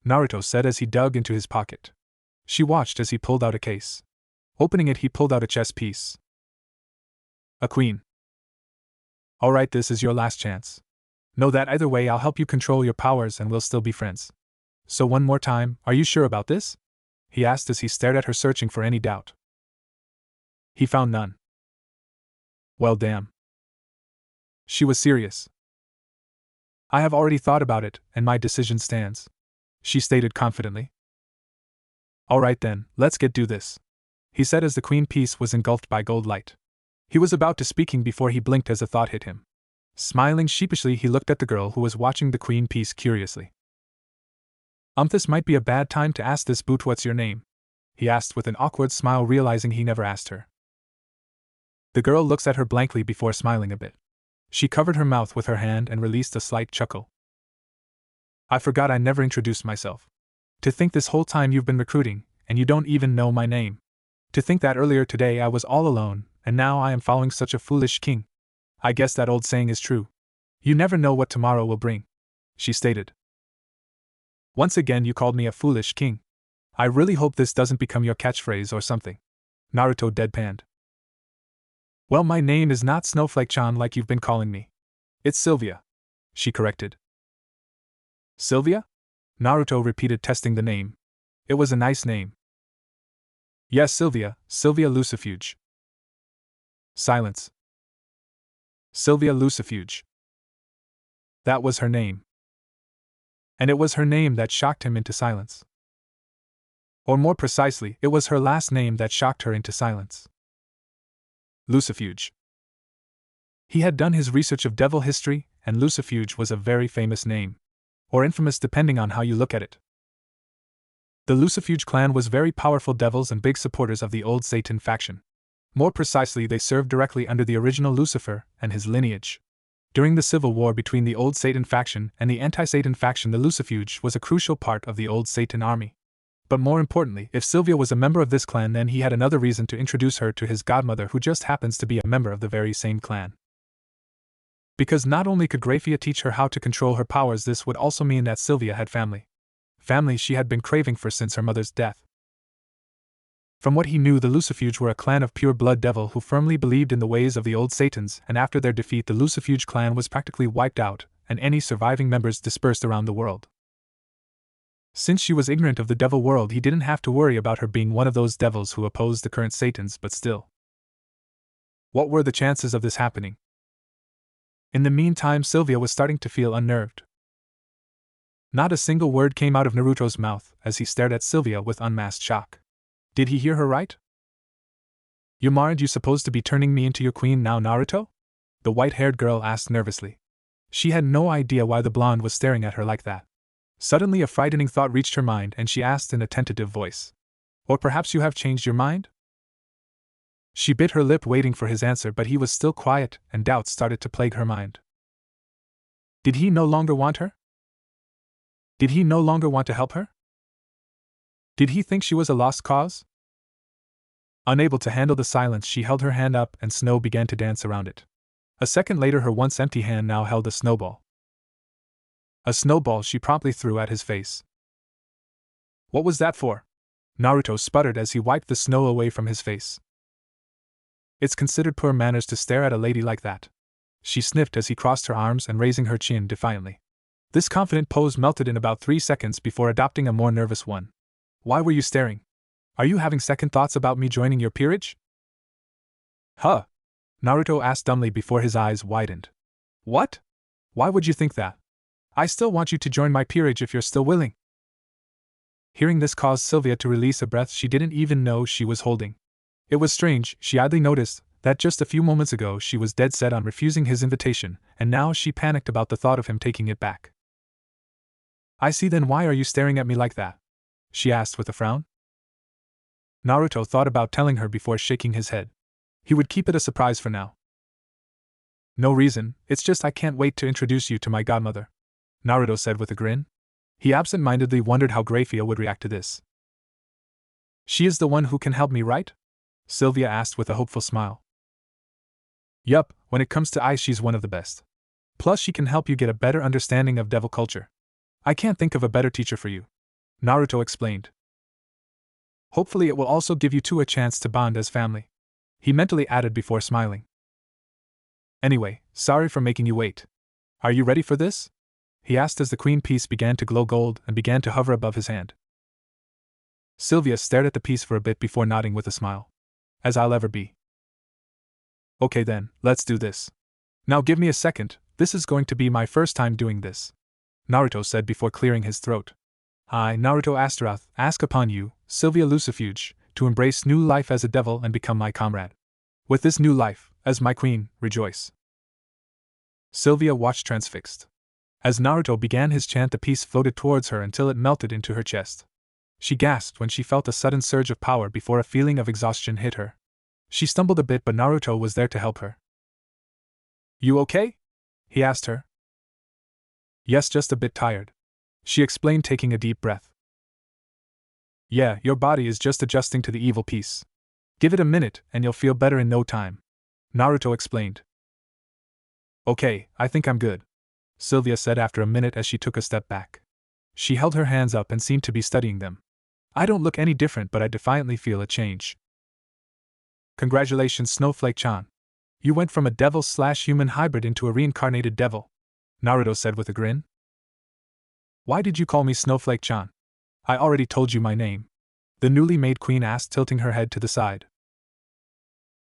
Naruto said as he dug into his pocket. She watched as he pulled out a case. Opening it, he pulled out a chess piece. A queen. Alright, this is your last chance. Know that either way I'll help you control your powers and we'll still be friends. So one more time, are you sure about this? He asked as he stared at her, searching for any doubt. He found none. Well, damn. She was serious. I have already thought about it, and my decision stands, she stated confidently. Alright then, let's get do this, he said as the queen piece was engulfed by gold light. He was about to speaking before he blinked as a thought hit him. Smiling sheepishly, he looked at the girl who was watching the queen piece curiously. This might be a bad time to ask this boot, what's your name? He asked with an awkward smile, realizing he never asked her. The girl looks at her blankly before smiling a bit. She covered her mouth with her hand and released a slight chuckle. I forgot I never introduced myself. To think this whole time you've been recruiting, and you don't even know my name. To think that earlier today I was all alone, and now I am following such a foolish king. I guess that old saying is true. You never know what tomorrow will bring, she stated. Once again you called me a foolish king. I really hope this doesn't become your catchphrase or something, Naruto deadpanned. Well, my name is not Snowflake-chan like you've been calling me. It's Sylvia, she corrected. Sylvia? Naruto repeated, testing the name. It was a nice name. Yes, Sylvia Lucifuge. Silence. Sylvia Lucifuge. That was her name. And it was her name that shocked him into silence. Or more precisely, it was her last name that shocked her into silence. Lucifuge. He had done his research of devil history, and Lucifuge was a very famous name. Or infamous depending on how you look at it. The Lucifuge clan was very powerful devils and big supporters of the old Satan faction. More precisely, they served directly under the original Lucifer and his lineage. During the civil war between the old Satan faction and the anti-Satan faction, the Lucifuge was a crucial part of the old Satan army. But more importantly, if Sylvia was a member of this clan, then he had another reason to introduce her to his godmother, who just happens to be a member of the very same clan. Because not only could Grafia teach her how to control her powers, this would also mean that Sylvia had family. Family she had been craving for since her mother's death. From what he knew, the Lucifuge were a clan of pure-blood devil who firmly believed in the ways of the old Satans, and after their defeat the Lucifuge clan was practically wiped out, and any surviving members dispersed around the world. Since she was ignorant of the devil world, he didn't have to worry about her being one of those devils who opposed the current Satans, but still. What were the chances of this happening? In the meantime, Sylvia was starting to feel unnerved. Not a single word came out of Naruto's mouth as he stared at Sylvia with unmasked shock. Did he hear her right? Aren't you supposed to be turning me into your queen now, Naruto? The white-haired girl asked nervously. She had no idea why the blonde was staring at her like that. Suddenly a frightening thought reached her mind and she asked in a tentative voice. Or perhaps you have changed your mind? She bit her lip waiting for his answer, but he was still quiet and doubts started to plague her mind. Did he no longer want her? Did he no longer want to help her? Did he think she was a lost cause? Unable to handle the silence, she held her hand up and snow began to dance around it. A second later, her once empty hand now held a snowball. A snowball she promptly threw at his face. What was that for? Naruto sputtered as he wiped the snow away from his face. It's considered poor manners to stare at a lady like that. She sniffed as he crossed her arms and raising her chin defiantly. This confident pose melted in about 3 seconds before adopting a more nervous one. Why were you staring? Are you having second thoughts about me joining your peerage? Huh? Naruto asked dumbly before his eyes widened. What? Why would you think that? I still want you to join my peerage if you're still willing. Hearing this caused Sylvia to release a breath she didn't even know she was holding. It was strange, she idly noticed, that just a few moments ago she was dead set on refusing his invitation, and now she panicked about the thought of him taking it back. I see, then why are you staring at me like that? She asked with a frown. Naruto thought about telling her before shaking his head. He would keep it a surprise for now. No reason, it's just I can't wait to introduce you to my godmother, Naruto said with a grin. He absent-mindedly wondered how Grafia would react to this. She is the one who can help me, right? Sylvia asked with a hopeful smile. Yup, when it comes to ice she's one of the best. Plus she can help you get a better understanding of devil culture. I can't think of a better teacher for you, Naruto explained. Hopefully it will also give you two a chance to bond as family, he mentally added before smiling. Anyway, sorry for making you wait. Are you ready for this? He asked as the queen piece began to glow gold and began to hover above his hand. Sylvia stared at the piece for a bit before nodding with a smile. As I'll ever be. Okay then, let's do this. Now give me a second, this is going to be my first time doing this, Naruto said before clearing his throat. I, Naruto Astaroth, ask upon you, Sylvia Lucifuge, to embrace new life as a devil and become my comrade. With this new life, as my queen, rejoice. Sylvia watched transfixed. As Naruto began his chant, the piece floated towards her until it melted into her chest. She gasped when she felt a sudden surge of power before a feeling of exhaustion hit her. She stumbled a bit, but Naruto was there to help her. You okay? He asked her. Yes, just a bit tired, she explained, taking a deep breath. Yeah, your body is just adjusting to the evil piece. Give it a minute and you'll feel better in no time, Naruto explained. Okay, I think I'm good, Sylvia said after a minute as she took a step back. She held her hands up and seemed to be studying them. I don't look any different, but I defiantly feel a change. Congratulations, Snowflake-chan. You went from a devil/human hybrid into a reincarnated devil, Naruto said with a grin. Why did you call me Snowflake-chan? I already told you my name, the newly made queen asked, tilting her head to the side.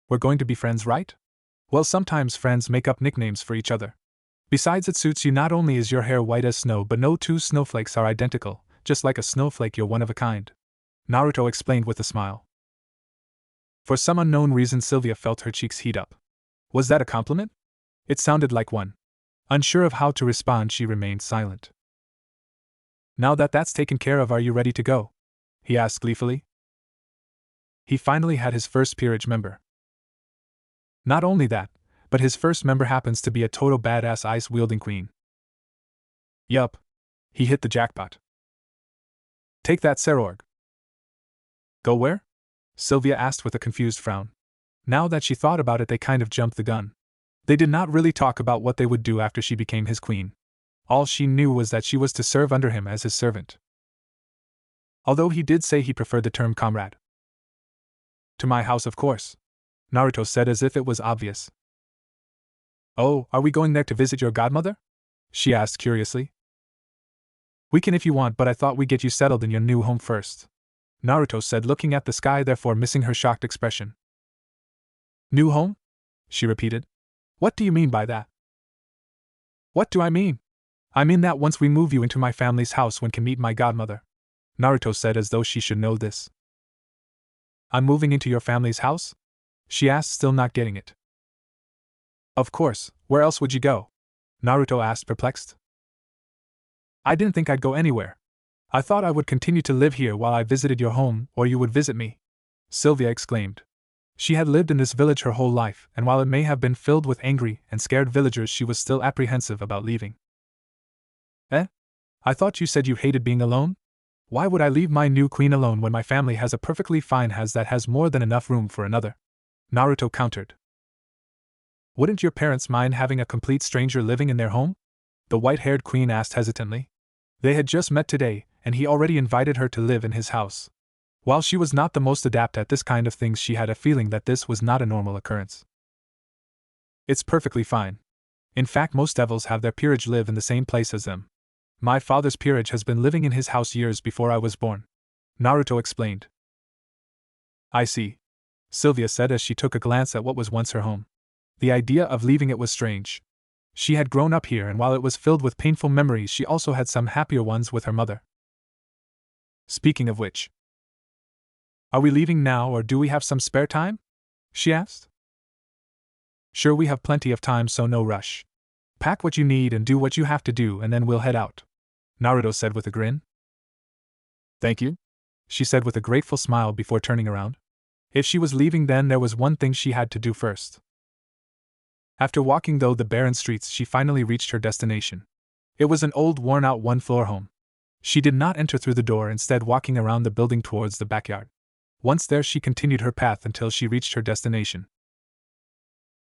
We're going to be friends, right? Well, sometimes friends make up nicknames for each other. Besides, it suits you. Not only is your hair white as snow, but no two snowflakes are identical. Just like a snowflake, you're one of a kind, Naruto explained with a smile. For some unknown reason, Sylvia felt her cheeks heat up. Was that a compliment? It sounded like one. Unsure of how to respond, she remained silent. Now that that's taken care of, are you ready to go? He asked gleefully. He finally had his first peerage member. Not only that, but his first member happens to be a total badass ice-wielding queen. Yup. He hit the jackpot. Take that, Serorg. Go where? Sylvia asked with a confused frown. Now that she thought about it, they kind of jumped the gun. They did not really talk about what they would do after she became his queen. All she knew was that she was to serve under him as his servant. Although he did say he preferred the term comrade. To my house, of course, Naruto said as if it was obvious. Oh, are we going there to visit your godmother? She asked curiously. We can if you want, but I thought we'd get you settled in your new home first, Naruto said, looking at the sky, therefore missing her shocked expression. New home? She repeated. What do you mean by that? What do I mean? I mean that once we move you into my family's house, one can meet my godmother, Naruto said as though she should know this. I'm moving into your family's house? She asked, still not getting it. Of course, where else would you go? Naruto asked, perplexed. I didn't think I'd go anywhere. I thought I would continue to live here while I visited your home, or you would visit me, Sylvia exclaimed. She had lived in this village her whole life, and while it may have been filled with angry and scared villagers, she was still apprehensive about leaving. I thought you said you hated being alone? Why would I leave my new queen alone when my family has a perfectly fine house that has more than enough room for another? Naruto countered. Wouldn't your parents mind having a complete stranger living in their home? The white-haired queen asked hesitantly. They had just met today, and he already invited her to live in his house. While she was not the most adept at this kind of things, she had a feeling that this was not a normal occurrence. It's perfectly fine. In fact, most devils have their peerage live in the same place as them. My father's peerage has been living in his house years before I was born, Naruto explained. I see, Sylvia said as she took a glance at what was once her home. The idea of leaving it was strange. She had grown up here, and while it was filled with painful memories, she also had some happier ones with her mother. Speaking of which, are we leaving now, or do we have some spare time? She asked. Sure, we have plenty of time, so no rush. Pack what you need and do what you have to do, and then we'll head out, Naruto said with a grin. Thank you, she said with a grateful smile before turning around. If she was leaving, then there was one thing she had to do first. After walking through the barren streets, she finally reached her destination. It was an old, worn-out one-floor home. She did not enter through the door, instead walking around the building towards the backyard. Once there, she continued her path until she reached her destination.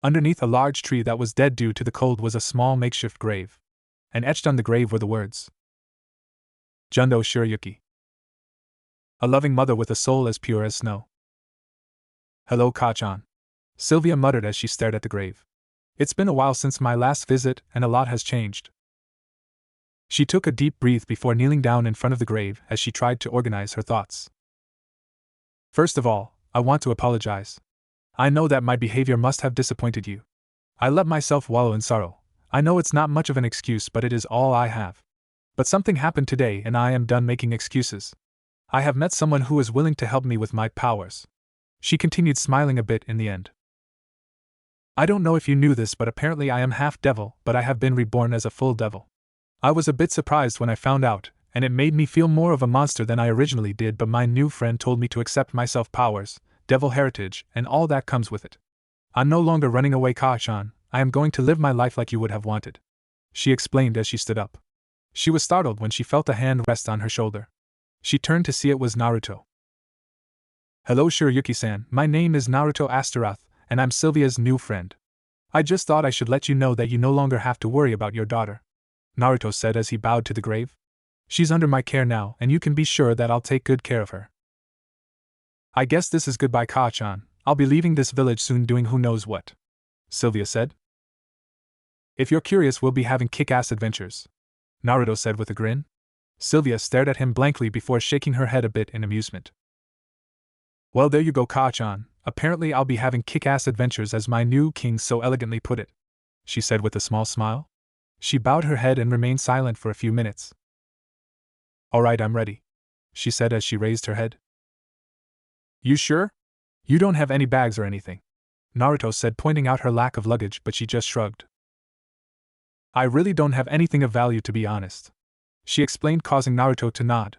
Underneath a large tree that was dead due to the cold was a small makeshift grave. And etched on the grave were the words, Jundo Shiryuki. A loving mother with a soul as pure as snow. Hello, Ka-chan, Sylvia muttered as she stared at the grave. It's been a while since my last visit, and a lot has changed. She took a deep breath before kneeling down in front of the grave as she tried to organize her thoughts. First of all, I want to apologize. I know that my behavior must have disappointed you. I let myself wallow in sorrow. I know it's not much of an excuse, but it is all I have. But something happened today, and I am done making excuses. I have met someone who is willing to help me with my powers. She continued, smiling a bit in the end. I don't know if you knew this, but apparently I am half devil, but I have been reborn as a full devil. I was a bit surprised when I found out, and it made me feel more of a monster than I originally did, but my new friend told me to accept myself powers, devil heritage, and all that comes with it. I'm no longer running away, Ka-chan. I am going to live my life like you would have wanted, she explained as she stood up. She was startled when she felt a hand rest on her shoulder. She turned to see it was Naruto. Hello, Shiryuki-san, my name is Naruto Astaroth, and I'm Sylvia's new friend. I just thought I should let you know that you no longer have to worry about your daughter, Naruto said as he bowed to the grave. She's under my care now, and you can be sure that I'll take good care of her. I guess this is goodbye, Ka-chan. I'll be leaving this village soon, doing who knows what, Sylvia said. If you're curious, we'll be having kick-ass adventures, Naruto said with a grin. Sylvia stared at him blankly before shaking her head a bit in amusement. Well, there you go, Ka-chan. Apparently I'll be having kick-ass adventures, as my new king so elegantly put it, she said with a small smile. She bowed her head and remained silent for a few minutes. All right, I'm ready, she said as she raised her head. You sure? You don't have any bags or anything, Naruto said, pointing out her lack of luggage, but she just shrugged. I really don't have anything of value to be honest, she explained, causing Naruto to nod.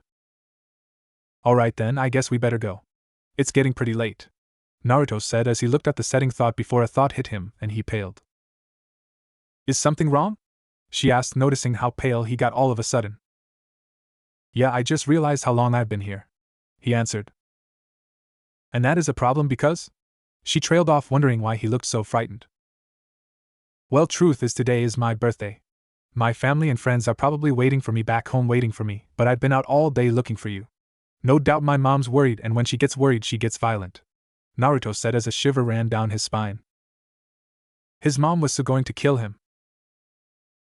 Alright then, I guess we better go. It's getting pretty late, Naruto said as he looked at the setting thought before a thought hit him and he paled. Is something wrong? She asked, noticing how pale he got all of a sudden. Yeah, I just realized how long I've been here, he answered. And that is a problem because? She trailed off, wondering why he looked so frightened. Well, truth is today is my birthday. My family and friends are probably waiting for me back home, waiting for me, but I've been out all day looking for you. No doubt my mom's worried, and when she gets worried she gets violent, Naruto said as a shiver ran down his spine. His mom was so going to kill him.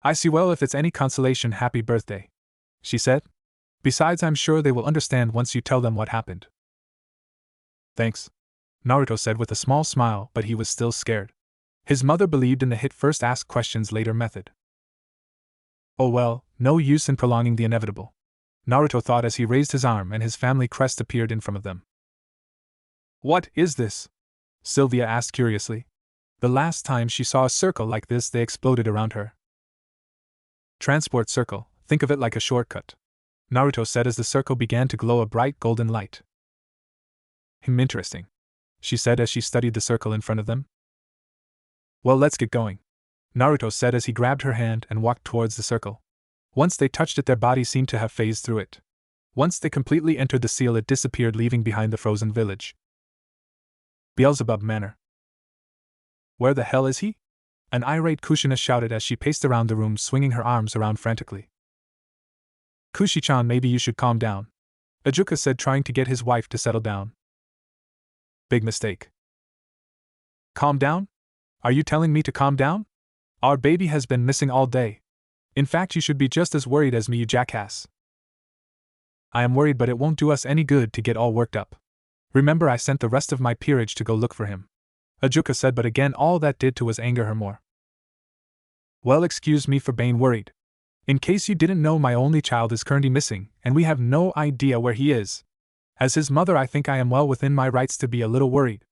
I see. Well, if it's any consolation, happy birthday, she said. Besides, I'm sure they will understand once you tell them what happened. Thanks, Naruto said with a small smile, but he was still scared. His mother believed in the hit first ask questions later method. Oh well, no use in prolonging the inevitable, Naruto thought as he raised his arm and his family crest appeared in front of them. What is this? Sylvia asked curiously. The last time she saw a circle like this, they exploded around her. Transport circle, think of it like a shortcut, Naruto said as the circle began to glow a bright golden light. Interesting, she said as she studied the circle in front of them. Well, let's get going, Naruto said as he grabbed her hand and walked towards the circle. Once they touched it, their bodies seemed to have phased through it. Once they completely entered the seal, it disappeared, leaving behind the frozen village. Beelzebub Manor. Where the hell is he? An irate Kushina shouted as she paced around the room, swinging her arms around frantically. Kushi-chan, maybe you should calm down, Ajuka said, trying to get his wife to settle down. Big mistake. Calm down? Are you telling me to calm down? Our baby has been missing all day. In fact, you should be just as worried as me, you jackass. I am worried, but it won't do us any good to get all worked up. Remember, I sent the rest of my peerage to go look for him, Ajuka said, but again all that did to was anger her more. Well, excuse me for being worried. In case you didn't know, my only child is currently missing, and we have no idea where he is. As his mother, I think I am well within my rights to be a little worried.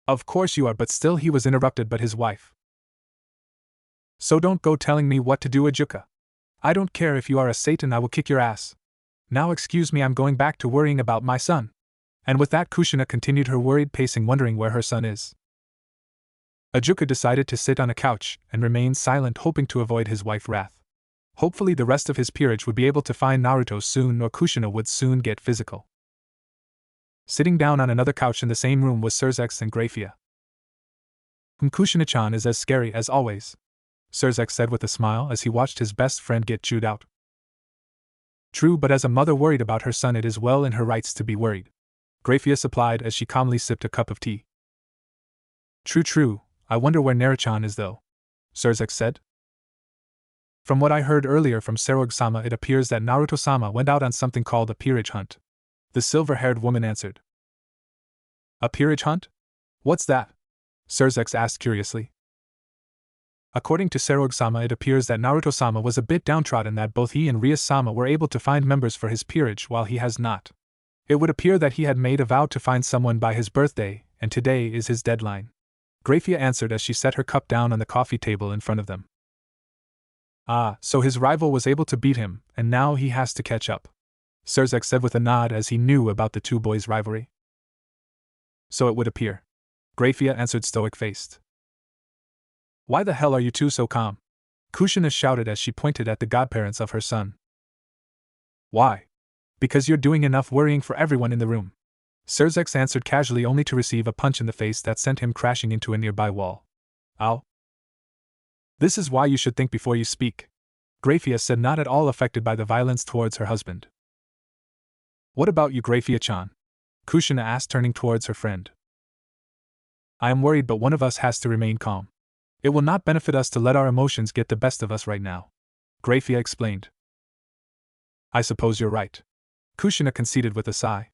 Of course you are, but still, he was interrupted but his wife. So don't go telling me what to do, Ajuka. I don't care if you are a Satan, I will kick your ass. Now excuse me, I'm going back to worrying about my son. And with that, Kushina continued her worried pacing, wondering where her son is. Ajuka decided to sit on a couch and remain silent, hoping to avoid his wife's wrath. Hopefully the rest of his peerage would be able to find Naruto soon, or Kushina would soon get physical. Sitting down on another couch in the same room was Surzex and Grafia. Kushina-chan is as scary as always, Surzex said with a smile as he watched his best friend get chewed out. True, but as a mother worried about her son, it is well in her rights to be worried, Grafia supplied as she calmly sipped a cup of tea. True, I wonder where Naruto-chan is though, Surzex said. From what I heard earlier from Serog-sama, it appears that Naruto-sama went out on something called a peerage hunt, the silver-haired woman answered. A peerage hunt? What's that? Surzex asked curiously. According to Serog-sama, it appears that Naruto-sama was a bit downtrodden, that both he and Rias-sama were able to find members for his peerage while he has not. It would appear that he had made a vow to find someone by his birthday, and today is his deadline, Grafia answered as she set her cup down on the coffee table in front of them. Ah, so his rival was able to beat him, and now he has to catch up, Surzex said with a nod as he knew about the two boys' rivalry. So it would appear, Grafia answered stoic-faced. Why the hell are you two so calm? Kushina shouted as she pointed at the godparents of her son. Why? Because you're doing enough worrying for everyone in the room, Surzex answered casually, only to receive a punch in the face that sent him crashing into a nearby wall. Ow. This is why you should think before you speak, Grafia said, not at all affected by the violence towards her husband. What about you, Grafia-chan? Kushina asked, turning towards her friend. I am worried, but one of us has to remain calm. It will not benefit us to let our emotions get the best of us right now, Grafia explained. I suppose you're right, Kushina conceded with a sigh.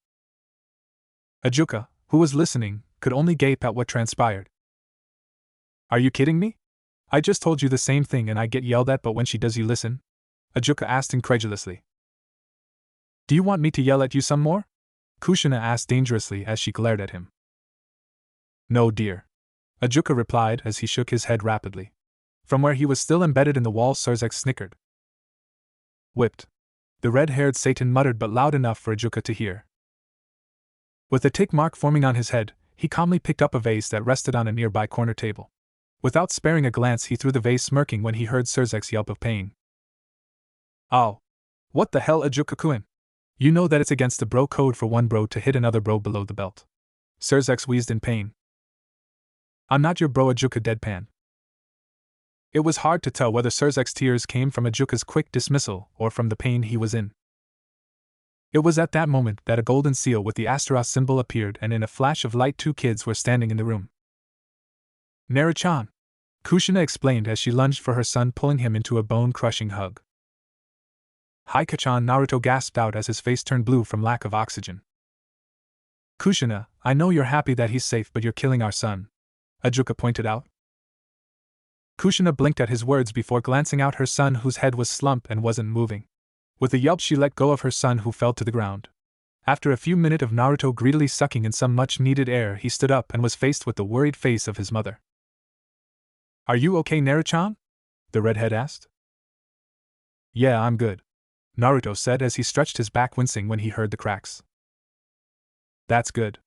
Ajuka, who was listening, could only gape at what transpired. Are you kidding me? I just told you the same thing and I get yelled at, but when she does you listen? Ajuka asked incredulously. Do you want me to yell at you some more? Kushina asked dangerously as she glared at him. No, dear, Ajuka replied as he shook his head rapidly. From where he was still embedded in the wall, Surzex snickered. Whipped. The red-haired Satan muttered, but loud enough for Ajuka to hear. With a tick mark forming on his head, he calmly picked up a vase that rested on a nearby corner table. Without sparing a glance, he threw the vase, smirking when he heard Surzex yelp of pain. "Oh. What the hell, Ajuka-kun? You know that it's against the bro code for one bro to hit another bro below the belt." Surzex wheezed in pain. "I'm not your bro," Ajuka deadpan. It was hard to tell whether Surzex's tears came from Ajuka's quick dismissal or from the pain he was in. It was at that moment that a golden seal with the Astaroth symbol appeared, and in a flash of light 2 kids were standing in the room. "Naru-chan," Kushina explained as she lunged for her son, pulling him into a bone-crushing hug. "Haika-chan," Naruto gasped out as his face turned blue from lack of oxygen. "Kushina, I know you're happy that he's safe, but you're killing our son," Ajuka pointed out. Kushina blinked at his words before glancing at her son, whose head was slumped and wasn't moving. With a yelp, she let go of her son, who fell to the ground. After a few minutes of Naruto greedily sucking in some much-needed air, he stood up and was faced with the worried face of his mother. "Are you okay, Naru-chan?" the redhead asked. "Yeah, I'm good," Naruto said as he stretched his back, wincing when he heard the cracks. "That's good."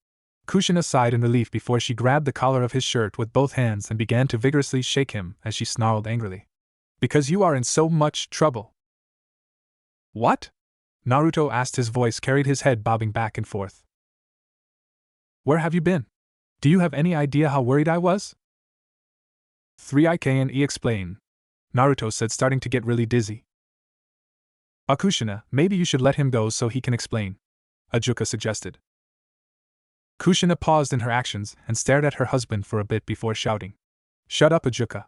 Kushina sighed in relief before she grabbed the collar of his shirt with both hands and began to vigorously shake him as she snarled angrily. "Because you are in so much trouble." "What?" Naruto asked, his voice carried his head bobbing back and forth. "Where have you been? Do you have any idea how worried I was?" 3IKNE explain, Naruto said, starting to get really dizzy. "Kushina, maybe you should let him go so he can explain," Ajuka suggested. Kushina paused in her actions and stared at her husband for a bit before shouting, "Shut up, Ajuka.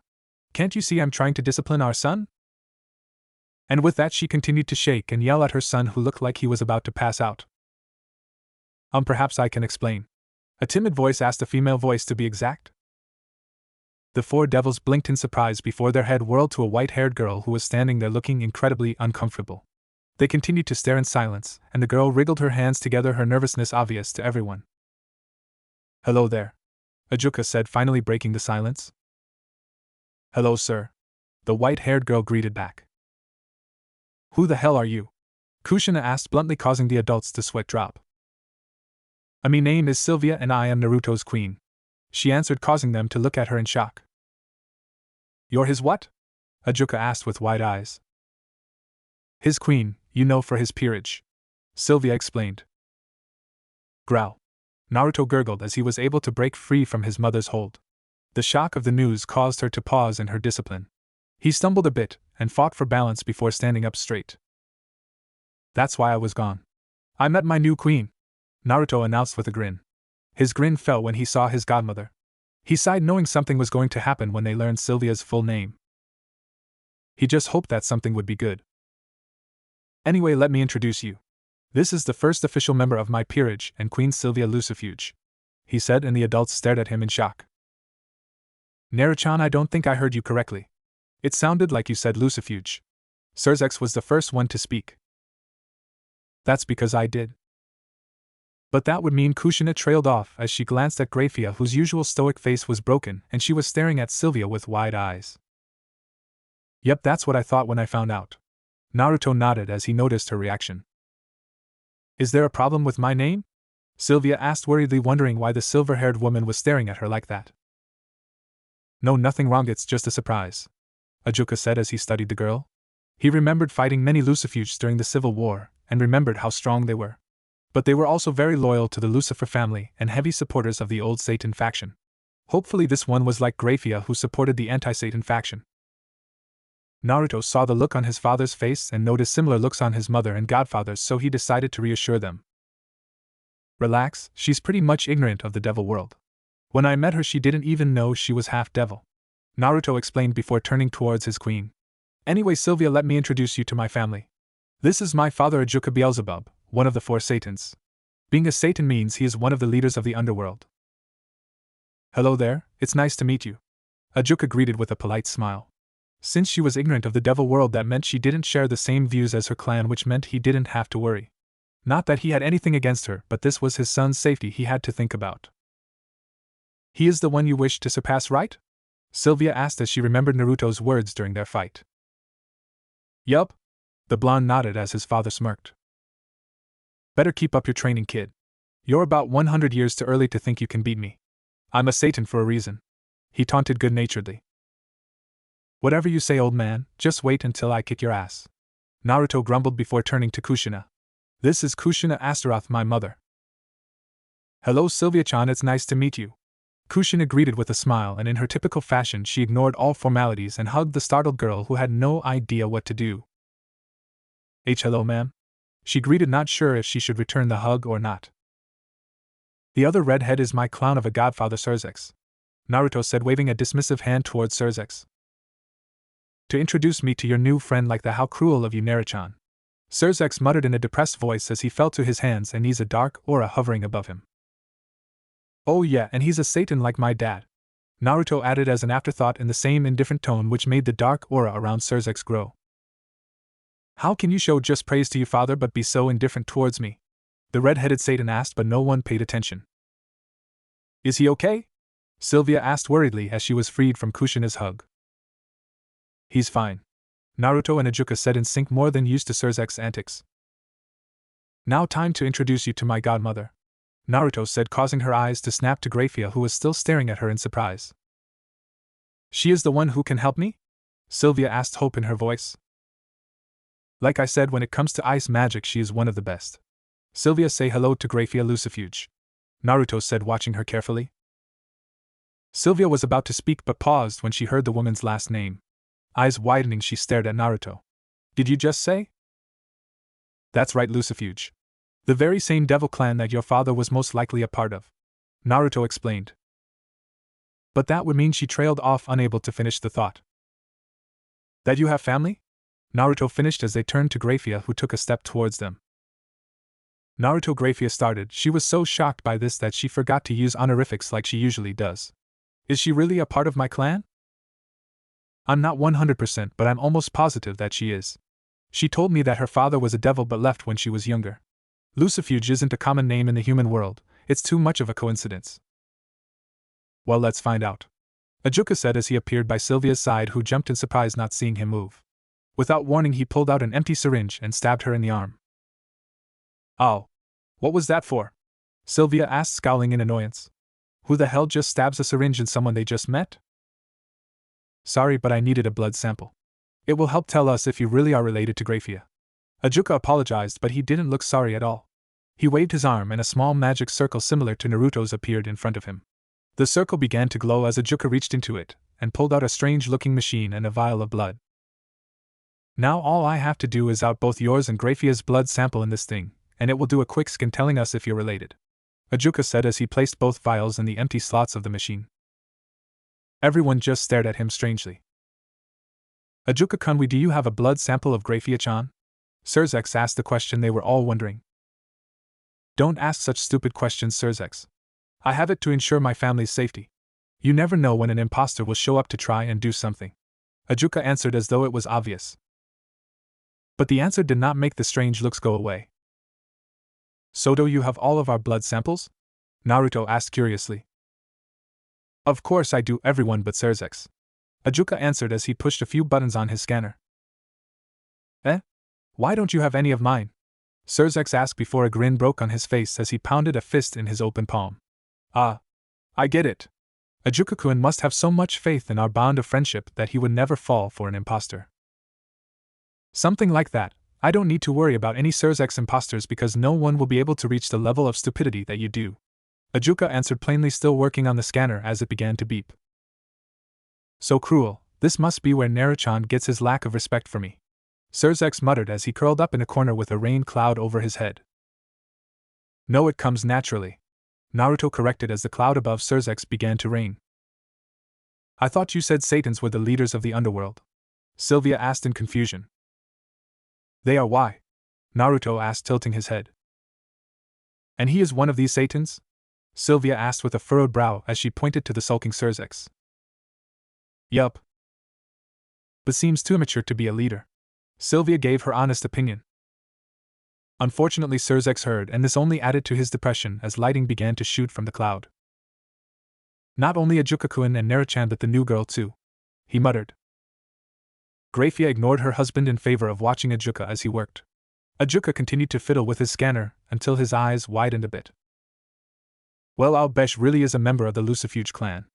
Can't you see I'm trying to discipline our son?" And with that she continued to shake and yell at her son, who looked like he was about to pass out. Perhaps I can explain," a timid voice asked, a female voice to be exact. The 4 devils blinked in surprise before their head whirled to a white-haired girl who was standing there looking incredibly uncomfortable. They continued to stare in silence, and the girl wriggled her hands together, her nervousness obvious to everyone. "Hello there," Ajuka said, finally breaking the silence. "Hello, sir," the white-haired girl greeted back. "Who the hell are you?" Kushina asked bluntly, causing the adults to sweat drop. "My name is Sylvia and I am Naruto's queen," she answered, causing them to look at her in shock. "You're his what?" Ajuka asked with wide eyes. "His queen, you know, for his peerage," Sylvia explained. "Growl," Naruto gurgled as he was able to break free from his mother's hold. The shock of the news caused her to pause in her discipline. He stumbled a bit and fought for balance before standing up straight. "That's why I was gone. I met my new queen," Naruto announced with a grin. His grin fell when he saw his godmother. He sighed, knowing something was going to happen when they learned Sylvia's full name. He just hoped that something would be good. "Anyway, let me introduce you. This is the first official member of my peerage and Queen Sylvia Lucifuge," he said, and the adults stared at him in shock. "Naru-chan, I don't think I heard you correctly. It sounded like you said Lucifuge." Surzex was the first one to speak. "That's because I did." But that would mean Kushina trailed off as she glanced at Grafia, whose usual stoic face was broken, and she was staring at Sylvia with wide eyes. "Yep, that's what I thought when I found out." Naruto nodded as he noticed her reaction. "Is there a problem with my name?" Sylvia asked worriedly, wondering why the silver-haired woman was staring at her like that. "No, nothing wrong, it's just a surprise," Ajuka said as he studied the girl. He remembered fighting many Lucifuges during the Civil War, and remembered how strong they were. But they were also very loyal to the Lucifer family and heavy supporters of the old Satan faction. Hopefully this one was like Grafia, who supported the anti-Satan faction. Naruto saw the look on his father's face and noticed similar looks on his mother and godfather's, so he decided to reassure them. "Relax, she's pretty much ignorant of the devil world. When I met her, she didn't even know she was half devil," Naruto explained before turning towards his queen. "Anyway, Sylvia, let me introduce you to my family. This is my father, Ajuka Beelzebub, one of the 4 Satans. Being a Satan means he is one of the leaders of the underworld." "Hello there, it's nice to meet you," Ajuka greeted with a polite smile. Since she was ignorant of the devil world, that meant she didn't share the same views as her clan, which meant he didn't have to worry. Not that he had anything against her, but this was his son's safety he had to think about. "He is the one you wish to surpass, right?" Sylvia asked as she remembered Naruto's words during their fight. Yup. The blonde nodded as his father smirked. Better keep up your training, kid. You're about 100 years too early to think you can beat me. I'm a Satan for a reason. He taunted good-naturedly. Whatever you say, old man, just wait until I kick your ass. Naruto grumbled before turning to Kushina. This is Kushina Astaroth, my mother. Hello Sylvia-chan, it's nice to meet you. Kushina greeted with a smile, and in her typical fashion she ignored all formalities and hugged the startled girl who had no idea what to do. Hello ma'am. She greeted, not sure if she should return the hug or not. The other redhead is my clown of a godfather, Surzex. Naruto said, waving a dismissive hand towards Surzex. To introduce me to your new friend like that, how cruel of you, Naruto-chan. Surzex muttered in a depressed voice as he fell to his hands and knees, a dark aura hovering above him. Oh yeah, and he's a Satan like my dad. Naruto added as an afterthought in the same indifferent tone which made the dark aura around Surzex grow. How can you show just praise to your father but be so indifferent towards me? The red-headed Satan asked, but no one paid attention. Is he okay? Sylvia asked worriedly as she was freed from Kushina's hug. He's fine. Naruto and Ajuka said in sync, more than used to Surzex's antics. Now time to introduce you to my godmother, Naruto said, causing her eyes to snap to Graphia, who was still staring at her in surprise. She is the one who can help me? Sylvia asked, hope in her voice. Like I said, when it comes to ice magic she is one of the best. Sylvia, say hello to Graphia Lucifuge, Naruto said, watching her carefully. Sylvia was about to speak but paused when she heard the woman's last name. Eyes widening, she stared at Naruto. Did you just say? That's right, Lucifuge. The very same devil clan that your father was most likely a part of, Naruto explained. But that would mean, she trailed off, unable to finish the thought. That you have family? Naruto finished as they turned to Graphia, who took a step towards them. Naruto, Graphia started. She was so shocked by this that she forgot to use honorifics like she usually does. Is she really a part of my clan? I'm not 100%, but I'm almost positive that she is. She told me that her father was a devil but left when she was younger. Lucifuge isn't a common name in the human world, it's too much of a coincidence. Well, let's find out, Ajuka said as he appeared by Sylvia's side, who jumped in surprise not seeing him move. Without warning, he pulled out an empty syringe and stabbed her in the arm. Oh. What was that for? Sylvia asked, scowling in annoyance. Who the hell just stabs a syringe in someone they just met? Sorry, but I needed a blood sample. It will help tell us if you really are related to Graphia. Ajuka apologized, but he didn't look sorry at all. He waved his arm and a small magic circle similar to Naruto's appeared in front of him. The circle began to glow as Ajuka reached into it and pulled out a strange-looking machine and a vial of blood. Now all I have to do is out both yours and Graphia's blood sample in this thing, and it will do a quick scan telling us if you're related, Ajuka said as he placed both vials in the empty slots of the machine. Everyone just stared at him strangely. Ajuka-kun, do you have a blood sample of Graphia-chan? Surzex asked the question they were all wondering. Don't ask such stupid questions, Surzex. I have it to ensure my family's safety. You never know when an imposter will show up to try and do something, Ajuka answered as though it was obvious. But the answer did not make the strange looks go away. So do you have all of our blood samples? Naruto asked curiously. Of course I do, everyone but Surzex, Ajuka answered as he pushed a few buttons on his scanner. Why don't you have any of mine? Surzex asked before a grin broke on his face as he pounded a fist in his open palm. Ah, I get it. Ajuka-kun must have so much faith in our bond of friendship that he would never fall for an imposter. Something like that. I don't need to worry about any Surzex imposters because no one will be able to reach the level of stupidity that you do, Ajuka answered, plainly still working on the scanner as it began to beep. So cruel, this must be where Naruto-chan gets his lack of respect for me, Surzex muttered as he curled up in a corner with a rain cloud over his head. No, it comes naturally, Naruto corrected as the cloud above Surzex began to rain. I thought you said Satans were the leaders of the underworld, Sylvia asked in confusion. They are, why? Naruto asked, tilting his head. And he is one of these Satans? Sylvia asked with a furrowed brow as she pointed to the sulking Surzex. Yup. But seems too immature to be a leader, Sylvia gave her honest opinion. Unfortunately, Surzex heard, and this only added to his depression as lighting began to shoot from the cloud. Not only Ajuka-kun and Naruchan but the new girl too, he muttered. Grafia ignored her husband in favor of watching Ajuka as he worked. Ajuka continued to fiddle with his scanner until his eyes widened a bit. Well, I'll bet really is a member of the Lucifuge clan,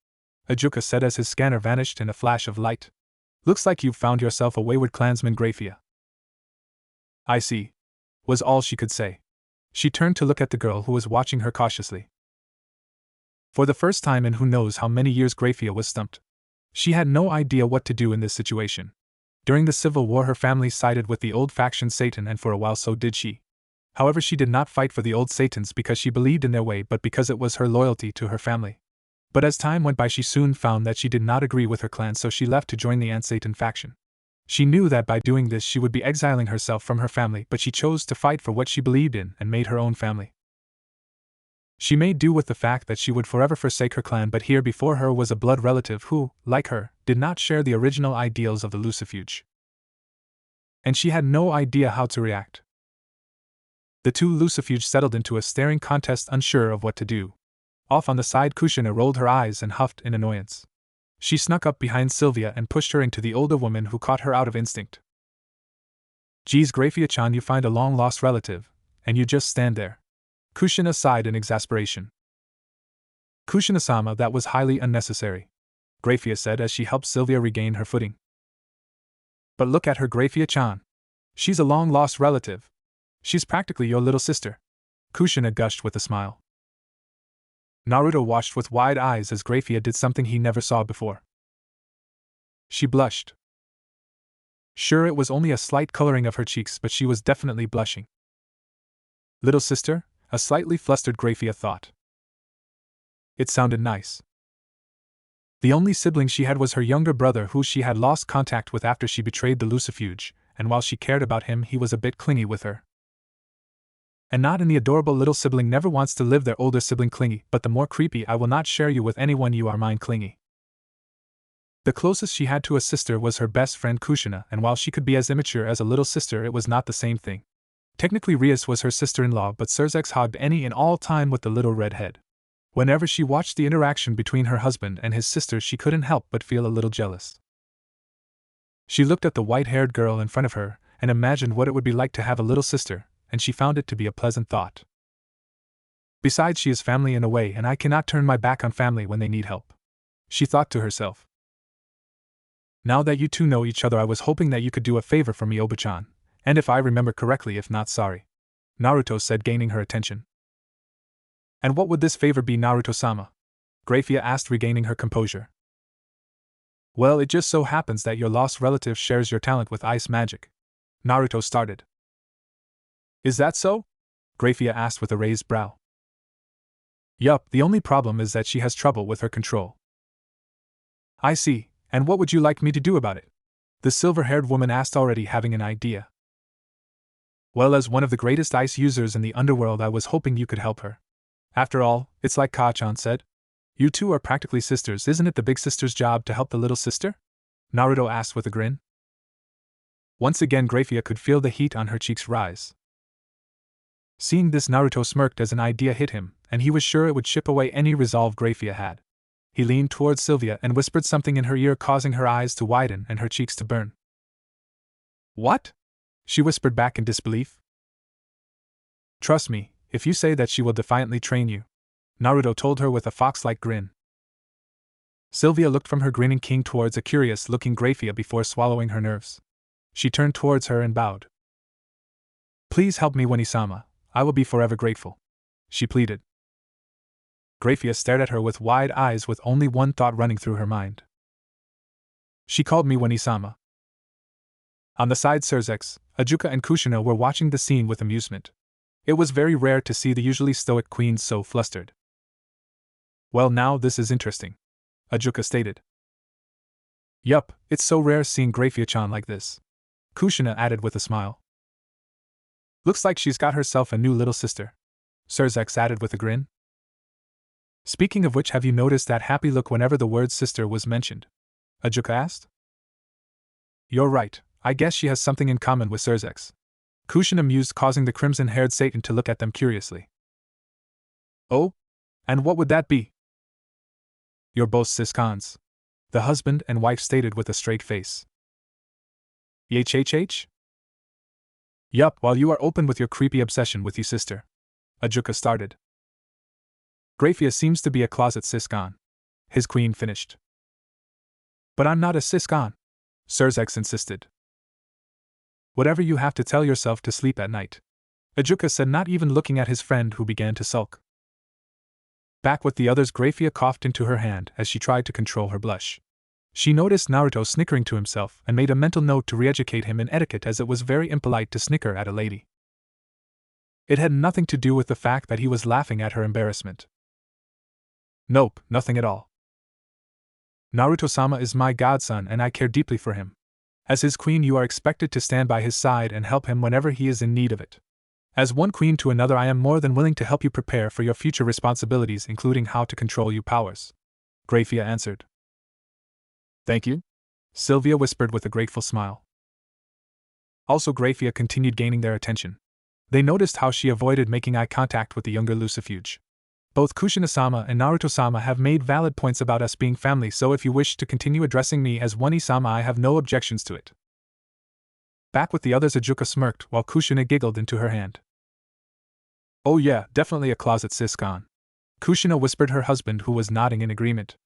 Ajuka said as his scanner vanished in a flash of light. Looks like you've found yourself a wayward clansman, Grafia. I see, was all she could say. She turned to look at the girl who was watching her cautiously. For the first time in who knows how many years, Grafia was stumped. She had no idea what to do in this situation. During the Civil War, her family sided with the old faction Satan, and for a while so did she. However, she did not fight for the old Satans because she believed in their way, but because it was her loyalty to her family. But as time went by, she soon found that she did not agree with her clan, so she left to join the Ant-Satan faction. She knew that by doing this she would be exiling herself from her family, but she chose to fight for what she believed in and made her own family. She made do with the fact that she would forever forsake her clan, but here before her was a blood relative who, like her, did not share the original ideals of the Lucifuge. And she had no idea how to react. The two Lucifuge settled into a staring contest, unsure of what to do. Off on the side, Kushina rolled her eyes and huffed in annoyance. She snuck up behind Sylvia and pushed her into the older woman, who caught her out of instinct. Geez, Grafia-chan, you find a long-lost relative, and you just stand there. Kushina sighed in exasperation. Kushina-sama, that was highly unnecessary, Grafia said as she helped Sylvia regain her footing. But look at her, Grafia-chan. She's a long-lost relative. She's practically your little sister, Kushina gushed with a smile. Naruto watched with wide eyes as Grafia did something he never saw before. She blushed. Sure, it was only a slight coloring of her cheeks, but she was definitely blushing. Little sister? A slightly flustered Grafia thought. It sounded nice. The only sibling she had was her younger brother, who she had lost contact with after she betrayed the Lucifuge, and while she cared about him, he was a bit clingy with her. And not in the adorable little sibling never wants to live their older sibling clingy, but the more creepy I will not share you with anyone, you are mine clingy. The closest she had to a sister was her best friend Kushina, and while she could be as immature as a little sister, it was not the same thing. Technically Rias was her sister-in-law, but Surzex hogged any and all time with the little red head. Whenever she watched the interaction between her husband and his sister, she couldn't help but feel a little jealous. She looked at the white-haired girl in front of her, and imagined what it would be like to have a little sister, and she found it to be a pleasant thought. Besides, she is family in a way, and I cannot turn my back on family when they need help, she thought to herself. Now that you two know each other, I was hoping that you could do a favor for me, Oba-chan, and if I remember correctly, if not, sorry, Naruto said, gaining her attention. And what would this favor be, Naruto-sama? Grafia asked, regaining her composure. Well, it just so happens that your lost relative shares your talent with ice magic, Naruto started. Is that so? Grafia asked with a raised brow. Yup, the only problem is that she has trouble with her control. I see, and what would you like me to do about it? The silver-haired woman asked, already having an idea. Well, as one of the greatest ice users in the underworld, I was hoping you could help her. After all, it's like Ka-chan said. You two are practically sisters, isn't it the big sister's job to help the little sister? Naruto asked with a grin. Once again, Grafia could feel the heat on her cheeks rise. Seeing this, Naruto smirked as an idea hit him, and he was sure it would chip away any resolve Grafia had. He leaned towards Sylvia and whispered something in her ear, causing her eyes to widen and her cheeks to burn. What? She whispered back in disbelief. Trust me, if you say that, she will defiantly train you, Naruto told her with a fox-like grin. Sylvia looked from her grinning king towards a curious-looking Grafia before swallowing her nerves. She turned towards her and bowed. Please help me, Winnie-sama. I will be forever grateful, she pleaded. Grafia stared at her with wide eyes, with only one thought running through her mind. She called me Winnie-sama. On the side, Surzex, Ajuka and Kushina were watching the scene with amusement. It was very rare to see the usually stoic queens so flustered. Well, now this is interesting, Ajuka stated. Yup, it's so rare seeing Grafia-chan like this, Kushina added with a smile. Looks like she's got herself a new little sister, Surzex added with a grin. Speaking of which, have you noticed that happy look whenever the word sister was mentioned? Ajuka asked. You're right, I guess she has something in common with Surzex, Kushina mused, causing the crimson-haired Satan to look at them curiously. Oh? And what would that be? You're both cis-cons, the husband and wife stated with a straight face. YHHH? Yup, while you are open with your creepy obsession with you sister. Ajuka started. Grafia seems to be a closet cis-con. His queen finished. But I'm not a cis-con, Surzex insisted. Whatever you have to tell yourself to sleep at night, Ajuka said, not even looking at his friend who began to sulk. Back with the others, Grafia coughed into her hand as she tried to control her blush. She noticed Naruto snickering to himself and made a mental note to re-educate him in etiquette, as it was very impolite to snicker at a lady. It had nothing to do with the fact that he was laughing at her embarrassment. Nope, nothing at all. Naruto-sama is my godson and I care deeply for him. As his queen, you are expected to stand by his side and help him whenever he is in need of it. As one queen to another, I am more than willing to help you prepare for your future responsibilities, including how to control your powers. Grafia answered. Thank you? Sylvia whispered with a grateful smile. Also, Grafia continued gaining their attention. They noticed how she avoided making eye contact with the younger Lucifuge. Both Kushina-sama and Naruto-sama have made valid points about us being family, so if you wish to continue addressing me as one-sama, I have no objections to it. Back with the others, Ajuka smirked while Kushina giggled into her hand. Oh yeah, definitely a closet cis-con. Kushina whispered her husband, who was nodding in agreement.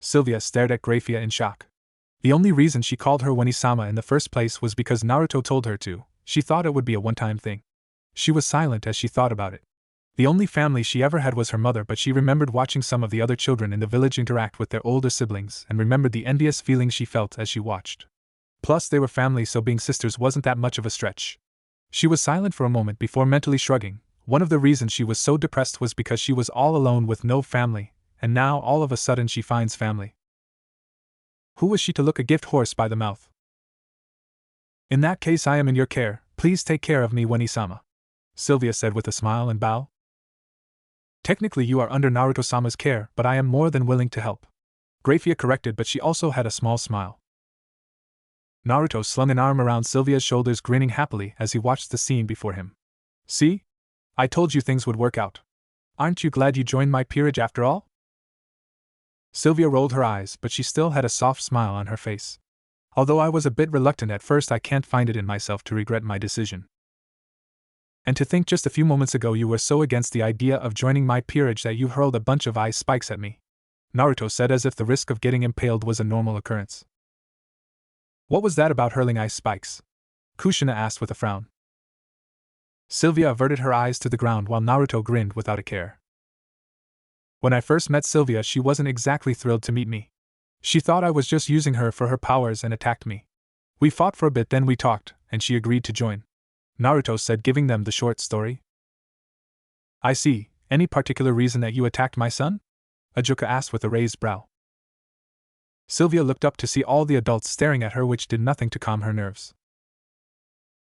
Sylvia stared at Grafia in shock. The only reason she called her one-sama in the first place was because Naruto told her to. She thought it would be a one-time thing. She was silent as she thought about it. The only family she ever had was her mother, but she remembered watching some of the other children in the village interact with their older siblings and remembered the envious feeling she felt as she watched. Plus, they were family, so being sisters wasn't that much of a stretch. She was silent for a moment before mentally shrugging. One of the reasons she was so depressed was because she was all alone with no family, and now all of a sudden she finds family. Who was she to look a gift horse by the mouth? In that case, I am in your care. Please take care of me, one-sama, Sylvia said with a smile and bow. Technically you are under Naruto-sama's care, but I am more than willing to help. Grafia corrected, but she also had a small smile. Naruto slung an arm around Sylvia's shoulders, grinning happily as he watched the scene before him. See? I told you things would work out. Aren't you glad you joined my peerage after all? Sylvia rolled her eyes, but she still had a soft smile on her face. Although I was a bit reluctant at first, I can't find it in myself to regret my decision. And to think just a few moments ago you were so against the idea of joining my peerage that you hurled a bunch of ice spikes at me, Naruto said, as if the risk of getting impaled was a normal occurrence. What was that about hurling ice spikes? Kushina asked with a frown. Sylvia averted her eyes to the ground while Naruto grinned without a care. When I first met Sylvia, she wasn't exactly thrilled to meet me. She thought I was just using her for her powers and attacked me. We fought for a bit, then we talked, and she agreed to join, Naruto said, giving them the short story. I see. Any particular reason that you attacked my son? Ajuka asked with a raised brow. Sylvia looked up to see all the adults staring at her, which did nothing to calm her nerves.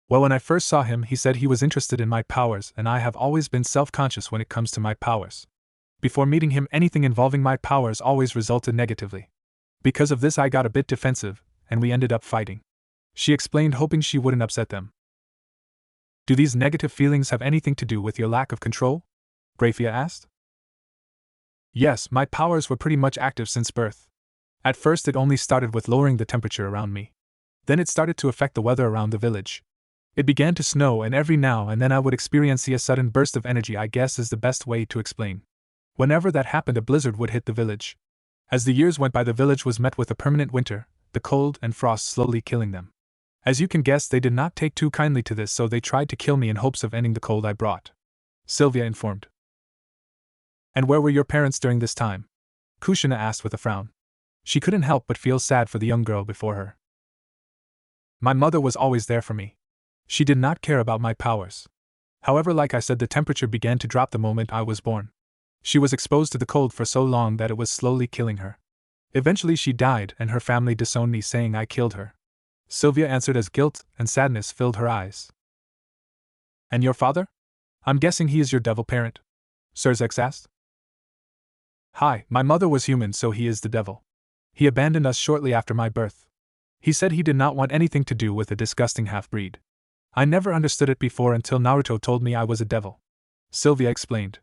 Well, when I first saw him, he said he was interested in my powers, and I have always been self-conscious when it comes to my powers. Before meeting him, anything involving my powers always resulted negatively. Because of this, I got a bit defensive, and we ended up fighting. She explained, hoping she wouldn't upset them. Do these negative feelings have anything to do with your lack of control? Grafia asked. Yes, my powers were pretty much active since birth. At first it only started with lowering the temperature around me. Then it started to affect the weather around the village. It began to snow, and every now and then I would experience a sudden burst of energy, I guess is the best way to explain. Whenever that happened, a blizzard would hit the village. As the years went by, the village was met with a permanent winter, the cold and frost slowly killing them. As you can guess, they did not take too kindly to this, so they tried to kill me in hopes of ending the cold I brought, Sylvia informed. And where were your parents during this time? Kushina asked with a frown. She couldn't help but feel sad for the young girl before her. My mother was always there for me. She did not care about my powers. However, like I said, the temperature began to drop the moment I was born. She was exposed to the cold for so long that it was slowly killing her. Eventually she died, and her family disowned me, saying I killed her, Sylvia answered as guilt and sadness filled her eyes. And your father? I'm guessing he is your devil parent? Surzex asked. Hi, my mother was human, so he is the devil. He abandoned us shortly after my birth. He said he did not want anything to do with a disgusting half-breed. I never understood it before until Naruto told me I was a devil, Sylvia explained.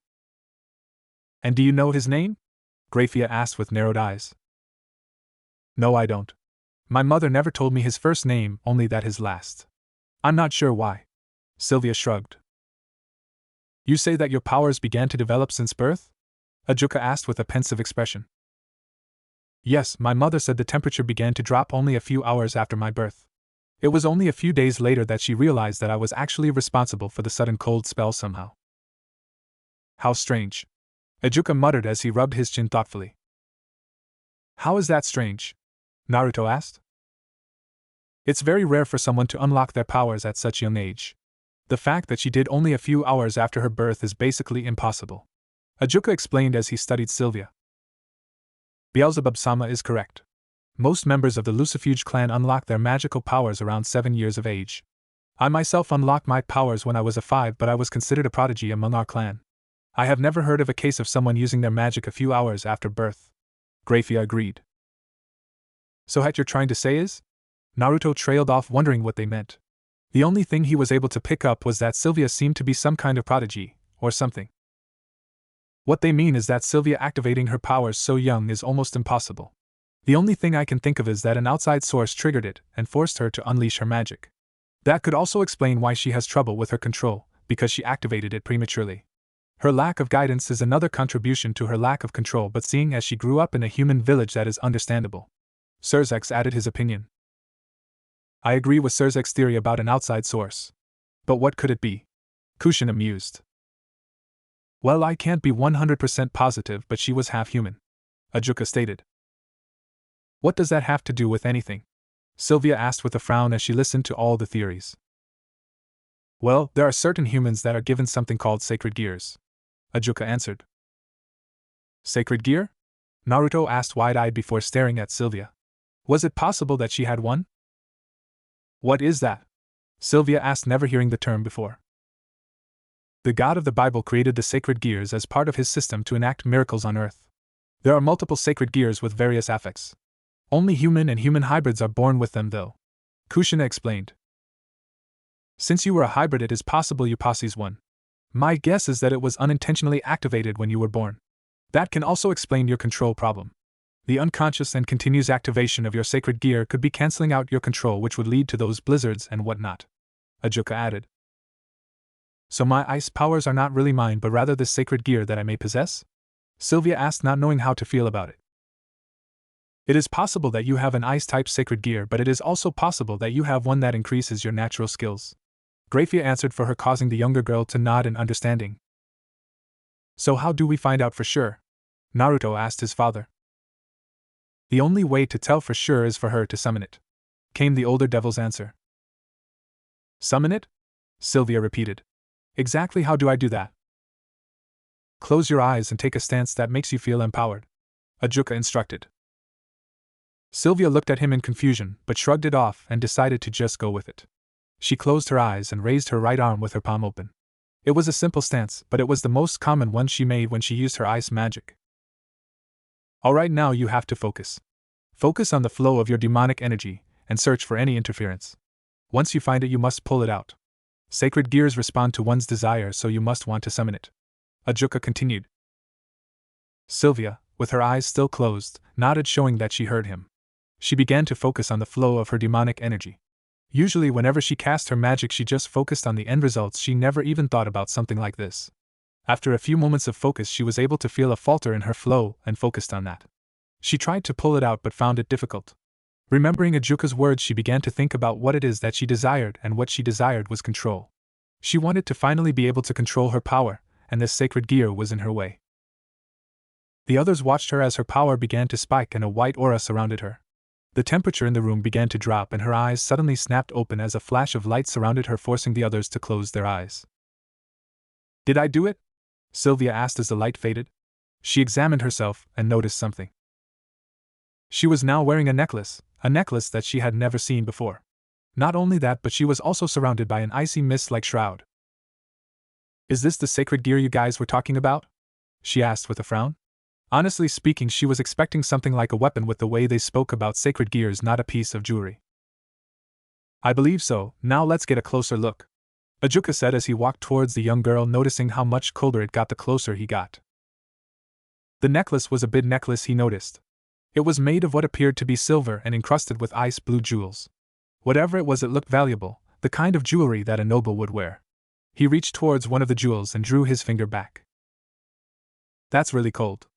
And do you know his name? Grafia asked with narrowed eyes. No, I don't. My mother never told me his first name, only that his last. I'm not sure why. Sylvia shrugged. You say that your powers began to develop since birth? Ajuka asked with a pensive expression. Yes, my mother said the temperature began to drop only a few hours after my birth. It was only a few days later that she realized that I was actually responsible for the sudden cold spell somehow. How strange. Ajuka muttered as he rubbed his chin thoughtfully. How is that strange? Naruto asked. It's very rare for someone to unlock their powers at such young age. The fact that she did only a few hours after her birth is basically impossible. Ajuka explained as he studied Sylvia. Beelzebub-sama is correct. Most members of the Lucifuge clan unlock their magical powers around 7 years of age. I myself unlocked my powers when I was 5, but I was considered a prodigy among our clan. I have never heard of a case of someone using their magic a few hours after birth. Grafia agreed. So what you're trying to say is? Naruto trailed off, wondering what they meant. The only thing he was able to pick up was that Sylvia seemed to be some kind of prodigy, or something. What they mean is that Sylvia activating her powers so young is almost impossible. The only thing I can think of is that an outside source triggered it and forced her to unleash her magic. That could also explain why she has trouble with her control, because she activated it prematurely. Her lack of guidance is another contribution to her lack of control, but seeing as she grew up in a human village, that is understandable. Surzex added his opinion. I agree with Surzek's theory about an outside source. But what could it be? Kushin amused. Well, I can't be 100% positive, but she was half human, Ajuka stated. What does that have to do with anything? Sylvia asked with a frown as she listened to all the theories. Well, there are certain humans that are given something called sacred gears, Ajuka answered. Sacred gear? Naruto asked wide-eyed before staring at Sylvia. Was it possible that she had one? What is that? Sylvia asked, never hearing the term before. The God of the Bible created the sacred gears as part of his system to enact miracles on Earth. There are multiple sacred gears with various affects. Only human and human hybrids are born with them, though. Kushina explained. Since you were a hybrid, it is possible you possess one. My guess is that it was unintentionally activated when you were born. That can also explain your control problem. The unconscious and continuous activation of your sacred gear could be canceling out your control, which would lead to those blizzards and whatnot, Ajuka added. So my ice powers are not really mine, but rather this sacred gear that I may possess? Sylvia asked, not knowing how to feel about it. It is possible that you have an ice-type sacred gear, but it is also possible that you have one that increases your natural skills. Grafia answered for her, causing the younger girl to nod in understanding. So how do we find out for sure? Naruto asked his father. The only way to tell for sure is for her to summon it, came the older devil's answer. Summon it? Sylvia repeated. Exactly how do I do that? Close your eyes and take a stance that makes you feel empowered, Ajuka instructed. Sylvia looked at him in confusion, but shrugged it off and decided to just go with it. She closed her eyes and raised her right arm with her palm open. It was a simple stance, but it was the most common one she made when she used her ice magic. Alright, now you have to focus. Focus on the flow of your demonic energy, and search for any interference. Once you find it, you must pull it out. Sacred gears respond to one's desire, so you must want to summon it, Ajuka continued. Sylvia, with her eyes still closed, nodded, showing that she heard him. She began to focus on the flow of her demonic energy. Usually whenever she cast her magic, she just focused on the end results. She never even thought about something like this. After a few moments of focus, she was able to feel a falter in her flow and focused on that. She tried to pull it out but found it difficult. Remembering Ajuka's words, she began to think about what it is that she desired, and what she desired was control. She wanted to finally be able to control her power, and this sacred gear was in her way. The others watched her as her power began to spike and a white aura surrounded her. The temperature in the room began to drop and her eyes suddenly snapped open as a flash of light surrounded her, forcing the others to close their eyes. Did I do it? Sylvia asked as the light faded. She examined herself and noticed something. She was now wearing a necklace that she had never seen before. Not only that, but she was also surrounded by an icy mist-like shroud. Is this the sacred gear you guys were talking about? She asked with a frown. Honestly speaking, she was expecting something like a weapon with the way they spoke about sacred gears, not a piece of jewelry. I believe so. Now let's get a closer look, Ajuka said as he walked towards the young girl, noticing how much colder it got the closer he got. The necklace was a big necklace, he noticed. It was made of what appeared to be silver and encrusted with ice blue jewels. Whatever it was, it looked valuable, the kind of jewelry that a noble would wear. He reached towards one of the jewels and drew his finger back. "That's really cold,"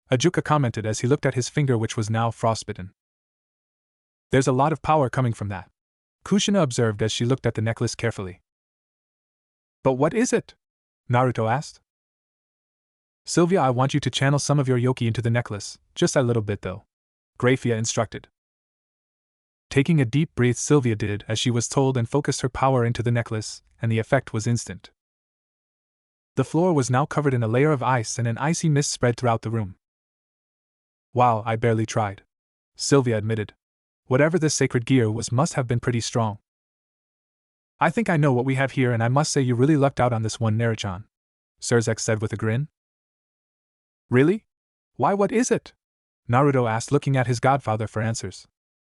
Ajuka commented as he looked at his finger, which was now frostbitten. "There's a lot of power coming from that," Kushina observed as she looked at the necklace carefully. "But what is it?" Naruto asked. "Sylvia, I want you to channel some of your yoki into the necklace, just a little bit though," Grafia instructed. Taking a deep breath, Sylvia did as she was told and focused her power into the necklace, and the effect was instant. The floor was now covered in a layer of ice and an icy mist spread throughout the room. "Wow, I barely tried," Sylvia admitted. "Whatever this sacred gear was must have been pretty strong." "I think I know what we have here, and I must say you really lucked out on this one, Naruto," Surzek said with a grin. "Really? Why, what is it?" Naruto asked, looking at his godfather for answers.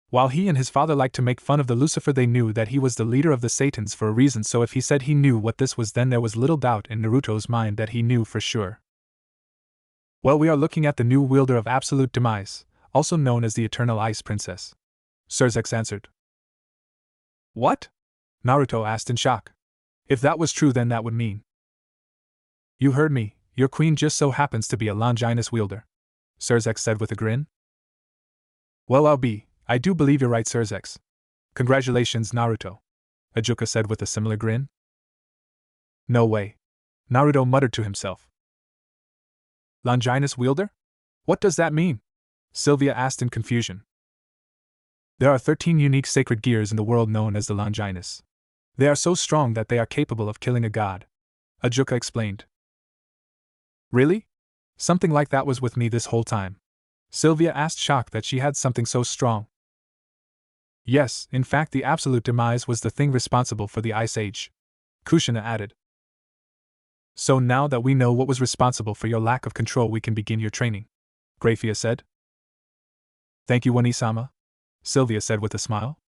While he and his father liked to make fun of the Lucifer, they knew that he was the leader of the Satans for a reason, so if he said he knew what this was, then there was little doubt in Naruto's mind that he knew for sure. "Well, we are looking at the new wielder of absolute demise, also known as the Eternal Ice Princess," Surzek answered. "What?" Naruto asked in shock. "If that was true, then that would mean—" "You heard me, your queen just so happens to be a Longinus wielder," Surzek said with a grin. "Well, I do believe you're right, Surzek. Congratulations, Naruto," Ajuka said with a similar grin. "No way," Naruto muttered to himself. "Longinus wielder? What does that mean?" Sylvia asked in confusion. "There are 13 unique sacred gears in the world known as the Longinus. They are so strong that they are capable of killing a god," Ajuka explained. "Really? Something like that was with me this whole time?" Sylvia asked, shocked that she had something so strong. "Yes, in fact, the absolute demise was the thing responsible for the Ice Age," Kushina added. "So now that we know what was responsible for your lack of control, we can begin your training," Grafia said. "Thank you, Onisama," Sylvia said with a smile.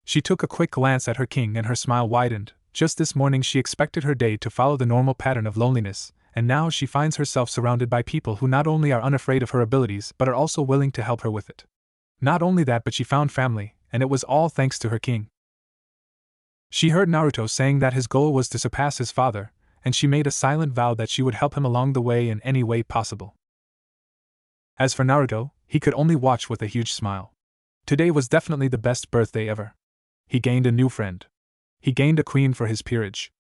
She took a quick glance at her king and her smile widened. Just this morning she expected her day to follow the normal pattern of loneliness, and now she finds herself surrounded by people who not only are unafraid of her abilities but are also willing to help her with it. Not only that, but she found family, and it was all thanks to her king. She heard Naruto saying that his goal was to surpass his father, and she made a silent vow that she would help him along the way in any way possible. As for Naruto, he could only watch with a huge smile. Today was definitely the best birthday ever. He gained a new friend. He gained a queen for his peerage.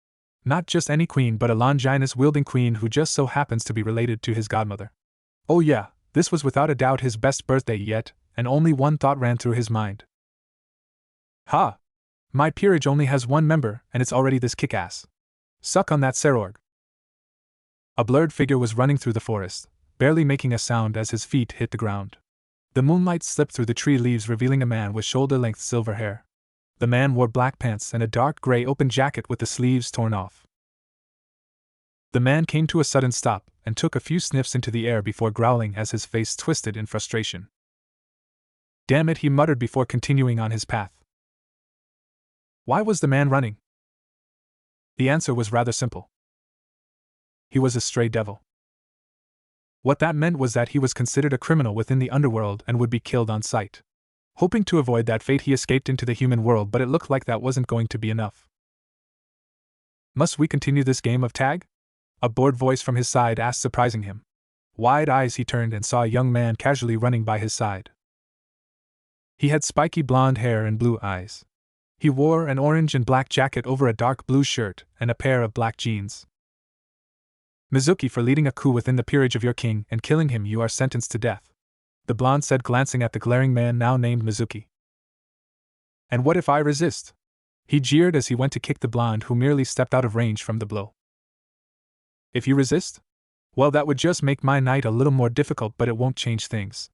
Not just any queen, but a Longinus-wielding queen who just so happens to be related to his godmother. Oh yeah, this was without a doubt his best birthday yet, and only one thought ran through his mind. "Ha! My peerage only has one member, and it's already this kick-ass. Suck on that, Serorg." A blurred figure was running through the forest, barely making a sound as his feet hit the ground. The moonlight slipped through the tree leaves, revealing a man with shoulder-length silver hair. The man wore black pants and a dark gray open jacket with the sleeves torn off. The man came to a sudden stop and took a few sniffs into the air before growling as his face twisted in frustration. "Damn it," he muttered before continuing on his path. Why was the man running? The answer was rather simple. He was a stray devil. What that meant was that he was considered a criminal within the underworld and would be killed on sight. Hoping to avoid that fate, he escaped into the human world, but it looked like that wasn't going to be enough. "Must we continue this game of tag?" a bored voice from his side asked, surprising him. Wide eyes, he turned and saw a young man casually running by his side. He had spiky blonde hair and blue eyes. He wore an orange and black jacket over a dark blue shirt and a pair of black jeans. "Mizuki, for leading a coup within the peerage of your king and killing him, you are sentenced to death," the blonde said, glancing at the glaring man now named Mizuki. "And what if I resist?" he jeered as he went to kick the blonde, who merely stepped out of range from the blow. "If you resist? Well, that would just make my night a little more difficult, but it won't change things.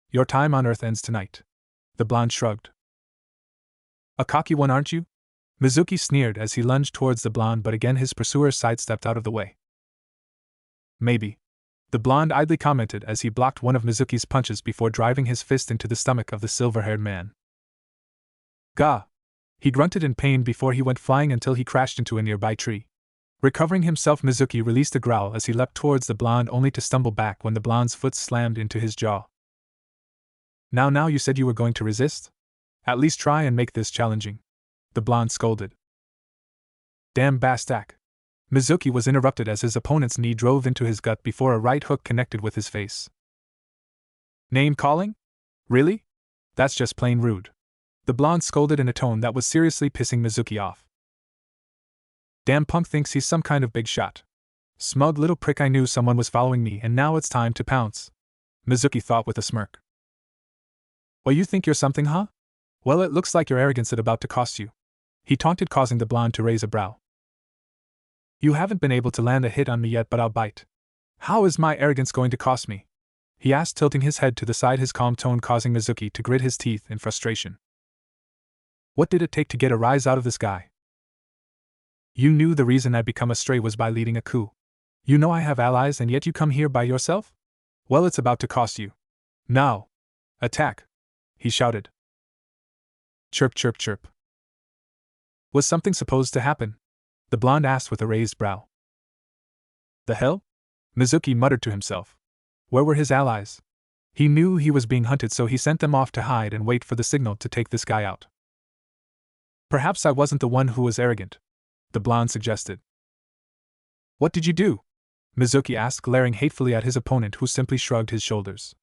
Your time on Earth ends tonight." The blonde shrugged. "A cocky one, aren't you?" Mizuki sneered as he lunged towards the blonde, but again his pursuer sidestepped out of the way. "Maybe," the blonde idly commented as he blocked one of Mizuki's punches before driving his fist into the stomach of the silver-haired man. "Gah!" he grunted in pain before he went flying until he crashed into a nearby tree. Recovering himself, Mizuki released a growl as he leapt towards the blonde only to stumble back when the blonde's foot slammed into his jaw. Now you said you were going to resist? At least try and make this challenging. The blonde scolded. Damn Bastak. Mizuki was interrupted as his opponent's knee drove into his gut before a right hook connected with his face. Name calling? Really? That's just plain rude. The blonde scolded in a tone that was seriously pissing Mizuki off. Damn punk thinks he's some kind of big shot. Smug little prick, I knew someone was following me and now it's time to pounce. Mizuki thought with a smirk. Well, you think you're something, huh? Well, it looks like your arrogance is about to cost you. He taunted, causing the blonde to raise a brow. You haven't been able to land a hit on me yet, but I'll bite. How is my arrogance going to cost me? He asked, tilting his head to the side, his calm tone causing Mizuki to grit his teeth in frustration. What did it take to get a rise out of this guy? You knew the reason I'd become a stray was by leading a coup. You know I have allies and yet you come here by yourself? Well, it's about to cost you. Now! Attack! He shouted. Chirp, chirp, chirp. Was something supposed to happen? The blonde asked with a raised brow. The hell? Mizuki muttered to himself. Where were his allies? He knew he was being hunted, so he sent them off to hide and wait for the signal to take this guy out. Perhaps I wasn't the one who was arrogant, the blonde suggested. What did you do? Mizuki asked, glaring hatefully at his opponent, who simply shrugged his shoulders.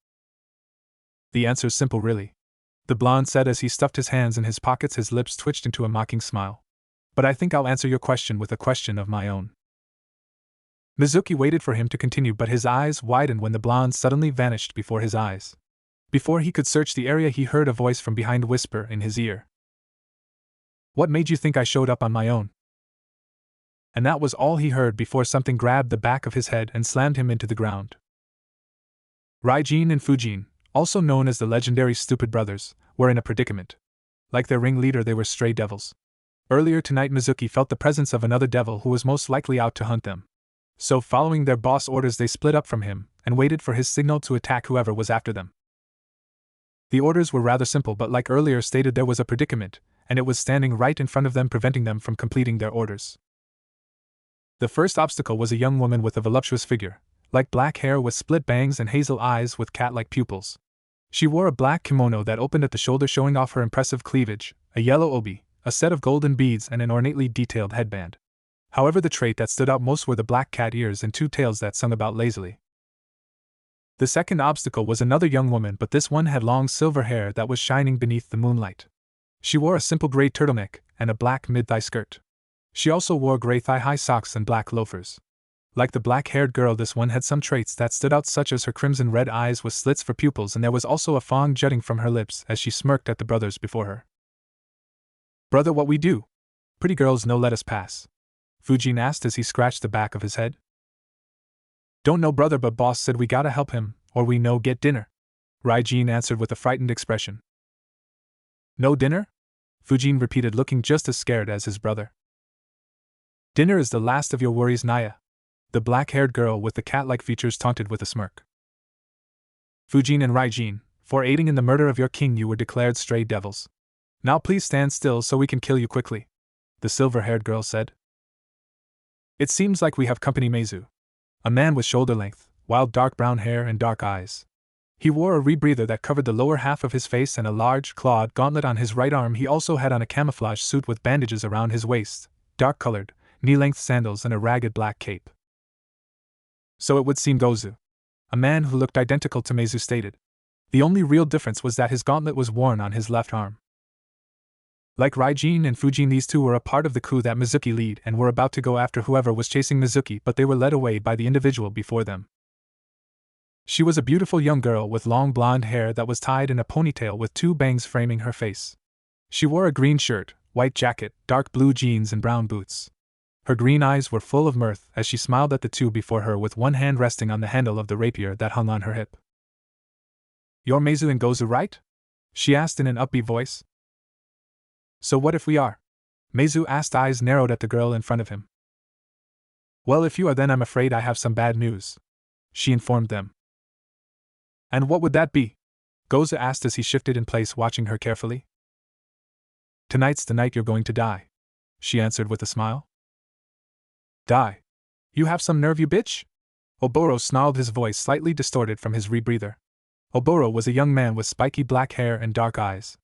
The answer's simple, really, the blonde said as he stuffed his hands in his pockets. His lips twitched into a mocking smile. But I think I'll answer your question with a question of my own. Mizuki waited for him to continue, but his eyes widened when the blonde suddenly vanished before his eyes. Before he could search the area, he heard a voice from behind whisper in his ear. What made you think I showed up on my own? And that was all he heard before something grabbed the back of his head and slammed him into the ground. Raijin and Fujin, also known as the legendary Stupid Brothers, were in a predicament. Like their ringleader, they were stray devils. Earlier tonight, Mizuki felt the presence of another devil who was most likely out to hunt them. So, following their boss' orders, they split up from him and waited for his signal to attack whoever was after them. The orders were rather simple, but like earlier stated, there was a predicament, and it was standing right in front of them, preventing them from completing their orders. The first obstacle was a young woman with a voluptuous figure, light black hair with split bangs and hazel eyes with cat-like pupils. She wore a black kimono that opened at the shoulder, showing off her impressive cleavage, a yellow obi, a set of golden beads, and an ornately detailed headband. However, the trait that stood out most were the black cat ears and two tails that swung about lazily. The second obstacle was another young woman, but this one had long silver hair that was shining beneath the moonlight. She wore a simple gray turtleneck and a black mid-thigh skirt. She also wore gray thigh-high socks and black loafers. Like the black-haired girl, this one had some traits that stood out, such as her crimson-red eyes with slits for pupils, and there was also a fang jutting from her lips as she smirked at the brothers before her. Brother, what we do? Pretty girls no let us pass, Fujin asked as he scratched the back of his head. Don't know, brother, but boss said we gotta help him, or we no get dinner, Raijin answered with a frightened expression. No dinner? Fujin repeated, looking just as scared as his brother. Dinner is the last of your worries, Naya, the black-haired girl with the cat-like features taunted with a smirk. Fujin and Raijin, for aiding in the murder of your king, you were declared stray devils. Now please stand still so we can kill you quickly, the silver-haired girl said. It seems like we have company. Meizu, a man with shoulder-length, wild dark brown hair and dark eyes. He wore a rebreather that covered the lower half of his face and a large, clawed gauntlet on his right arm. He also had on a camouflage suit with bandages around his waist, dark-colored, knee-length sandals, and a ragged black cape. So it would seem Gozu, a man who looked identical to Meizu, stated. The only real difference was that his gauntlet was worn on his left arm. Like Raijin and Fujin, these two were a part of the coup that Mizuki led and were about to go after whoever was chasing Mizuki, but they were led away by the individual before them. She was a beautiful young girl with long blonde hair that was tied in a ponytail with two bangs framing her face. She wore a green shirt, white jacket, dark blue jeans, and brown boots. Her green eyes were full of mirth as she smiled at the two before her, with one hand resting on the handle of the rapier that hung on her hip. You're Meizu and Gozu, right? She asked in an upbeat voice. So what if we are? Meizu asked, eyes narrowed at the girl in front of him. Well, if you are, then I'm afraid I have some bad news, she informed them. And what would that be? Gozu asked as he shifted in place, watching her carefully. Tonight's the night you're going to die, she answered with a smile. Die. You have some nerve, you bitch? Oboro snarled, his voice slightly distorted from his rebreather. Oboro was a young man with spiky black hair and dark eyes.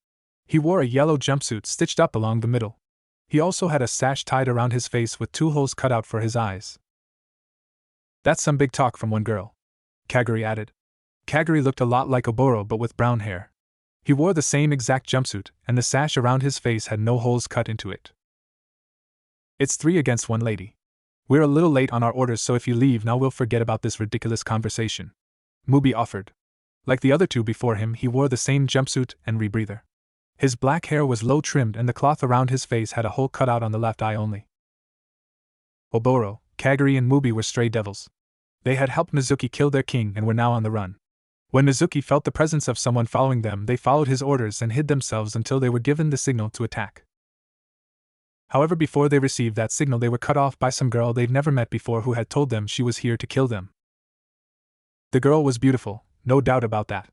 He wore a yellow jumpsuit stitched up along the middle. He also had a sash tied around his face with 2 holes cut out for his eyes. That's some big talk from one girl, Kaguri added. Kaguri looked a lot like Oboro but with brown hair. He wore the same exact jumpsuit, and the sash around his face had no holes cut into it. It's 3 against 1, lady. We're a little late on our orders, so if you leave now we'll forget about this ridiculous conversation, Mubi offered. Like the other 2 before him, he wore the same jumpsuit and rebreather. His black hair was low trimmed and the cloth around his face had a hole cut out on the left eye only. Oboro, Kaguri and Mubi were stray devils. They had helped Mizuki kill their king and were now on the run. When Mizuki felt the presence of someone following them, they followed his orders and hid themselves until they were given the signal to attack. However, before they received that signal, they were cut off by some girl they'd never met before who had told them she was here to kill them. The girl was beautiful, no doubt about that.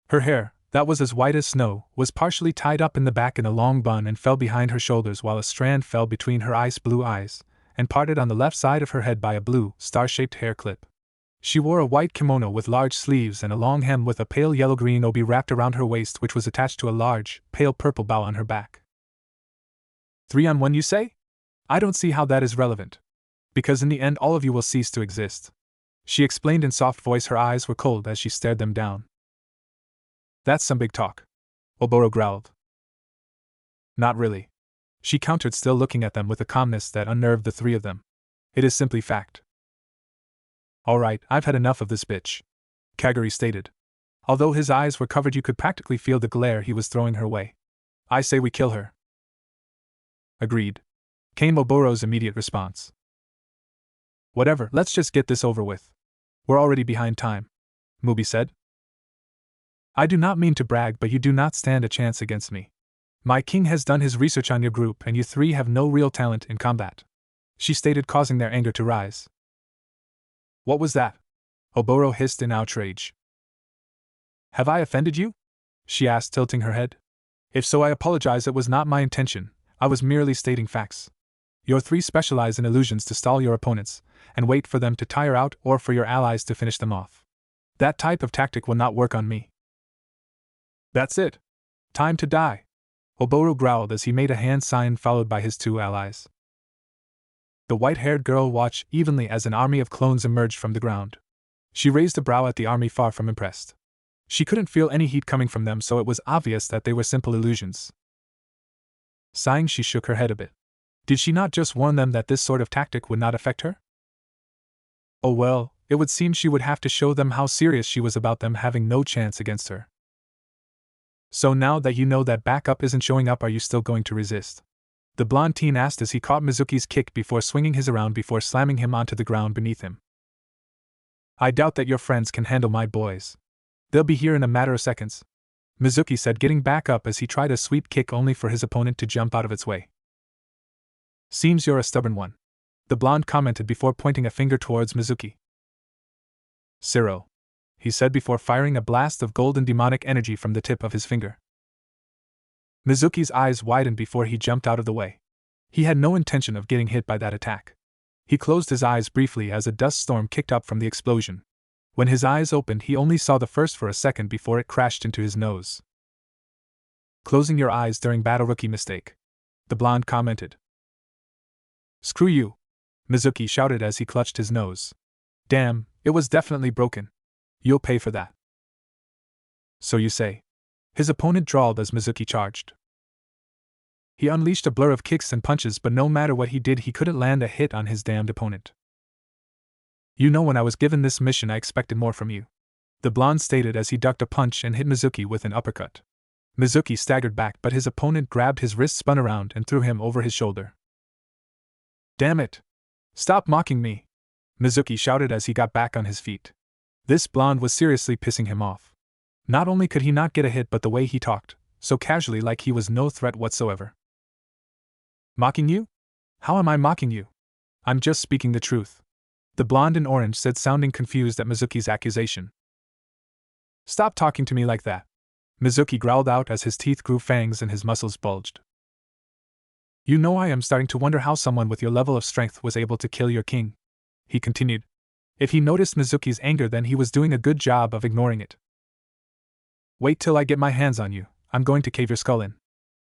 Her hair, that was as white as snow, was partially tied up in the back in a long bun and fell behind her shoulders, while a strand fell between her ice blue eyes, and parted on the left side of her head by a blue, star-shaped hair clip. She wore a white kimono with large sleeves and a long hem with a pale yellow-green obi wrapped around her waist, which was attached to a large, pale purple bow on her back. 3 on 1, you say? I don't see how that is relevant. Because in the end all of you will cease to exist. She explained in soft voice. Her eyes were cold as she stared them down. That's some big talk, Oboro growled. Not really, she countered, still looking at them with a calmness that unnerved the 3 of them. It is simply fact. Alright, I've had enough of this bitch, Kaguri stated. Although his eyes were covered, you could practically feel the glare he was throwing her way. I say we kill her. Agreed, came Oboro's immediate response. Whatever, let's just get this over with. We're already behind time, Mubi said. I do not mean to brag, but you do not stand a chance against me. My king has done his research on your group and you 3 have no real talent in combat, she stated, causing their anger to rise. What was that? Oboro hissed in outrage. Have I offended you? She asked, tilting her head. If so, I apologize, it was not my intention, I was merely stating facts. Your 3 specialize in illusions to stall your opponents, and wait for them to tire out or for your allies to finish them off. That type of tactic will not work on me. That's it. Time to die, Oboro growled as he made a hand sign followed by his 2 allies. The white-haired girl watched evenly as an army of clones emerged from the ground. She raised a brow at the army, far from impressed. She couldn't feel any heat coming from them, so it was obvious that they were simple illusions. Sighing, she shook her head a bit. Did she not just warn them that this sort of tactic would not affect her? Oh well, it would seem she would have to show them how serious she was about them having no chance against her. So now that you know that backup isn't showing up, are you still going to resist? The blonde teen asked as he caught Mizuki's kick before swinging his around before slamming him onto the ground beneath him. I doubt that your friends can handle my boys. They'll be here in a matter of seconds, Mizuki said, getting back up as he tried a sweep kick only for his opponent to jump out of its way. Seems you're a stubborn one, the blonde commented before pointing a finger towards Mizuki. Zero, he said before firing a blast of golden demonic energy from the tip of his finger. Mizuki's eyes widened before he jumped out of the way. He had no intention of getting hit by that attack. He closed his eyes briefly as a dust storm kicked up from the explosion. When his eyes opened, he only saw the first for a second before it crashed into his nose. Closing your eyes during battle, rookie mistake, the blonde commented. Screw you, Mizuki shouted as he clutched his nose. Damn, it was definitely broken. You'll pay for that. So you say, his opponent drawled as Mizuki charged. He unleashed a blur of kicks and punches, but no matter what he did, he couldn't land a hit on his damned opponent. You know, when I was given this mission, I expected more from you, the blonde stated as he ducked a punch and hit Mizuki with an uppercut. Mizuki staggered back, but his opponent grabbed his wrist, spun around, and threw him over his shoulder. Damn it! Stop mocking me, Mizuki shouted as he got back on his feet. This blonde was seriously pissing him off. Not only could he not get a hit, but the way he talked, so casually, like he was no threat whatsoever. Mocking you? How am I mocking you? I'm just speaking the truth, the blonde in orange said, sounding confused at Mizuki's accusation. Stop talking to me like that, Mizuki growled out as his teeth grew fangs and his muscles bulged. You know, I am starting to wonder how someone with your level of strength was able to kill your king, he continued. If he noticed Mizuki's anger, then he was doing a good job of ignoring it. Wait till I get my hands on you, I'm going to cave your skull in.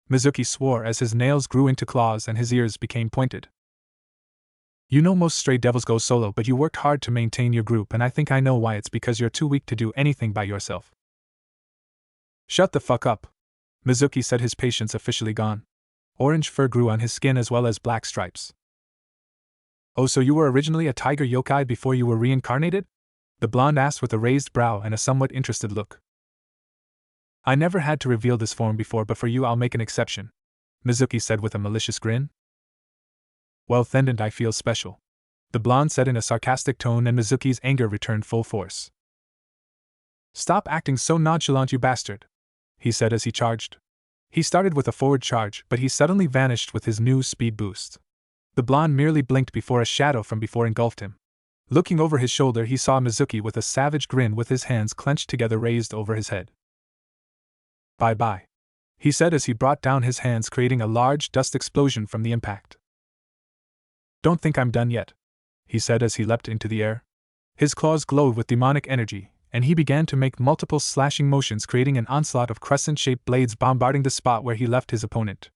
Mizuki swore as his nails grew into claws and his ears became pointed. You know, most stray devils go solo, but you worked hard to maintain your group, and I think I know why. It's because you're too weak to do anything by yourself. Shut the fuck up, Mizuki said, his patience officially gone. Orange fur grew on his skin as well as black stripes. Oh, so you were originally a tiger yokai before you were reincarnated? The blonde asked with a raised brow and a somewhat interested look. I never had to reveal this form before, but for you I'll make an exception, Mizuki said with a malicious grin. Well then, I feel special, the blonde said in a sarcastic tone, and Mizuki's anger returned full force. Stop acting so nonchalant, you bastard, he said as he charged. He started with a forward charge, but he suddenly vanished with his new speed boost. The blonde merely blinked before a shadow from before engulfed him. Looking over his shoulder, he saw Mizuki with a savage grin with his hands clenched together raised over his head. Bye-bye, he said as he brought down his hands, creating a large dust explosion from the impact. Don't think I'm done yet, he said as he leapt into the air. His claws glowed with demonic energy, and he began to make multiple slashing motions, creating an onslaught of crescent-shaped blades bombarding the spot where he left his opponent.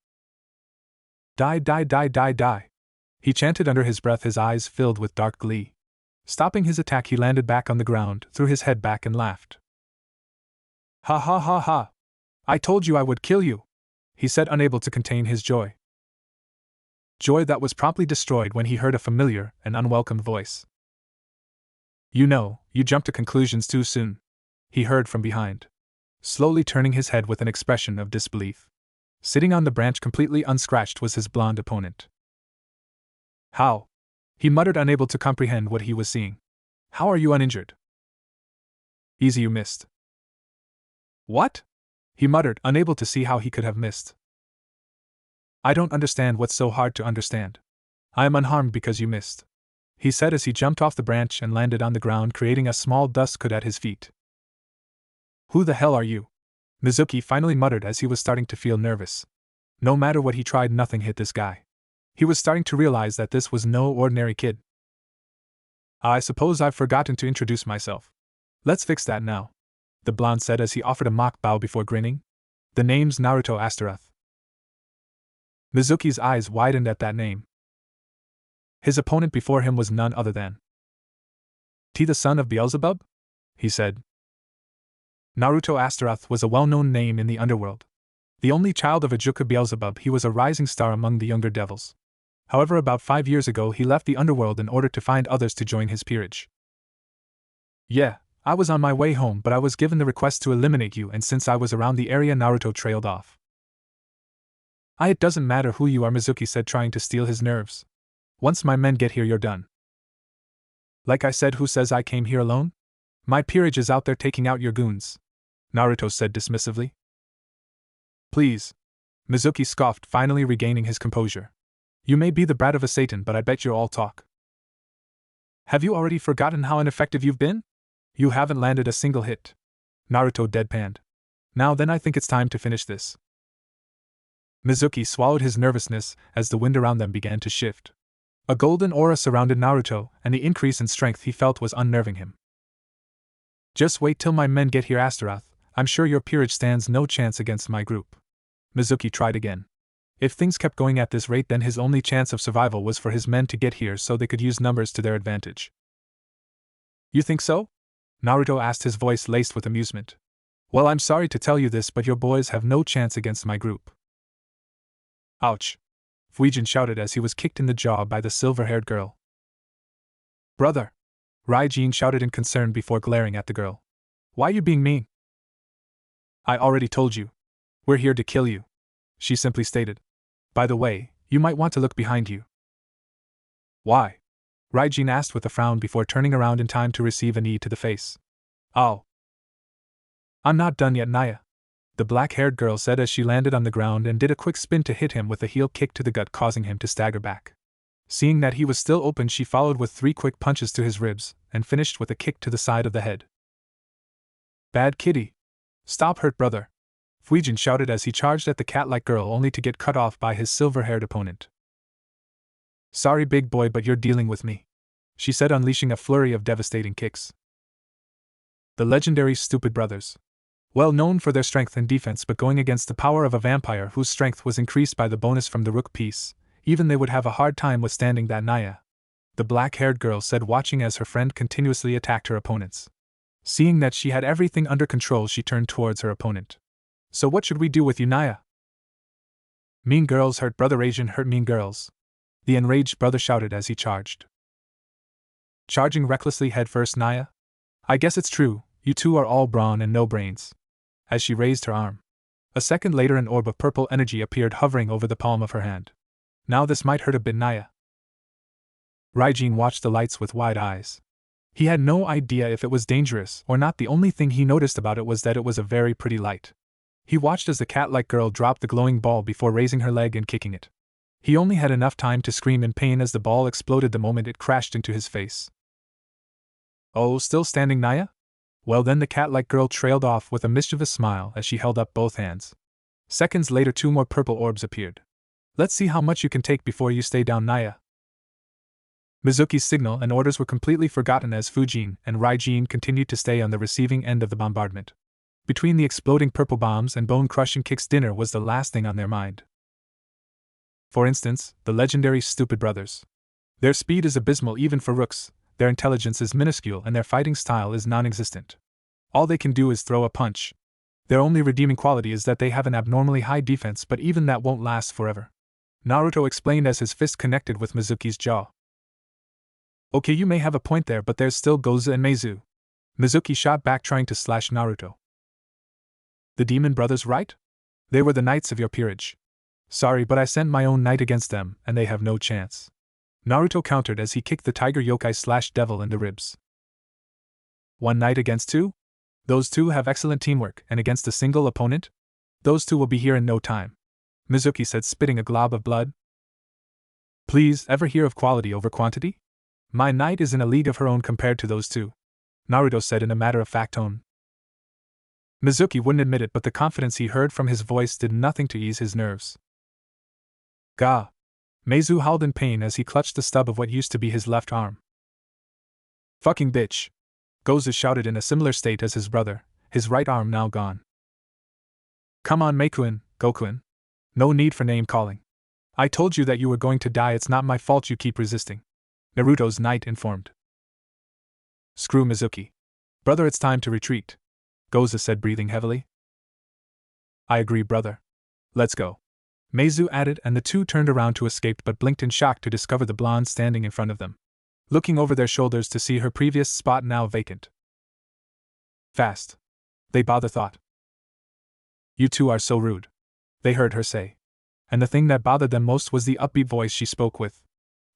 Die, die, die, die, die, he chanted under his breath, his eyes filled with dark glee. Stopping his attack, he landed back on the ground, threw his head back and laughed. Ha ha ha ha! I told you I would kill you, he said, unable to contain his joy. Joy that was promptly destroyed when he heard a familiar and unwelcome voice. You know, you jumped to conclusions too soon, he heard from behind. Slowly turning his head with an expression of disbelief. Sitting on the branch completely unscratched was his blonde opponent. How? He muttered, unable to comprehend what he was seeing. How are you uninjured? Easy, you missed. What? He muttered, unable to see how he could have missed. I don't understand what's so hard to understand. I am unharmed because you missed, he said as he jumped off the branch and landed on the ground, creating a small dust cloud at his feet. Who the hell are you? Mizuki finally muttered as he was starting to feel nervous. No matter what he tried, nothing hit this guy. He was starting to realize that this was no ordinary kid. I suppose I've forgotten to introduce myself. Let's fix that now, the blonde said as he offered a mock bow before grinning. The name's Naruto Astaroth. Mizuki's eyes widened at that name. His opponent before him was none other than T, the son of Beelzebub? He said. Naruto Astaroth was a well-known name in the underworld. The only child of Ajuka Beelzebub, he was a rising star among the younger devils. However, about 5 years ago he left the underworld in order to find others to join his peerage. Yeah, I was on my way home, but I was given the request to eliminate you, and since I was around the area, Naruto trailed off. It doesn't matter who you are, Mizuki said, trying to steal his nerves. Once my men get here, you're done. Like I said, who says I came here alone? My peerage is out there taking out your goons, Naruto said dismissively. Please, Mizuki scoffed, finally regaining his composure. You may be the brat of a Satan, but I bet you're all talk. Have you already forgotten how ineffective you've been? You haven't landed a single hit, Naruto deadpanned. Now then, I think it's time to finish this. Mizuki swallowed his nervousness as the wind around them began to shift. A golden aura surrounded Naruto, and the increase in strength he felt was unnerving him. Just wait till my men get here, Astaroth. I'm sure your peerage stands no chance against my group. Mizuki tried again. If things kept going at this rate, then his only chance of survival was for his men to get here so they could use numbers to their advantage. You think so? Naruto asked, his voice laced with amusement. Well, I'm sorry to tell you this, but your boys have no chance against my group. Ouch! Fuijin shouted as he was kicked in the jaw by the silver-haired girl. Brother! Raijin shouted in concern before glaring at the girl. Why you being mean? I already told you. We're here to kill you, she simply stated. By the way, you might want to look behind you. Why? Raijin asked with a frown before turning around in time to receive a knee to the face. Oh. I'm not done yet, Naya, the black-haired girl said as she landed on the ground and did a quick spin to hit him with a heel kick to the gut, causing him to stagger back. Seeing that he was still open, she followed with 3 quick punches to his ribs, and finished with a kick to the side of the head. Bad kitty. Stop, hurt brother, Fuijin shouted as he charged at the cat-like girl only to get cut off by his silver-haired opponent. Sorry big boy, but you're dealing with me, she said, unleashing a flurry of devastating kicks. The legendary Stupid Brothers. Well known for their strength and defense, but going against the power of a vampire whose strength was increased by the bonus from the rook piece, even they would have a hard time withstanding that Naya, the black-haired girl said, watching as her friend continuously attacked her opponents. Seeing that she had everything under control, she turned towards her opponent. So what should we do with you, Naya? Mean girls hurt brother, Asian hurt mean girls, the enraged brother shouted as he charged. Charging recklessly headfirst, Naya? I guess it's true, you two are all brawn and no brains. As she raised her arm. A second later, an orb of purple energy appeared hovering over the palm of her hand. Now this might hurt a bit, Naya. Raijin watched the lights with wide eyes. He had no idea if it was dangerous or not. The only thing he noticed about it was that it was a very pretty light. He watched as the cat-like girl dropped the glowing ball before raising her leg and kicking it. He only had enough time to scream in pain as the ball exploded the moment it crashed into his face. Oh, still standing, Naya? Well then, the cat-like girl trailed off with a mischievous smile as she held up both hands. Seconds later, 2 more purple orbs appeared. Let's see how much you can take before you stay down, Naya. Mizuki's signal and orders were completely forgotten as Fuijin and Raijin continued to stay on the receiving end of the bombardment. Between the exploding purple bombs and bone-crushing kicks, dinner was the last thing on their mind. For instance, the legendary Stupid Brothers. Their speed is abysmal even for rooks, their intelligence is minuscule, and their fighting style is non-existent. All they can do is throw a punch. Their only redeeming quality is that they have an abnormally high defense, but even that won't last forever. Naruto explained as his fist connected with Mizuki's jaw. Okay, you may have a point there, but there's still Goza and Meizu. Mizuki shot back, trying to slash Naruto. The Demon Brothers, right? They were the knights of your peerage. Sorry, but I sent my own knight against them, and they have no chance. Naruto countered as he kicked the tiger yokai / devil in the ribs. 1 knight against 2? Those 2 have excellent teamwork, and against a single opponent? Those 2 will be here in no time, Mizuki said, spitting a glob of blood. Please, ever hear of quality over quantity? My knight is in a league of her own compared to those 2, Naruto said in a matter-of-fact tone. Mizuki wouldn't admit it, but the confidence he heard from his voice did nothing to ease his nerves. Gah! Meizu howled in pain as he clutched the stub of what used to be his left arm. Fucking bitch! Goza shouted in a similar state as his brother, his right arm now gone. Come on, Meikuin, Gokuin. No need for name-calling. I told you that you were going to die, it's not my fault you keep resisting, Naruto's knight informed. Screw Mizuki. Brother, it's time to retreat, Goza said, breathing heavily. I agree, brother. Let's go, Meizu added, and the 2 turned around to escape but blinked in shock to discover the blonde standing in front of them, looking over their shoulders to see her previous spot now vacant. Fast, they bother thought. You 2 are so rude, they heard her say. And the thing that bothered them most was the upbeat voice she spoke with.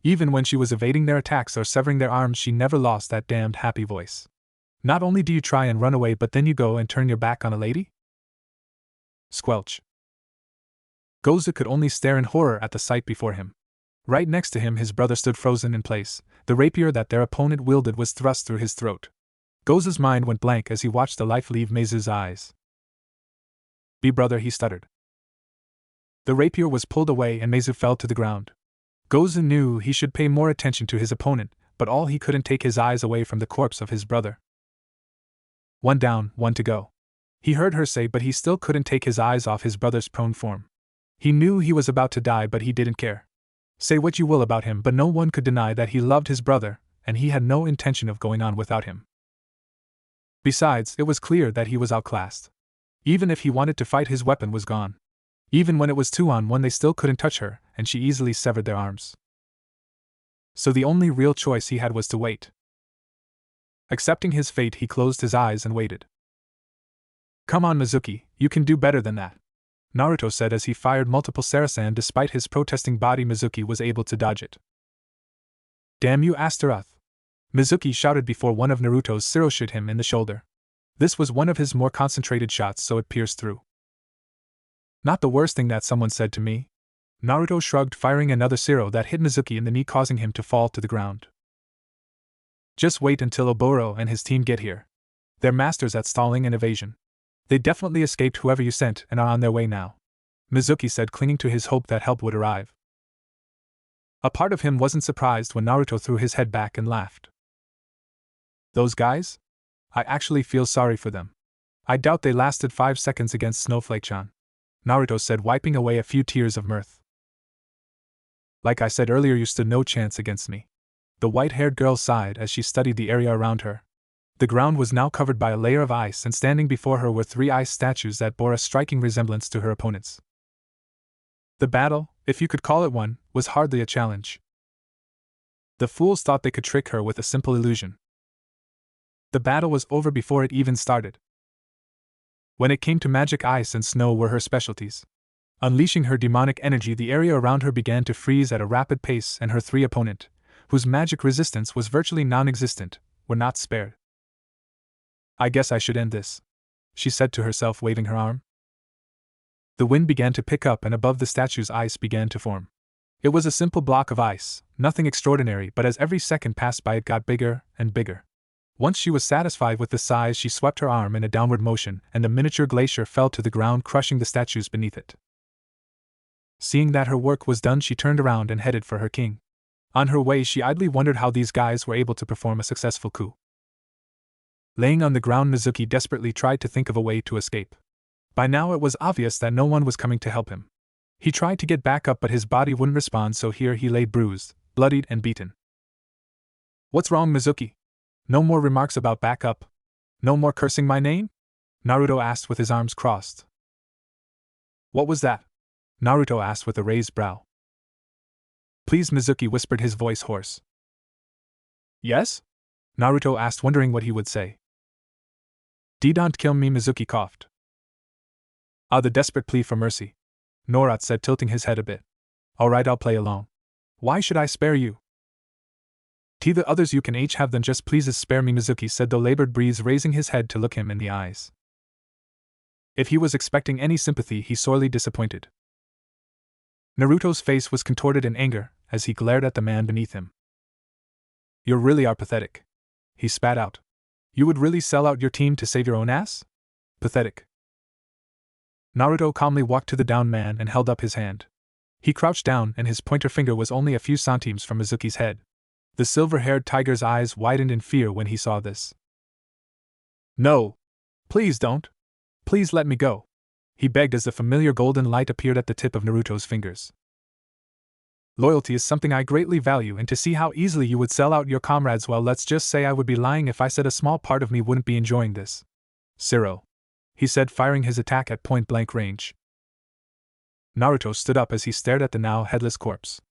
Even when she was evading their attacks or severing their arms, she never lost that damned happy voice. Not only do you try and run away, but then you go and turn your back on a lady? Squelch. Goza could only stare in horror at the sight before him. Right next to him, his brother stood frozen in place. The rapier that their opponent wielded was thrust through his throat. Goza's mind went blank as he watched the life leave Meizu's eyes. Be brother, he stuttered. The rapier was pulled away and Meizu fell to the ground. Goza knew he should pay more attention to his opponent, but all he couldn't take his eyes away from the corpse of his brother. 1 down, 1 to go, he heard her say, but he still couldn't take his eyes off his brother's prone form. He knew he was about to die, but he didn't care. Say what you will about him, but no one could deny that he loved his brother, and he had no intention of going on without him. Besides, it was clear that he was outclassed. Even if he wanted to fight, his weapon was gone. Even when it was 2-on-1, they still couldn't touch her, and she easily severed their arms. So the only real choice he had was to wait. Accepting his fate, he closed his eyes and waited. Come on, Mizuki, you can do better than that, Naruto said as he fired multiple Sarasan. Despite his protesting body, Mizuki was able to dodge it. Damn you, Astaroth! Mizuki shouted before one of Naruto's Siro hit him in the shoulder. This was one of his more concentrated shots, so it pierced through. Not the worst thing that someone said to me, Naruto shrugged, firing another Siro that hit Mizuki in the knee, causing him to fall to the ground. Just wait until Oboro and his team get here. They're masters at stalling and evasion. They definitely escaped whoever you sent and are on their way now, Mizuki said, clinging to his hope that help would arrive. A part of him wasn't surprised when Naruto threw his head back and laughed. Those guys? I actually feel sorry for them. I doubt they lasted 5 seconds against Snowflake-chan, Naruto said, wiping away a few tears of mirth. Like I said earlier, you stood no chance against me. The white-haired girl sighed as she studied the area around her. The ground was now covered by a layer of ice, and standing before her were 3 ice statues that bore a striking resemblance to her opponents. The battle, if you could call it one, was hardly a challenge. The fools thought they could trick her with a simple illusion. The battle was over before it even started. When it came to magic, ice and snow were her specialties. Unleashing her demonic energy, the area around her began to freeze at a rapid pace, and her 3 opponent, whose magic resistance was virtually non-existent, were not spared. I guess I should end this, she said to herself, waving her arm. The wind began to pick up, and above the statues ice began to form. It was a simple block of ice, nothing extraordinary, but as every second passed by it got bigger and bigger. Once she was satisfied with the size, she swept her arm in a downward motion, and the miniature glacier fell to the ground, crushing the statues beneath it. Seeing that her work was done, she turned around and headed for her king. On her way, she idly wondered how these guys were able to perform a successful coup. Laying on the ground, Mizuki desperately tried to think of a way to escape. By now it was obvious that no one was coming to help him. He tried to get back up, but his body wouldn't respond, so here he lay bruised, bloodied, and beaten. What's wrong, Mizuki? No more remarks about back up? No more cursing my name? Naruto asked with his arms crossed. What was that? Naruto asked with a raised brow. Please, Mizuki whispered, his voice hoarse. Yes? Naruto asked, wondering what he would say. Don't kill me, Mizuki coughed. Ah, the desperate plea for mercy, Norat said, tilting his head a bit. Alright, I'll play along. Why should I spare you? The others you can each have, then just please spare me, Mizuki said, the labored breeze, raising his head to look him in the eyes. If he was expecting any sympathy, he sorely disappointed. Naruto's face was contorted in anger as he glared at the man beneath him. You really are pathetic, he spat out. You would really sell out your team to save your own ass? Pathetic. Naruto calmly walked to the downed man and held up his hand. He crouched down, and his pointer finger was only a few centimeters from Mizuki's head. The silver-haired tiger's eyes widened in fear when he saw this. No! Please don't! Please let me go! He begged as the familiar golden light appeared at the tip of Naruto's fingers. Loyalty is something I greatly value, and to see how easily you would sell out your comrades, well, let's just say I would be lying if I said a small part of me wouldn't be enjoying this. Zero, he said, firing his attack at point-blank range. Naruto stood up as he stared at the now headless corpse.